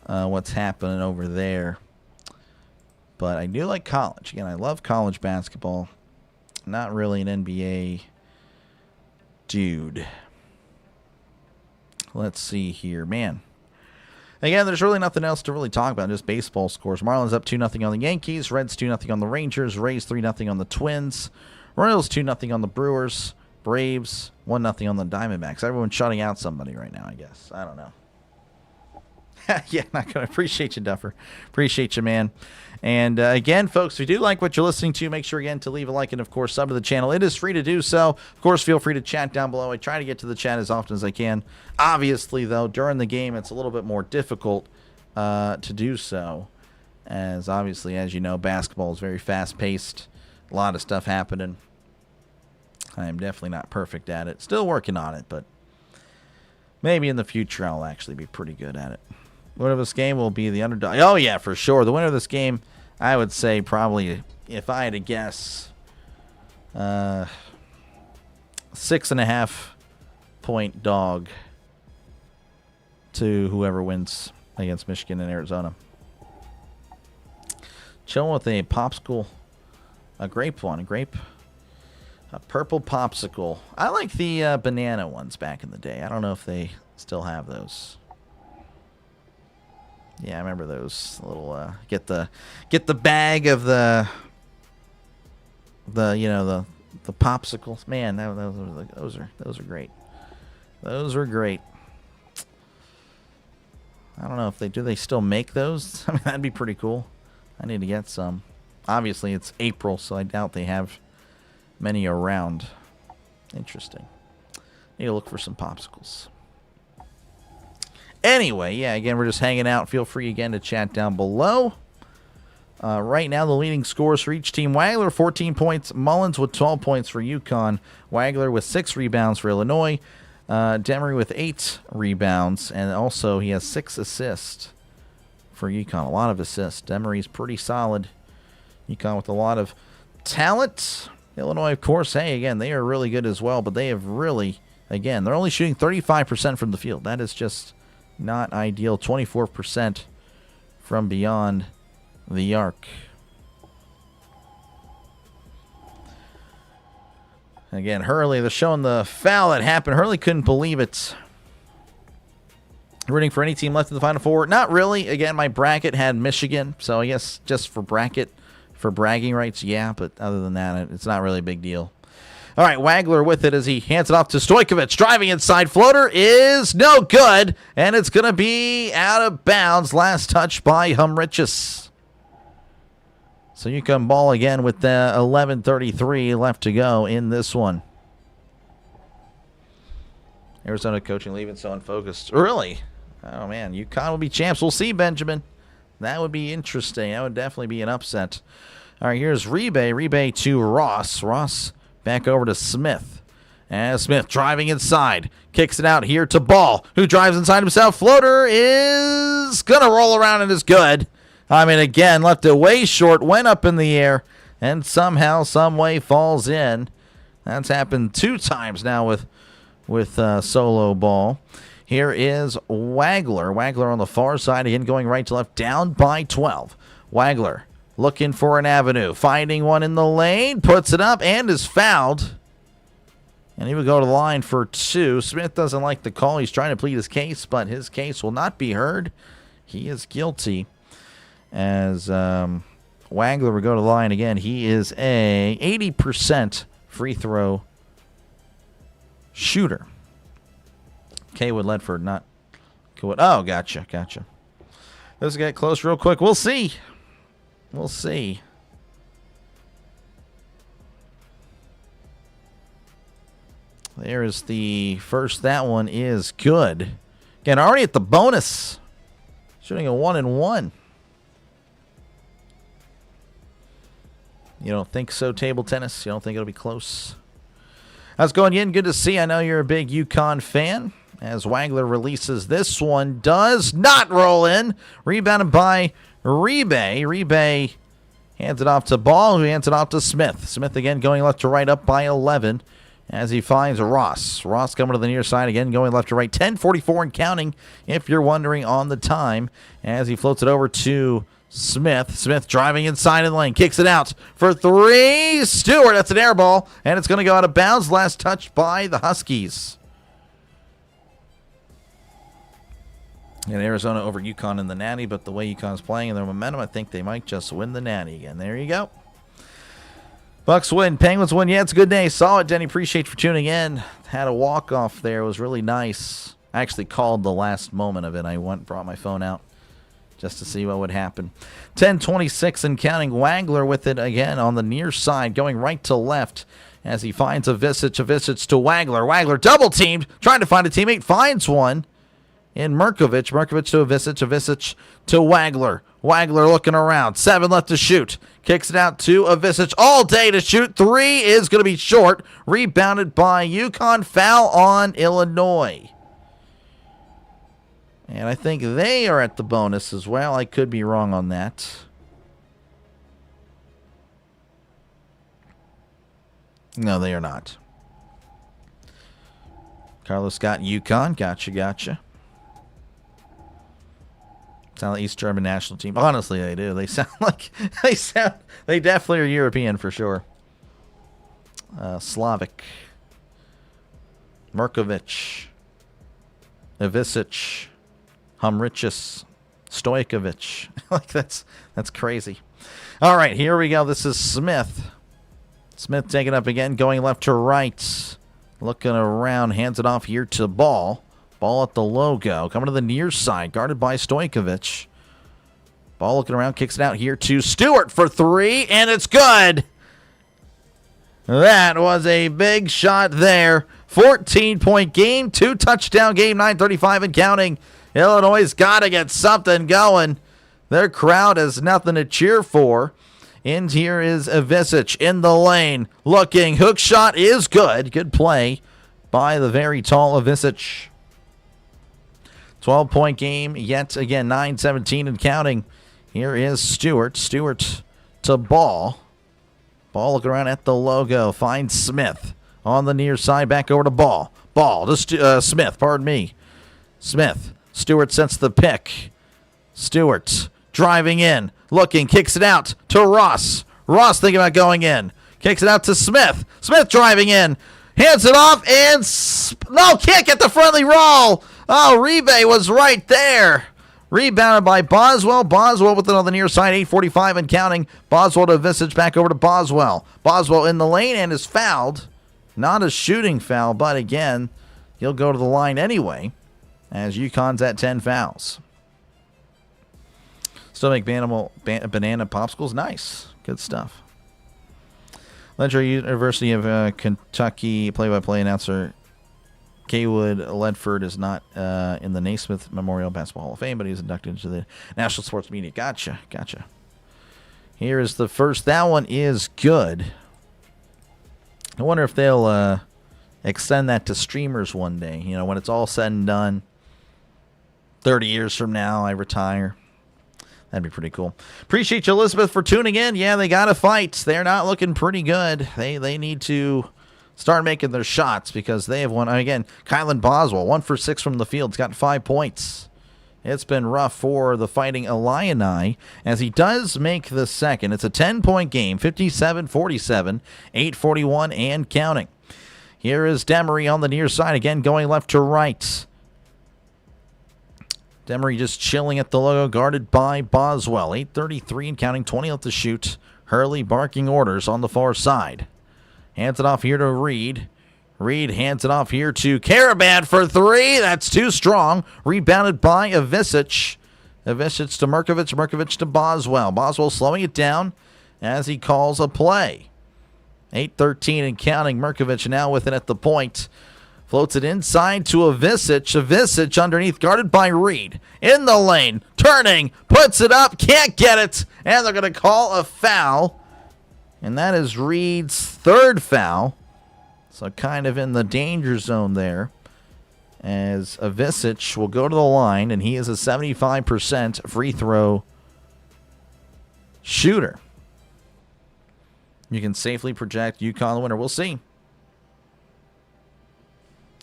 what's happening over there. But I do like college. Again, I love college basketball. Not really an NBA dude. Let's see here. Man. Again, there's really nothing else to really talk about. Just baseball scores. Marlins up 2-0 on the Yankees. Reds 2-0 on the Rangers. Rays 3-0 on the Twins. Royals 2-0 on the Brewers. Braves 1-0 on the Diamondbacks. Everyone's shutting out somebody right now, I guess. I don't know. Yeah, not going to appreciate you, Duffer. Appreciate you, man. And again, folks, if you do like what you're listening to, make sure again to leave a like and, of course, sub to the channel. It is free to do so. Of course, feel free to chat down below. I try to get to the chat as often as I can. Obviously, though, during the game, it's a little bit more difficult to do so. As obviously, as you know, basketball is very fast-paced. A lot of stuff happening. I am definitely not perfect at it. Still working on it, but maybe in the future I'll actually be pretty good at it. The winner of this game will be the underdog. Oh, yeah, for sure. The winner of this game, I would say probably, if I had to guess, 6.5 point dog to whoever wins against Michigan and Arizona. Chilling with a popsicle, a grape one, a purple popsicle. I like the banana ones back in the day. I don't know if they still have those. Yeah, I remember those little get the bag of the popsicles. Man, those are great. Those are great. I don't know if they still make those. I mean, that'd be pretty cool. I need to get some. Obviously, it's April, so I doubt they have many around. Interesting. Need to look for some popsicles. Anyway, yeah, again, we're just hanging out. Feel free again to chat down below. Right now, the leading scores for each team. Wagler, 14 points. Mullins with 12 points for UConn. Wagler with 6 rebounds for Illinois. Demery with 8 rebounds. And also, he has 6 assists for UConn. A lot of assists. Demery's pretty solid. UConn with a lot of talent. Illinois, of course, hey, again, they are really good as well. But they have really, again, they're only shooting 35% from the field. That is just not ideal. 24% from beyond the arc. Again, Hurley, they're showing the foul that happened. Hurley couldn't believe it. Rooting for any team left in the Final Four? Not really. Again, my bracket had Michigan, so I guess just for bragging rights, yeah. But other than that, it's not really a big deal. All right, Wagler with it as he hands it off to Stojkovic. Driving inside floater is no good, and it's going to be out of bounds. Last touch by Humrichis. So UConn ball again with 11:33 left to go in this one. Arizona coaching leaving so unfocused. Really? Oh, man. UConn will be champs. We'll see, Benjamin. That would be interesting. That would definitely be an upset. All right, here's Rebe. Rebe to Ross. Ross back over to Smith. And Smith driving inside. Kicks it out here to Ball, who drives inside himself. Floater is going to roll around and is good. I mean, again, left it way short, went up in the air, and somehow, some way falls in. That's happened 2 times now with Solo Ball. Here is Wagler. Wagler on the far side, again going right to left, down by 12. Wagler looking for an avenue, finding one in the lane, puts it up, and is fouled. And he would go to the line for 2. Smith doesn't like the call. He's trying to plead his case, but his case will not be heard. He is guilty. As Wagler would go to the line again, he is a 80% free throw shooter. Kaywood Ledford, not Kaywood. Oh, gotcha. Let's get close real quick. We'll see. There is the first. That one is good. Again, already at the bonus. Shooting a 1-and-1. You don't think so, table tennis? You don't think it'll be close? How's it going, Yin? Good to see. I know you're a big UConn fan. As Wagler releases, this one does not roll in. Rebounded by Rebe. Rebe Hands it off to Ball, who hands it off to Smith. Smith again going left to right, up by 11 as he finds Ross. Ross coming to the near side again, going left to right. 10:44 and counting, if you're wondering on the time, as he floats it over to Smith. Smith driving inside in the lane, kicks it out for three. Stewart, that's an air ball, and it's going to go out of bounds. Last touch by the Huskies. And Arizona over UConn in the Natty, but the way UConn's playing and their momentum, I think they might just win the Natty again. There you go. Bucks win. Penguins win. Yeah, it's a good day. Saw it, Denny. Appreciate you for tuning in. Had a walk-off there. It was really nice. I actually called the last moment of it. I went and brought my phone out just to see what would happen. 10:26 and counting. Wagler with it again on the near side, going right to left as he finds a Visich to Wagler. Wagler double-teamed, trying to find a teammate. Finds one in Merkovich to a Visich to Wagler. Wagler looking around. 7 left to shoot. Kicks it out to a Visich all day to shoot. 3 is going to be short. Rebounded by UConn. Foul on Illinois. And I think they are at the bonus as well. I could be wrong on that. No, they are not. Carlos Scott, UConn. Gotcha. Sound like East German national team. Honestly, they do. They sound like they definitely are European for sure. Slavic, Merkovich, Ivisic, Humrichis, Stojkovic. Like that's crazy. All right, here we go. This is Smith. Smith taking up again, going left to right, looking around, hands it off here to Ball. Ball at the logo, coming to the near side, guarded by Stojkovic. Ball looking around, kicks it out here to Stewart for 3, and it's good. That was a big shot there. 14-point game, 2-touchdown game, 9:35 and counting. Illinois' got to get something going. Their crowd has nothing to cheer for. And here is Ivisic in the lane, looking. Hook shot is good. Good play by the very tall Ivisic. 12-point game, yet again, 9:17 and counting. Here is Stewart. Stewart to Ball. Ball looking around at the logo. Finds Smith on the near side. Back over to Ball. Ball to Smith, pardon me. Smith. Stewart sets the pick. Stewart driving in. Looking. Kicks it out to Ross. Ross thinking about going in. Kicks it out to Smith. Smith driving in. Hands it off and no kick at the friendly roll. Oh, Rebe was right there. Rebounded by Boswell. Boswell with it on the near side. 8:45 and counting. Boswell to Visage. Back over to Boswell. Boswell in the lane and is fouled. Not a shooting foul, but again, he'll go to the line anyway, as UConn's at 10 fouls. Still make banana popsicles. Nice. Good stuff. Ledger University of Kentucky play-by-play announcer Kaywood Ledford is not in the Naismith Memorial Basketball Hall of Fame, but he's inducted into the National Sports Media. Gotcha. Here is the first. That one is good. I wonder if they'll extend that to streamers one day. You know, when it's all said and done, 30 years from now, I retire. That'd be pretty cool. Appreciate you, Elizabeth, for tuning in. Yeah, they got to fight. They're not looking pretty good. They need to start making their shots because they have won. Again, Kylan Boswell, 1 for 6 from the field. He's got 5 points. It's been rough for the Fighting Illini as he does make the second. It's a 10-point game, 57-47, 8:41 and counting. Here is Demery on the near side, again going left to right. Demery just chilling at the logo, guarded by Boswell. 8:33 and counting, 20 left to shoot. Hurley barking orders on the far side. Hands it off here to Reed. Reed hands it off here to Karabad for 3. That's too strong. Rebounded by Ivisic. Ivisic to Merkovich. Merkovich to Boswell. Boswell slowing it down as he calls a play. 8:13 and counting. Merkovich now with it at the point. Floats it inside to Ivisic. Ivisic underneath, guarded by Reed. In the lane. Turning. Puts it up. Can't get it. And they're going to call a foul. And that is Reed's 3rd foul. So kind of in the danger zone there, as Ivisic will go to the line, and he is a 75% free throw shooter. You can safely project UConn the winner. We'll see.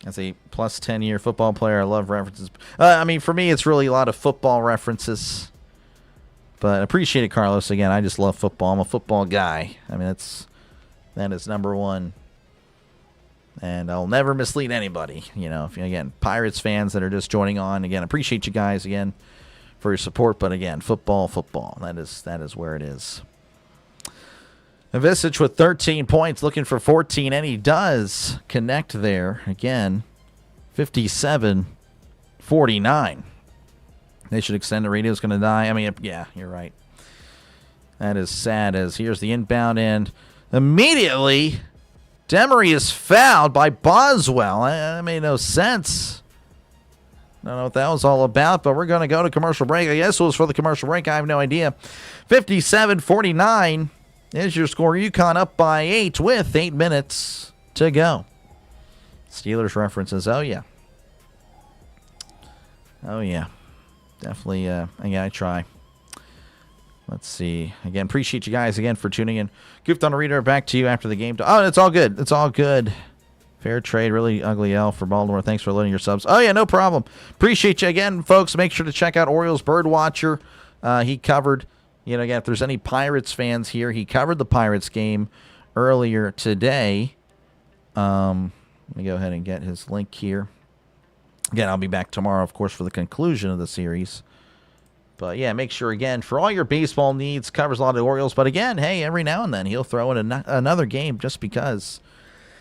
As a plus 10-year football player, I love references. I mean, for me, it's really a lot of football references. But I appreciate it, Carlos. Again, I just love football. I'm a football guy. I mean, that is number one. And I'll never mislead anybody. You know, again, Pirates fans that are just joining on. Again, appreciate you guys again for your support. But again, football. That is where it is. Visich with 13 points, looking for 14, and he does connect there. Again, 57-49. They should extend the radio's going to die. I mean, yeah, you're right. That is sad as here's the inbound end. Immediately, Demery is fouled by Boswell. That made no sense. I don't know what that was all about, but we're going to go to commercial break. I guess it was for the commercial break. I have no idea. 57-49. Is your score. UConn up by 8 with 8 minutes to go. Steelers references. Oh, yeah. Definitely, yeah, I try. Let's see. Again, appreciate you guys again for tuning in. Goofed on a reader. Back to you after the game. Oh, it's all good. It's all good. Fair trade. Really ugly L for Baltimore. Thanks for loading your subs. Oh, yeah, no problem. Appreciate you again, folks. Make sure to check out Orioles Birdwatcher. He covered... You know, again, if there's any Pirates fans here, he covered the Pirates game earlier today. Let me go ahead and get his link here. Again, I'll be back tomorrow, of course, for the conclusion of the series. But, yeah, make sure, again, for all your baseball needs, covers a lot of the Orioles. But, again, hey, every now and then he'll throw in another game just because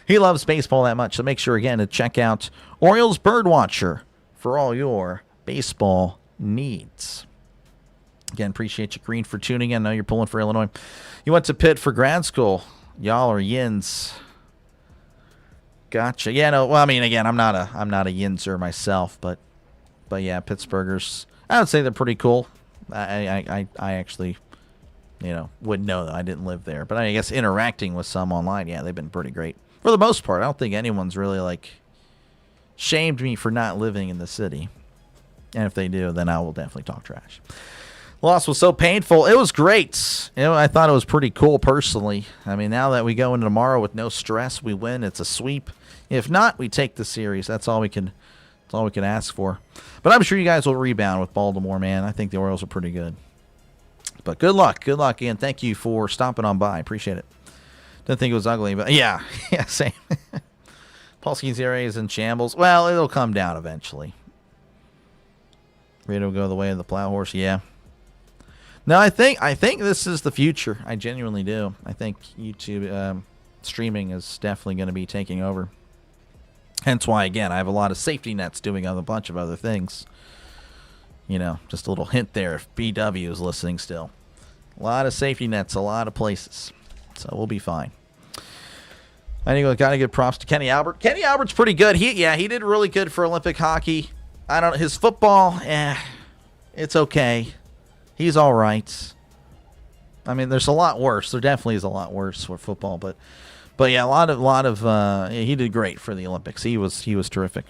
he loves baseball that much. So make sure, again, to check out Orioles Birdwatcher for all your baseball needs. Again, appreciate you, Green, for tuning in. I know you're pulling for Illinois. You went to Pitt for grad school. Y'all are Yins. Gotcha. Yeah, no. Well, I mean, again, I'm not a Yinzer myself, but Pittsburghers. I would say they're pretty cool. I actually, wouldn't know that I didn't live there, but I guess interacting with some online, yeah, they've been pretty great for the most part. I don't think anyone's really shamed me for not living in the city, and if they do, then I will definitely talk trash. Loss was so painful. It was great. I thought it was pretty cool personally. I mean, now that we go into tomorrow with no stress, we win. It's a sweep. If not, we take the series. That's all we can ask for. But I'm sure you guys will rebound with Baltimore, man. I think the Orioles are pretty good. But good luck. Good luck, and thank you for stopping on by. Appreciate it. Didn't think it was ugly, but yeah, same. Paulski's area is in shambles. Well, it'll come down eventually. Radio will go the way of the plow horse. Yeah. No, I think this is the future. I genuinely do. I think YouTube streaming is definitely going to be taking over. Hence why, again, I have a lot of safety nets doing a bunch of other things. Just a little hint there if BW is listening still. A lot of safety nets, a lot of places. So we'll be fine. I think we got to give props to Kenny Albert. Kenny Albert's pretty good. He did really good for Olympic hockey. His football, it's okay. He's all right. I mean, there's a lot worse. There definitely is a lot worse for football, but yeah, a lot of he did great for the Olympics. He was terrific.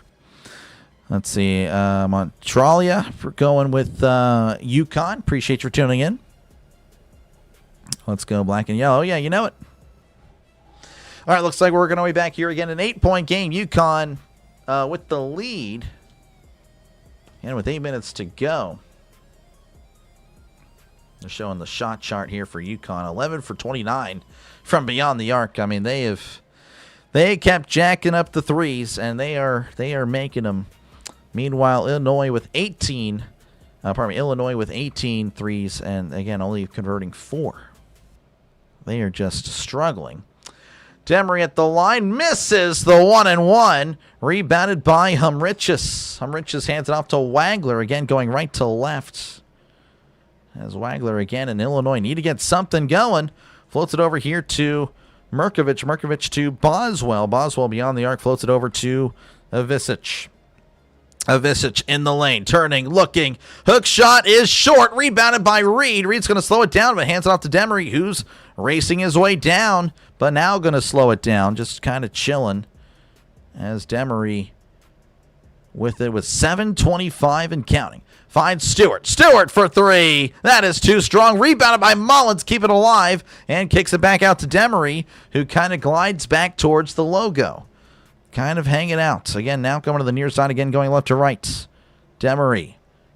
Let's see, Montralia for going with UConn. Appreciate you tuning in. Let's go black and yellow. Oh, yeah, you know it. All right, looks like we're going to be back here again. An 8-point game. UConn with the lead, and with 8 minutes to go. They're showing the shot chart here for UConn. 11 for 29 from beyond the arc. I mean, they kept jacking up the threes, and they are making them. Meanwhile, Illinois with 18 threes, and again, only converting 4. They are just struggling. Demery at the line misses the 1-and-1. Rebounded by Humrichis. Humrichis hands it off to Wagler, again going right to left. As Wagler again in Illinois need to get something going. Floats it over here to Merkovich. Merkovich to Boswell. Boswell beyond the arc floats it over to Visich. Visich in the lane. Turning, looking. Hook shot is short. Rebounded by Reed. Reed's going to slow it down, but hands it off to Demery, who's racing his way down, but now going to slow it down. Just kind of chilling as Demery with it with 7:25 and counting. Finds Stewart. Stewart for three. That is too strong. Rebounded by Mullins. Keep it alive. And kicks it back out to Demery, who kind of glides back towards the logo. Kind of hanging out. Again, now coming to the near side again, going left to right. Demery.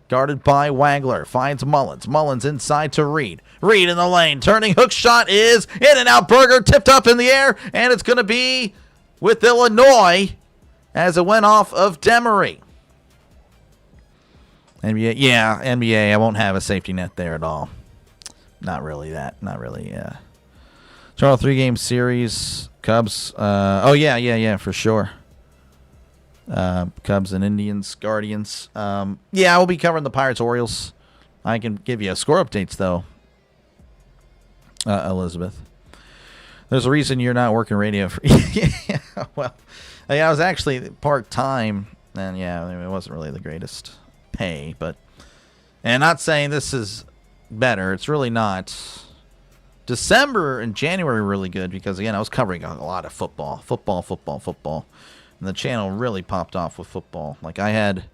Guarded by Wagler. Finds Mullins. Mullins inside to Reed. Reed in the lane. Turning hook shot is in and out. Berger tipped up in the air. And it's going to be with Illinois as it went off of Demery. NBA, yeah, NBA. I won't have a safety net there at all. Not really that. Not really, yeah. Toronto 3-game series. Cubs. Yeah, for sure. Cubs and Indians, Guardians. Yeah, we'll be covering the Pirates, Orioles. I can give you score updates, though, Elizabeth. There's a reason you're not working radio. Yeah, well, I was actually part-time, and yeah, it wasn't really the greatest pay, but, and not saying this is better. It's really not. December and January were really good because, again, I was covering a lot of football. And the channel really popped off with football. Like I had,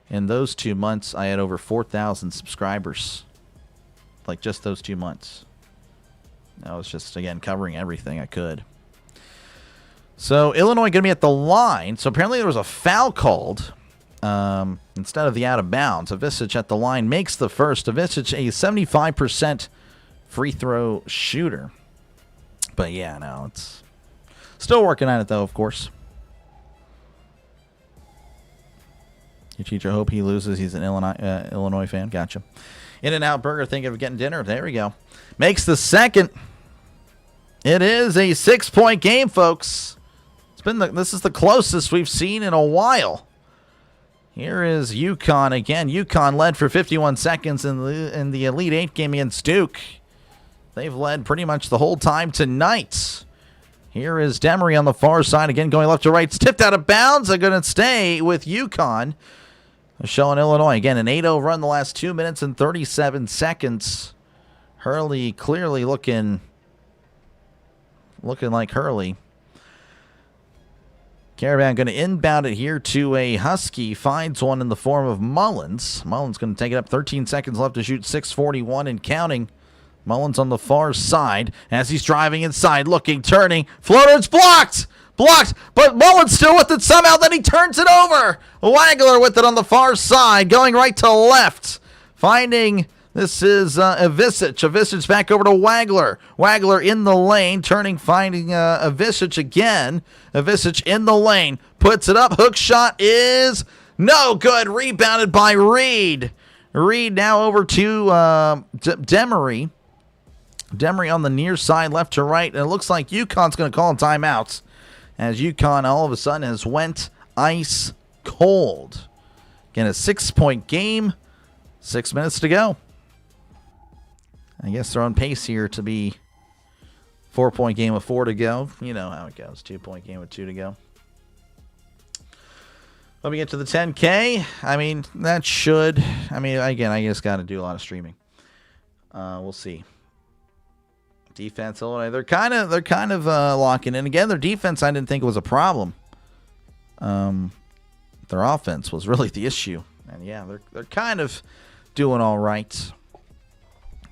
in those 2 months, I had over 4,000 subscribers. Like just those 2 months. I was just, again, covering everything I could. So Illinois going to be at the line. So apparently there was a foul called instead of the out of bounds. Avicic at the line makes the first. Avicic, a 75% free throw shooter. But yeah, no, it's still working on it though, of course. Your teacher, hope he loses. He's an Illinois fan. Gotcha. In-N-Out Burger, thinking of getting dinner. There we go. Makes the second. It is a 6-point game, folks. This is the closest we've seen in a while. Here is UConn again. UConn led for 51 seconds in the Elite 8 game against Duke. They've led pretty much the whole time tonight. Here is Demery on the far side again, going left to right. It's tipped out of bounds. They're going to stay with UConn. Showing Illinois again an 8-0 run the last 2 minutes and 37 seconds. Hurley clearly looking like Hurley. Caravan going to inbound it here to a Husky. Finds one in the form of Mullins. Mullins going to take it up. 13 seconds left to shoot. 6:41 and counting. Mullins on the far side as he's driving inside, looking, turning. Floater, it's blocked! Blocked, but Mullins still with it somehow. Then he turns it over. Wagler with it on the far side, going right to left. Finding, this is Avicic. Avicic back over to Wagler. Wagler in the lane, turning, finding Avicic again. Avicic in the lane, puts it up. Hook shot is no good. Rebounded by Reed. Reed now over to Demery. Demery on the near side, left to right. And it looks like UConn's going to call timeouts, as UConn all of a sudden has went ice cold. Again, a 6-point game. 6 minutes to go. I guess they're on pace here to be 4-point game with 4 to go. You know how it goes. 2-point game with 2 to go. Let me get to the 10K. I mean, that should. I mean, again, I just got to do a lot of streaming. We'll see. Defense, Illinois, they're kind of locking in. Again, their defense I didn't think was a problem. Their offense was really the issue. And yeah, they're kind of doing all right.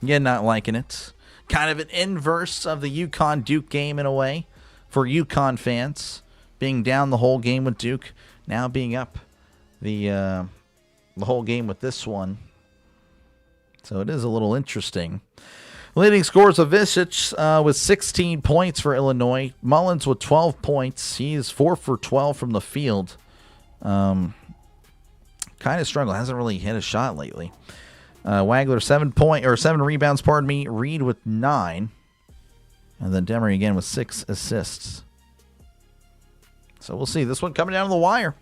Again, not liking it. Kind of an inverse of the UConn Duke game in a way for UConn fans, being down the whole game with Duke, now being up the whole game with this one. So it is a little interesting. Leading scores of Avicic with 16 points for Illinois. Mullins with 12 points. He's 4 for 12 from the field. Kind of struggled. Hasn't really hit a shot lately. Wagler 7 rebounds. Pardon me. Reed with 9, and then Demery again with 6 assists. So we'll see. This one coming down to the wire.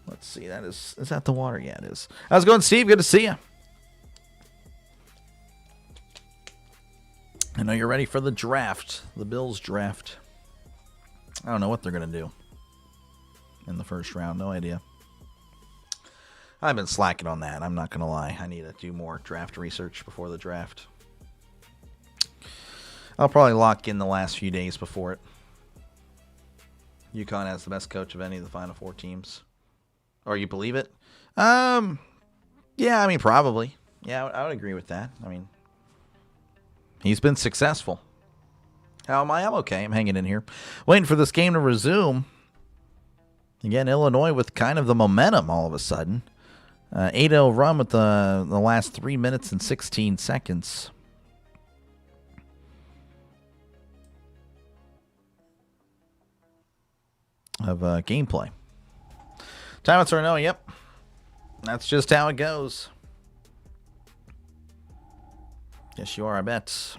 Let's see. Is that the water? Yeah, it is. How's it going, Steve? Good to see you. I know you're ready for the draft, the Bills draft. I don't know what they're going to do in the first round. No idea. I've been slacking on that. I'm not going to lie. I need to do more draft research before the draft. I'll probably lock in the last few days before it. UConn has the best coach of any of the Final Four teams. Or you believe it? Yeah, I mean, probably. Yeah, I would agree with that. I mean, he's been successful. How am I? I'm okay. I'm hanging in here. Waiting for this game to resume. Again, Illinois with kind of the momentum all of a sudden. 8-0 run with the last 3 minutes and 16 seconds. Of gameplay. Timeouts are no, yep. That's just how it goes. Yes, you are, I bet.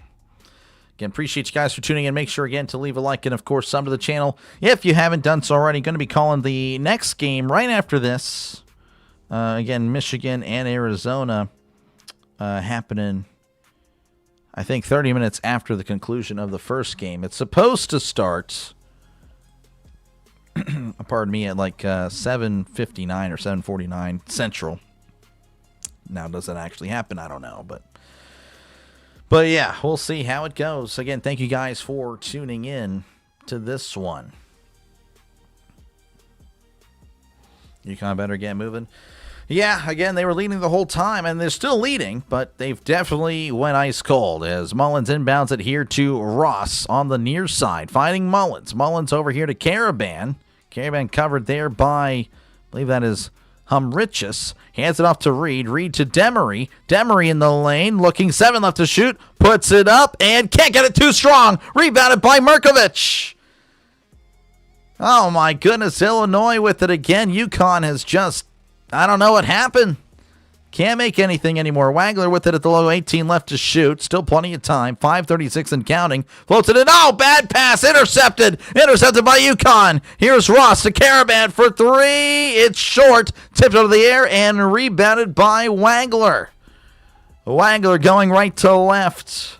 Again, appreciate you guys for tuning in. Make sure, again, to leave a like and, of course, sub to the channel. If you haven't done so already, going to be calling the next game right after this. Again, Michigan and Arizona happening, I think, 30 minutes after the conclusion of the first game. It's supposed to start, pardon me, at like 7:59 or 7:49 Central. Now, does that actually happen? I don't know, But yeah, we'll see how it goes. Again, thank you guys for tuning in to this one. UConn better get moving. Yeah, again, they were leading the whole time, and they're still leading, but they've definitely went ice cold as Mullins inbounds it here to Ross on the near side, fighting Mullins. Mullins over here to Caravan. Caravan covered there by, I believe that is Humrichus. Hands it off to Reed. Reed to Demery. Demery in the lane. Looking 7 left to shoot. Puts it up and can't get it too strong. Rebounded by Merkovich. Oh my goodness. Illinois with it again. UConn has just, I don't know what happened. Can't make anything anymore. Wagler with it at the low. 18 left to shoot. Still plenty of time. 5:36 and counting. Floats it in. Oh, bad pass. Intercepted. Intercepted by UConn. Here's Ross to Caravan for 3. It's short. Tipped out of the air and rebounded by Wagler. Wagler going right to left.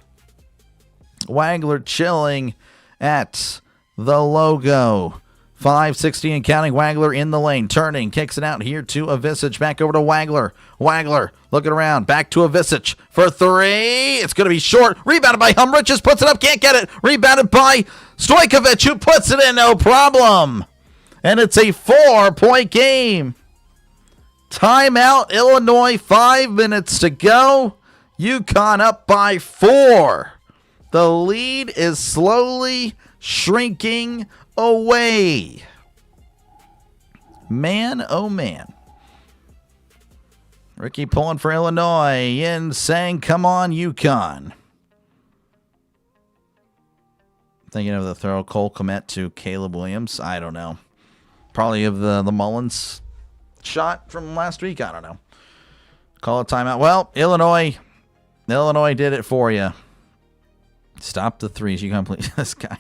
Wagler chilling at the logo. 5:16 and counting. Wagler in the lane. Turning. Kicks it out here to Avicic. Back over to Wagler. Wagler looking around. Back to Avicic for 3. It's going to be short. Rebounded by Humrichus. Puts it up. Can't get it. Rebounded by Stojkovic, who puts it in. No problem. And it's a 4-point game. Timeout, Illinois. 5 minutes to go. UConn up by 4. The lead is slowly shrinking away. Man, oh man. Ricky pulling for Illinois. Yin saying, come on, UConn. Thinking of the throw. Cole Kmet to Caleb Williams. I don't know. Probably of the Mullins shot from last week. I don't know. Call a timeout. Well, Illinois did it for you. Stop the threes. UConn, please. This guy.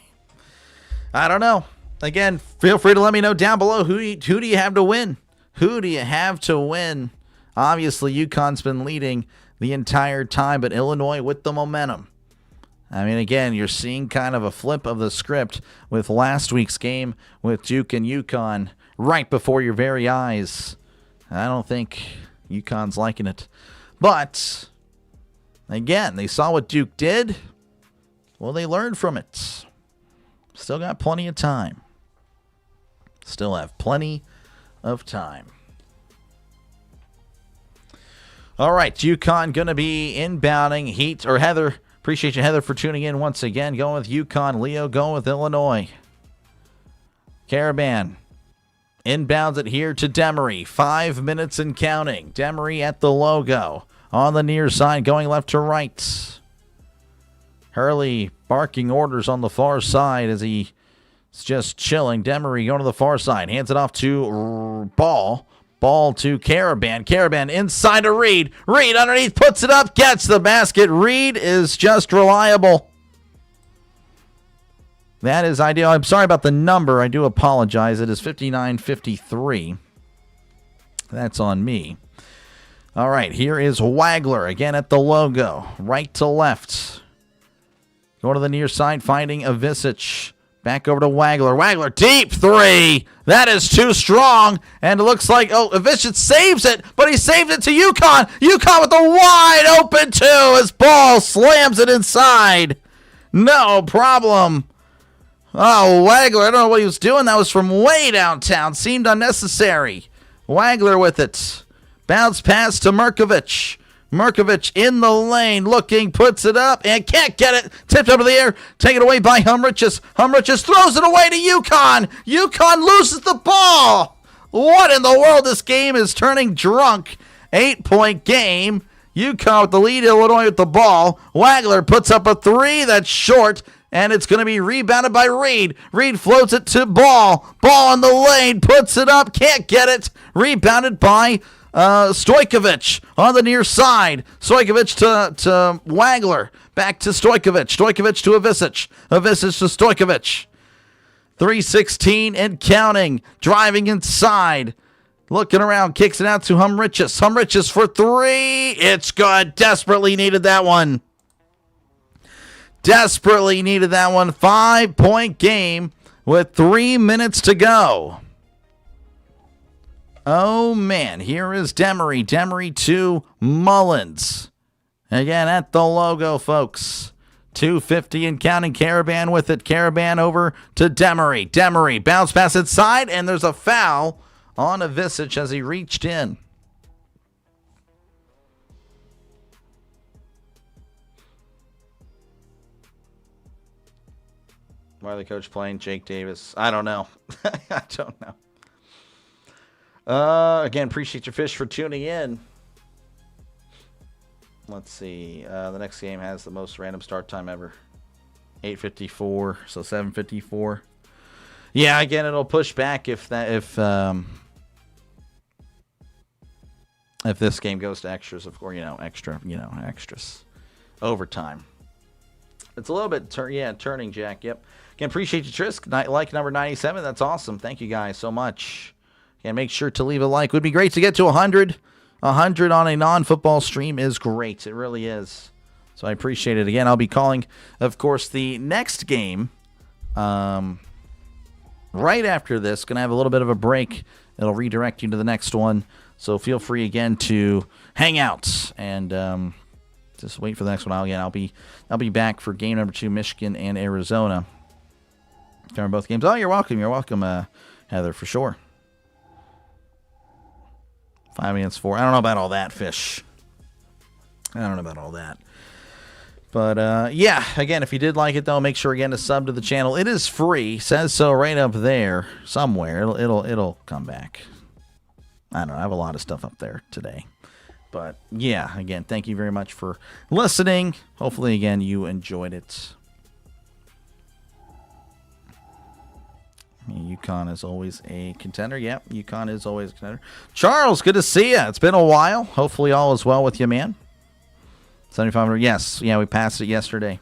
I don't know. Again, feel free to let me know down below. Who do you have to win? Who do you have to win? Obviously, UConn's been leading the entire time, but Illinois with the momentum. I mean, again, you're seeing kind of a flip of the script with last week's game with Duke and UConn right before your very eyes. I don't think UConn's liking it. But, again, they saw what Duke did. Well, they learned from it. Still got plenty of time. Still have plenty of time. All right, UConn going to be inbounding Heat, or Heather. Appreciate you, Heather, for tuning in once again. Going with UConn. Leo going with Illinois. Caravan inbounds it here to Demery. 5 minutes and counting. Demery at the logo. On the near side, going left to right. Hurley barking orders on the far side as he's just chilling. Demery going to the far side. Hands it off to Ball. Ball to Caravan. Caravan inside to Reed. Reed underneath puts it up. Gets the basket. Reed is just reliable. That is ideal. I'm sorry about the number. I do apologize. It is 59-53. That's on me. All right, here is Wagler again at the logo. Right to left. Going to the near side, finding Avicic. Back over to Wagler. Wagler, deep 3. That is too strong. And it looks like, Avicic saves it, but he saved it to UConn. UConn with a wide open 2. His ball slams it inside. No problem. Oh, Wagler, I don't know what he was doing. That was from way downtown. Seemed unnecessary. Wagler with it. Bounce pass to Merkovich. Merkovich in the lane, looking, puts it up, and can't get it. Tipped up in the air, taken away by Humriches. Humriches throws it away to UConn. UConn loses the ball. What in the world? This game is turning drunk. 8-point game. UConn with the lead, Illinois with the ball. Wagler puts up a three that's short, and it's going to be rebounded by Reed. Reed floats it to Ball. Ball in the lane, puts it up, can't get it. Rebounded by Stojkovic on the near side. Stojkovic to Wagler. Back to Stojkovic. Stojkovic to Avicic. Avicic to Stojkovic. 3:16 and counting. Driving inside. Looking around. Kicks it out to Humriches. Humriches for three. It's good. Desperately needed that one. Desperately needed that one. 5-point game with 3 minutes to go. Oh, man. Here is Demery. Demery to Mullins. Again, at the logo, folks. 2:50 and counting. Caravan with it. Caravan over to Demery. Demery. Bounce pass inside, and there's a foul on Avicic as he reached in. Why are the coach playing Jake Davis? I don't know. I don't know. Again, appreciate your fish for tuning in. Let's see. The next game has the most random start time ever. 8:54, so 7:54. Yeah, again, it'll push back if this game goes to extras, of course, extras. Overtime. It's a little bit, turning, Jack. Yep. Again, appreciate you, Trisk. Like number 97. That's awesome. Thank you guys so much. And make sure to leave a like. Would be great to get to 100. 100 on a non-football stream is great. It really is. So I appreciate it. Again, I'll be calling, of course, the next game right after this. Going to have a little bit of a break. It'll redirect you to the next one. So feel free, again, to hang out and just wait for the next one. I'll be back for game number 2, Michigan and Arizona. Covering both games. Oh, you're welcome. You're welcome, Heather, for sure. 5 minutes 4. I don't know about all that, Fish. I don't know about all that. But, yeah, again, if you did like it, though, make sure, again, to sub to the channel. It is free. Says so right up there somewhere. It'll come back. I don't know. I have a lot of stuff up there today. But, yeah, again, thank you very much for listening. Hopefully, again, you enjoyed it. UConn is always a contender. Yep, UConn is always a contender. Charles, good to see you. It's been a while. Hopefully all is well with you, man. 7,500. Yes, yeah, we passed it yesterday.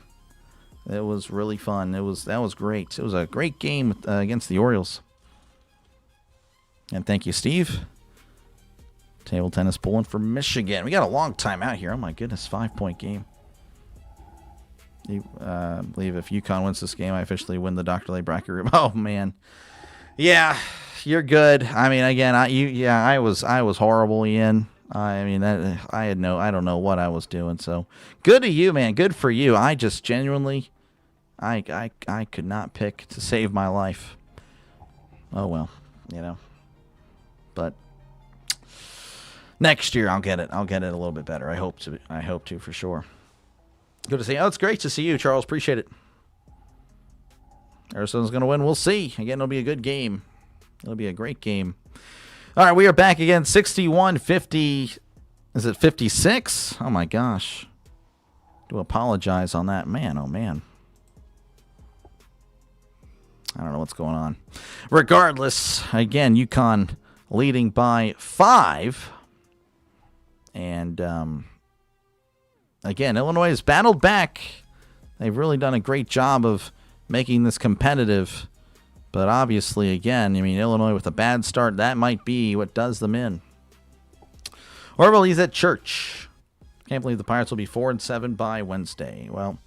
It was really fun. That was great. It was a great game against the Orioles. And thank you, Steve. Table tennis pulling for Michigan. We got a long time out here. Oh, my goodness. 5-point game. I believe if UConn wins this game, I officially win the Dr. Lay bracket room. Oh, man. Yeah, you're good. I mean, again, I was horrible, Ian. I mean, I don't know what I was doing. So good to you, man. Good for you. I just genuinely, I could not pick to save my life. Oh, well, but next year I'll get it. I'll get it a little bit better. I hope to for sure. Good to see you. Oh, it's great to see you, Charles. Appreciate it. Arizona's going to win. We'll see. Again, it'll be a good game. It'll be a great game. All right, we are back again. 61-50. Is it 56? Oh, my gosh. Do apologize on that. Man, oh, man. I don't know what's going on. Regardless, again, UConn leading by 5. And, again, Illinois has battled back. They've really done a great job of making this competitive. But obviously, again, I mean, Illinois with a bad start, that might be what does them in. Orville, he's at church. Can't believe the Pirates will be 4-7 by Wednesday. Well,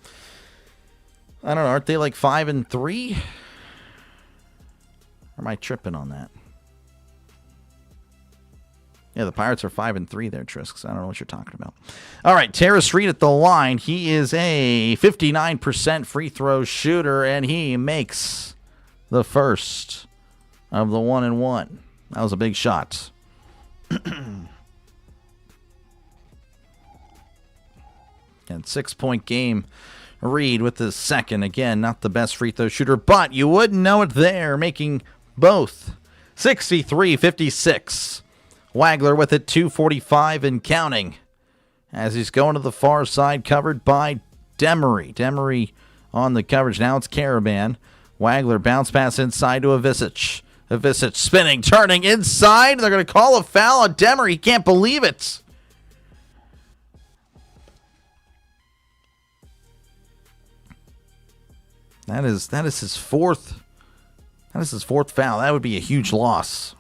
I don't know. Aren't they like 5-3? Or am I tripping on that? Yeah, the Pirates are 5-3 there, Trisks. I don't know what you're talking about. All right, Terrace Reed at the line. He is a 59% free throw shooter, and he makes the first of the 1-and-1. That was a big shot. And 6-point game. Reed with the second. Again, not the best free throw shooter, but you wouldn't know it there, making both. 63-56. Wagler with it, 2:45 and counting. As he's going to the far side, covered by Demery. Demery on the coverage. Now it's Caravan. Wagler bounce pass inside to Avicic. Avicic spinning, turning inside. They're going to call a foul on Demery. He can't believe it. That is his fourth. That is his fourth foul. That would be a huge loss.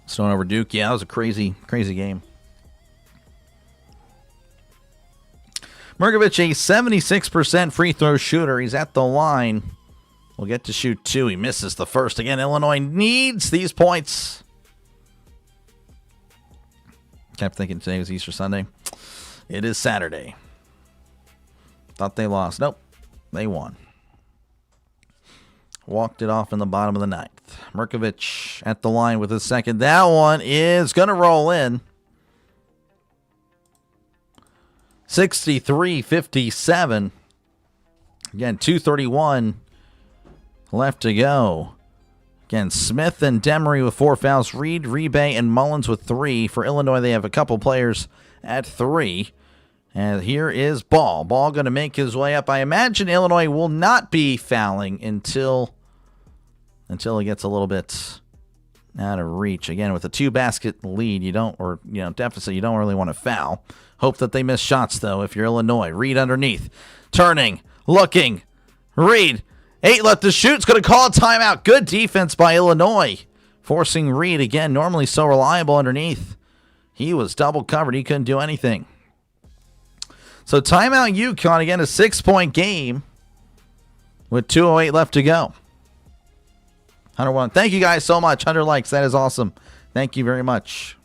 Stone over Duke. Yeah, that was a crazy game. Mrkovic, a 76% free throw shooter. He's at the line. Will get to shoot 2. He misses the first. Again, Illinois needs these points. Kept thinking today was Easter Sunday. It is Saturday. Thought they lost. Nope. They won. Walked it off in the bottom of the ninth. Mrkovic at the line with his second. That one is going to roll in. 63-57. Again, 2:31 left to go. Again, Smith and Demery with 4 fouls. Reed, Rebe, and Mullins with 3. For Illinois, they have a couple players at 3. And here is Ball. Ball going to make his way up. I imagine Illinois will not be fouling until he gets a little bit out of reach. Again, with a 2-basket lead, deficit, you don't really want to foul. Hope that they miss shots, though, if you're Illinois. Reed underneath. Turning. Looking. Reed. 8 left to shoot. It's going to call a timeout. Good defense by Illinois. Forcing Reed, again, normally so reliable underneath. He was double covered. He couldn't do anything. So timeout UConn, again, a 6-point game with 2:08 left to go. 101. Thank you guys so much. 100 likes. That is awesome. Thank you very much.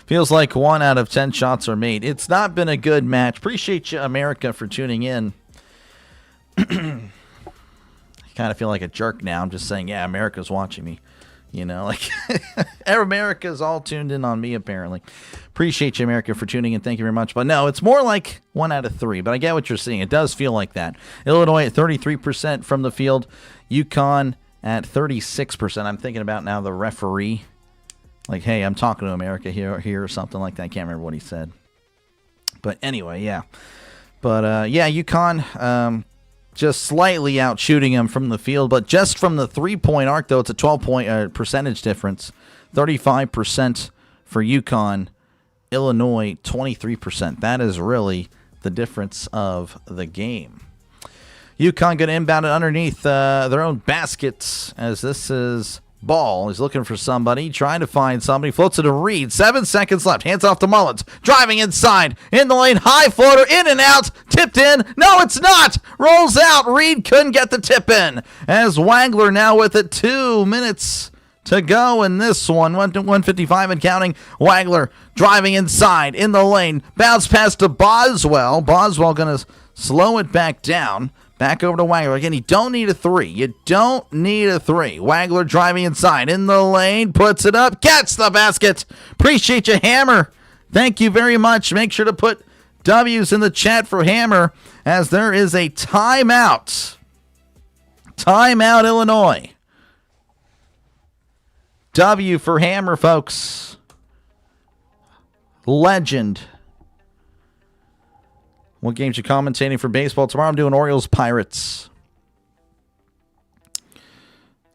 Feels like 1 out of 10 shots are made. It's not been a good match. Appreciate you, America, for tuning in. I kind of feel like a jerk now. I'm just saying, yeah, America's watching me. America's all tuned in on me, apparently. Appreciate you, America, for tuning in. Thank you very much. But no, it's more like 1 out of 3. But I get what you're seeing. It does feel like that. Illinois at 33% from the field. UConn at 36%. I'm thinking about now the referee. Like, hey, I'm talking to America here or something like that. I can't remember what he said. But anyway, yeah. But, UConn just slightly out shooting him from the field. But just from the 3-point arc, though, it's a 12-point percentage difference. 35% for UConn. Illinois, 23%. That is really the difference of the game. UConn going to inbound it underneath their own baskets as this is Ball. He's looking for somebody, trying to find somebody. Floats it to Reed. 7 seconds left. Hands off to Mullins. Driving inside. In the lane. High floater. In and out. Tipped in. No, it's not. Rolls out. Reed couldn't get the tip in. As Wagler now with it. 2 minutes to go in this one. 155 and counting. Wagler driving inside. In the lane. Bounce pass to Boswell. Boswell going to slow it back down. Back over to Wagler. Again, you don't need a 3. You don't need a 3. Wagler driving inside. In the lane. Puts it up. Gets the basket. Appreciate you, Hammer. Thank you very much. Make sure to put W's in the chat for Hammer as there is a timeout. Timeout, Illinois. W for Hammer, folks. Legend. What games you commentating for baseball? Tomorrow I'm doing Orioles-Pirates.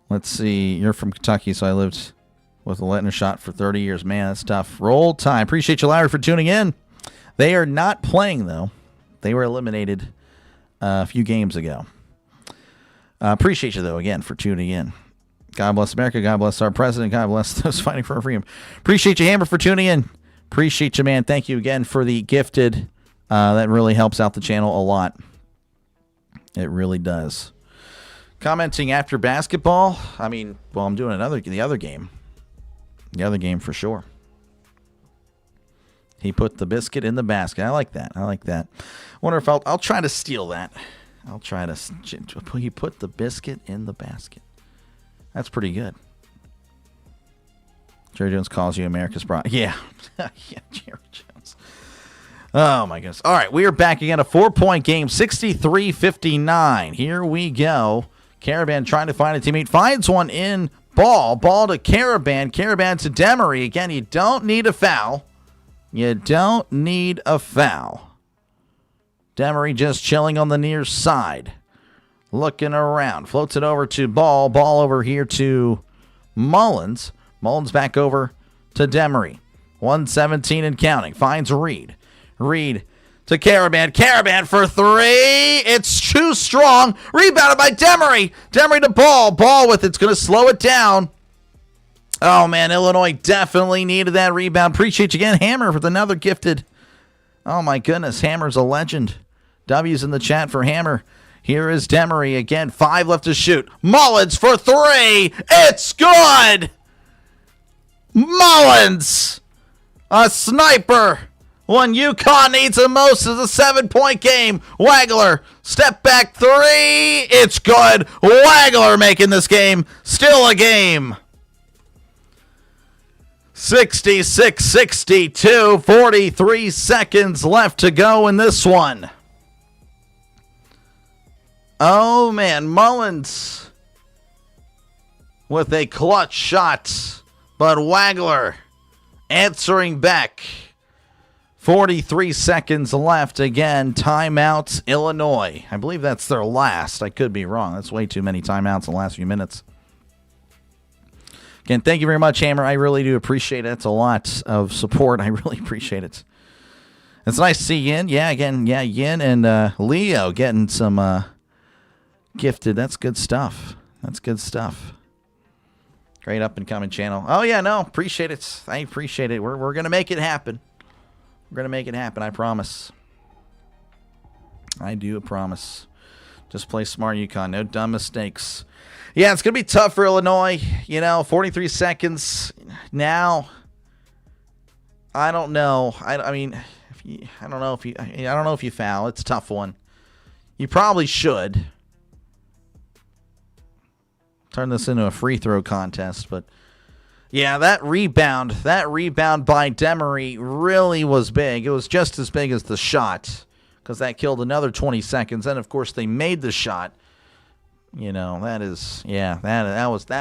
Let's see. You're from Kentucky, so I lived with a Leitner shot for 30 years. Man, that's tough. Roll time. Appreciate you, Larry, for tuning in. They are not playing, though. They were eliminated a few games ago. Appreciate you, though, again, for tuning in. God bless America. God bless our president. God bless those fighting for our freedom. Appreciate you, Hammer, for tuning in. Appreciate you, man. Thank you again for the gifted. That really helps out the channel a lot. It really does. Commenting after basketball. I'm doing the other game. The other game for sure. He put the biscuit in the basket. I like that. Wonder if I'll try to steal that. I'll try to. You put the biscuit in the basket. That's pretty good. Jerry Jones calls you America's Broad. Yeah. Yeah, Jerry Jones. Oh, my goodness. All right, we are back again. A 4-point game, 63-59. Here we go. Caravan trying to find a teammate. Finds one in ball. Ball to Caravan. Caravan to Demery. Again, you don't need a foul. You don't need a foul. Demery just chilling on the near side. Looking around. Floats it over to Ball. Ball over here to Mullins. Mullins back over to Demery. 117 and counting. Finds Reed. Reed to Caravan. Caravan for three. It's too strong. Rebounded by Demery. Demery to Ball. Ball with it's going to slow it down. Oh, man. Illinois definitely needed that rebound. Appreciate you again, Hammer, for another gifted. Oh, my goodness. Hammer's a legend. W's in the chat for Hammer. Here is Demery again. 5 left to shoot. Mullins for three. It's good. Mullins. A sniper. When UConn needs the most is a 7-point game. Wagler, step back three. It's good. Wagler making this game still a game. 66-62. 43 seconds left to go in this one. Oh, man. Mullins with a clutch shot. But Wagler answering back. 43 seconds left. Again, timeout, Illinois. I believe that's their last. I could be wrong. That's way too many timeouts in the last few minutes. Again, thank you very much, Hammer. I really do appreciate it. It's a lot of support. I really appreciate it. It's nice to see Yin. Yeah, again, yeah, Yin and Leo getting some gifted. That's good stuff. That's good stuff. Great up-and-coming channel. Oh, yeah, no, appreciate it. I appreciate it. We're going to make it happen. We're going to make it happen, I promise. I do promise. Just play smart, UConn. No dumb mistakes. Yeah, it's going to be tough for Illinois. 43 seconds. Now, I don't know. I mean, I don't know if you foul. It's a tough one. You probably should turn this into a free throw contest, but yeah, that rebound by Demery really was big. It was just as big as the shot because that killed another 20 seconds. And of course, they made the shot. That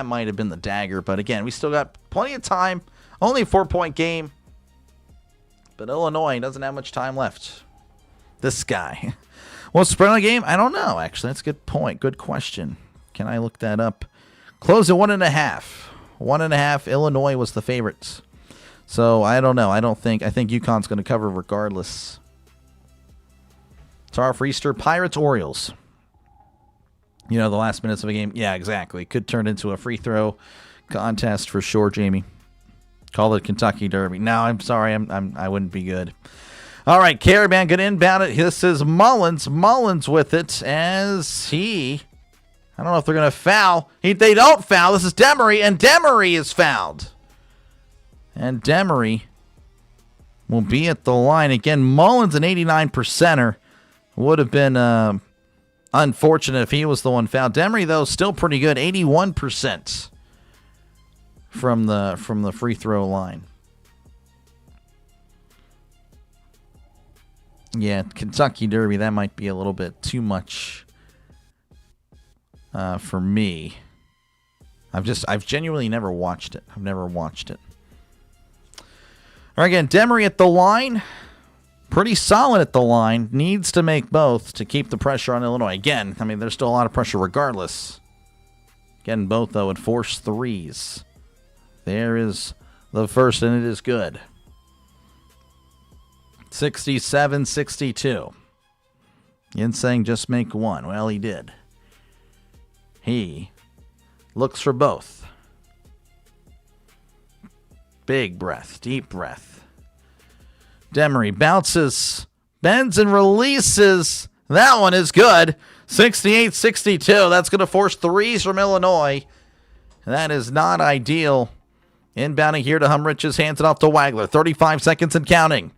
might have been the dagger. But again, we still got plenty of time. Only a 4-point game, but Illinois doesn't have much time left. This guy. What's the spread on the game? I don't know. Actually, that's a good point. Good question. Can I look that up? Close at 1.5. 1.5. Illinois was the favorites. So, I don't know. I think UConn's going to cover regardless. Tara Freester, Pirates, Orioles. The last minutes of a game. Yeah, exactly. Could turn into a free throw contest for sure, Jamie. Call it Kentucky Derby. No, I'm sorry. I wouldn't be good. All right, Caravan, good inbound it. This is Mullins. Mullins with it as he... I don't know if they're going to foul. They don't foul. This is Demery, and Demery is fouled. And Demery will be at the line. Again, Mullins, an 89%er. Would have been unfortunate if he was the one fouled. Demery, though, still pretty good. 81% from the free throw line. Yeah, Kentucky Derby, that might be a little bit too much for me. I've genuinely never watched it. I've never watched it. All right, again, Demery at the line. Pretty solid at the line. Needs to make both to keep the pressure on Illinois. Again, I mean, there's still a lot of pressure regardless. Getting both, though, and force threes. There is the first, and it is good. 67-62. Yin saying just make one. Well, he did. He looks for both. Big breath, deep breath. Demery bounces, bends, and releases. That one is good. 68-62. That's going to force threes from Illinois. That is not ideal. Inbounding here to Humriches. Hands it off to Wagler. 35 seconds and counting.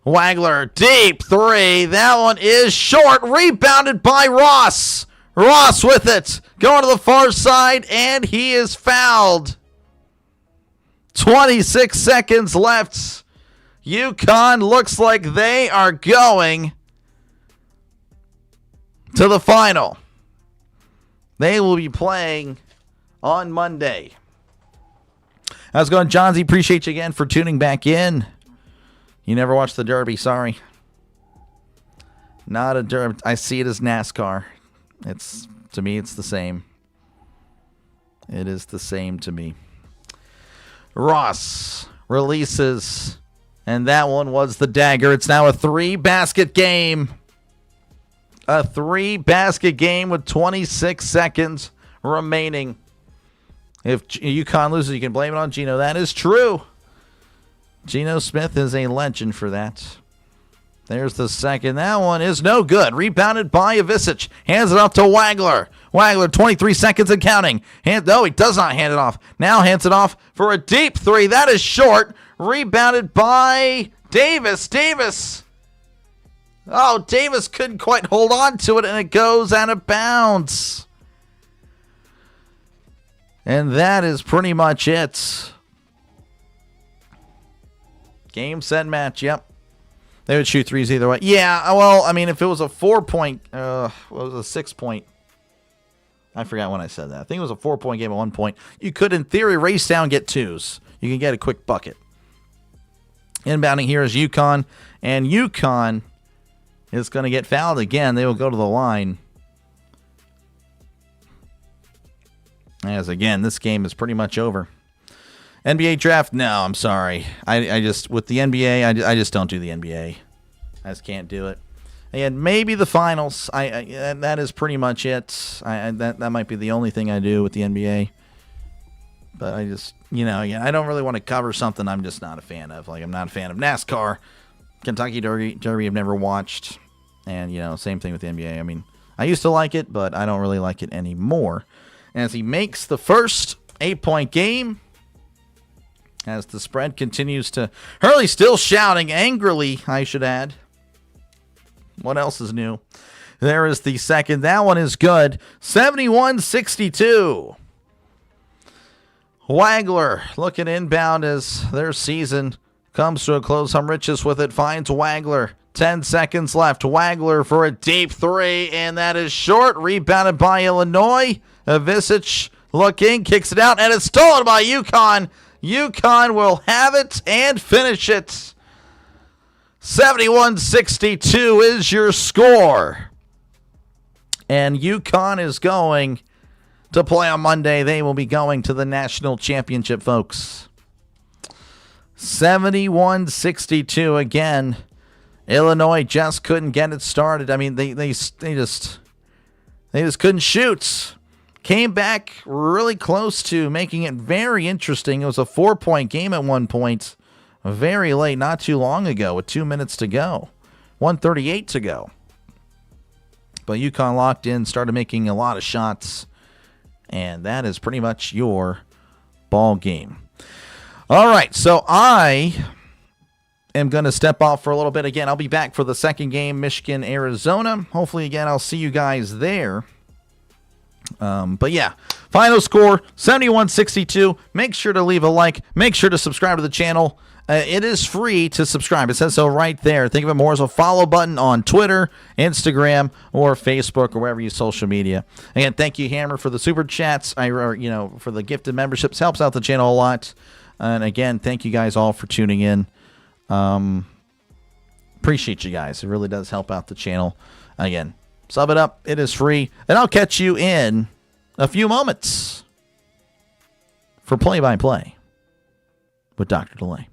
Wagler, deep three. That one is short. Rebounded by Ross. Ross with it. Going to the far side, and he is fouled. 26 seconds left. UConn looks like they are going to the final. They will be playing on Monday. How's it going, Johnsy? Appreciate you again for tuning back in. You never watched the Derby, sorry. Not a Derby. I see it as NASCAR. To me, it's the same. It is the same to me. Ross releases, and that one was the dagger. It's now a 3-basket game. A 3-basket game with 26 seconds remaining. If UConn loses, you can blame it on Geno. That is true. Geno Smith is a legend for that. There's the second. That one is no good. Rebounded by Ivisic. Hands it off to Wagler. Wagler, 23 seconds and counting. No, he does not hand it off. Now hands it off for a deep three. That is short. Rebounded by Davis. Davis. Oh, Davis couldn't quite hold on to it, and it goes out of bounds. And that is pretty much it. Game, set, match. Yep. They would shoot threes either way. Yeah, well, I mean, if it was a 4-point, it was a 6-point. I forgot when I said that. I think it was a 4-point game at 1 point. You could, in theory, race down, get twos. You can get a quick bucket. Inbounding here is UConn, and UConn is going to get fouled again. They will go to the line. As, again, this game is pretty much over. NBA draft? No, I'm sorry. I just, with the NBA, I just don't do the NBA. I just can't do it. And maybe the finals. That is pretty much it. That might be the only thing I do with the NBA. But I just, I don't really want to cover something I'm just not a fan of. Like, I'm not a fan of NASCAR. Kentucky Derby I've never watched. And, same thing with the NBA. I mean, I used to like it, but I don't really like it anymore. As he makes the first 8-point game, as the spread continues to... Hurley still shouting angrily, I should add. What else is new? There is the second. That one is good. 71-62. Wagler looking inbound as their season comes to a close. Humrichis with it. Finds Wagler. 10 seconds left. Wagler for a deep three, and that is short. Rebounded by Illinois. Ivisic looking. Kicks it out, and it's stolen by UConn. UConn will have it and finish it. 71-62 is your score. And UConn is going to play on Monday. They will be going to the national championship, folks. 71-62 again. Illinois just couldn't get it started. I mean, they just couldn't shoot. Came back really close to making it very interesting. It was a 4-point game at 1 point. Very late, not too long ago, with 2 minutes to go. 1:38 to go. But UConn locked in, started making a lot of shots. And that is pretty much your ball game. All right, so I am going to step off for a little bit. Again, I'll be back for the second game, Michigan, Arizona. Hopefully, again, I'll see you guys there. But yeah, final score 71-62. Make sure to leave a like. Make sure to subscribe to the channel. It is free to subscribe. It says so right there. Think of it more as a follow button on Twitter, Instagram, or Facebook, or wherever you social media. Again, thank you, Hammer, for the super chats. For the gifted memberships, helps out the channel a lot. And again, thank you guys all for tuning in. Appreciate you guys. It really does help out the channel. Again, sub it up. It is free. And I'll catch you in a few moments for play-by-play with Dr. Delay.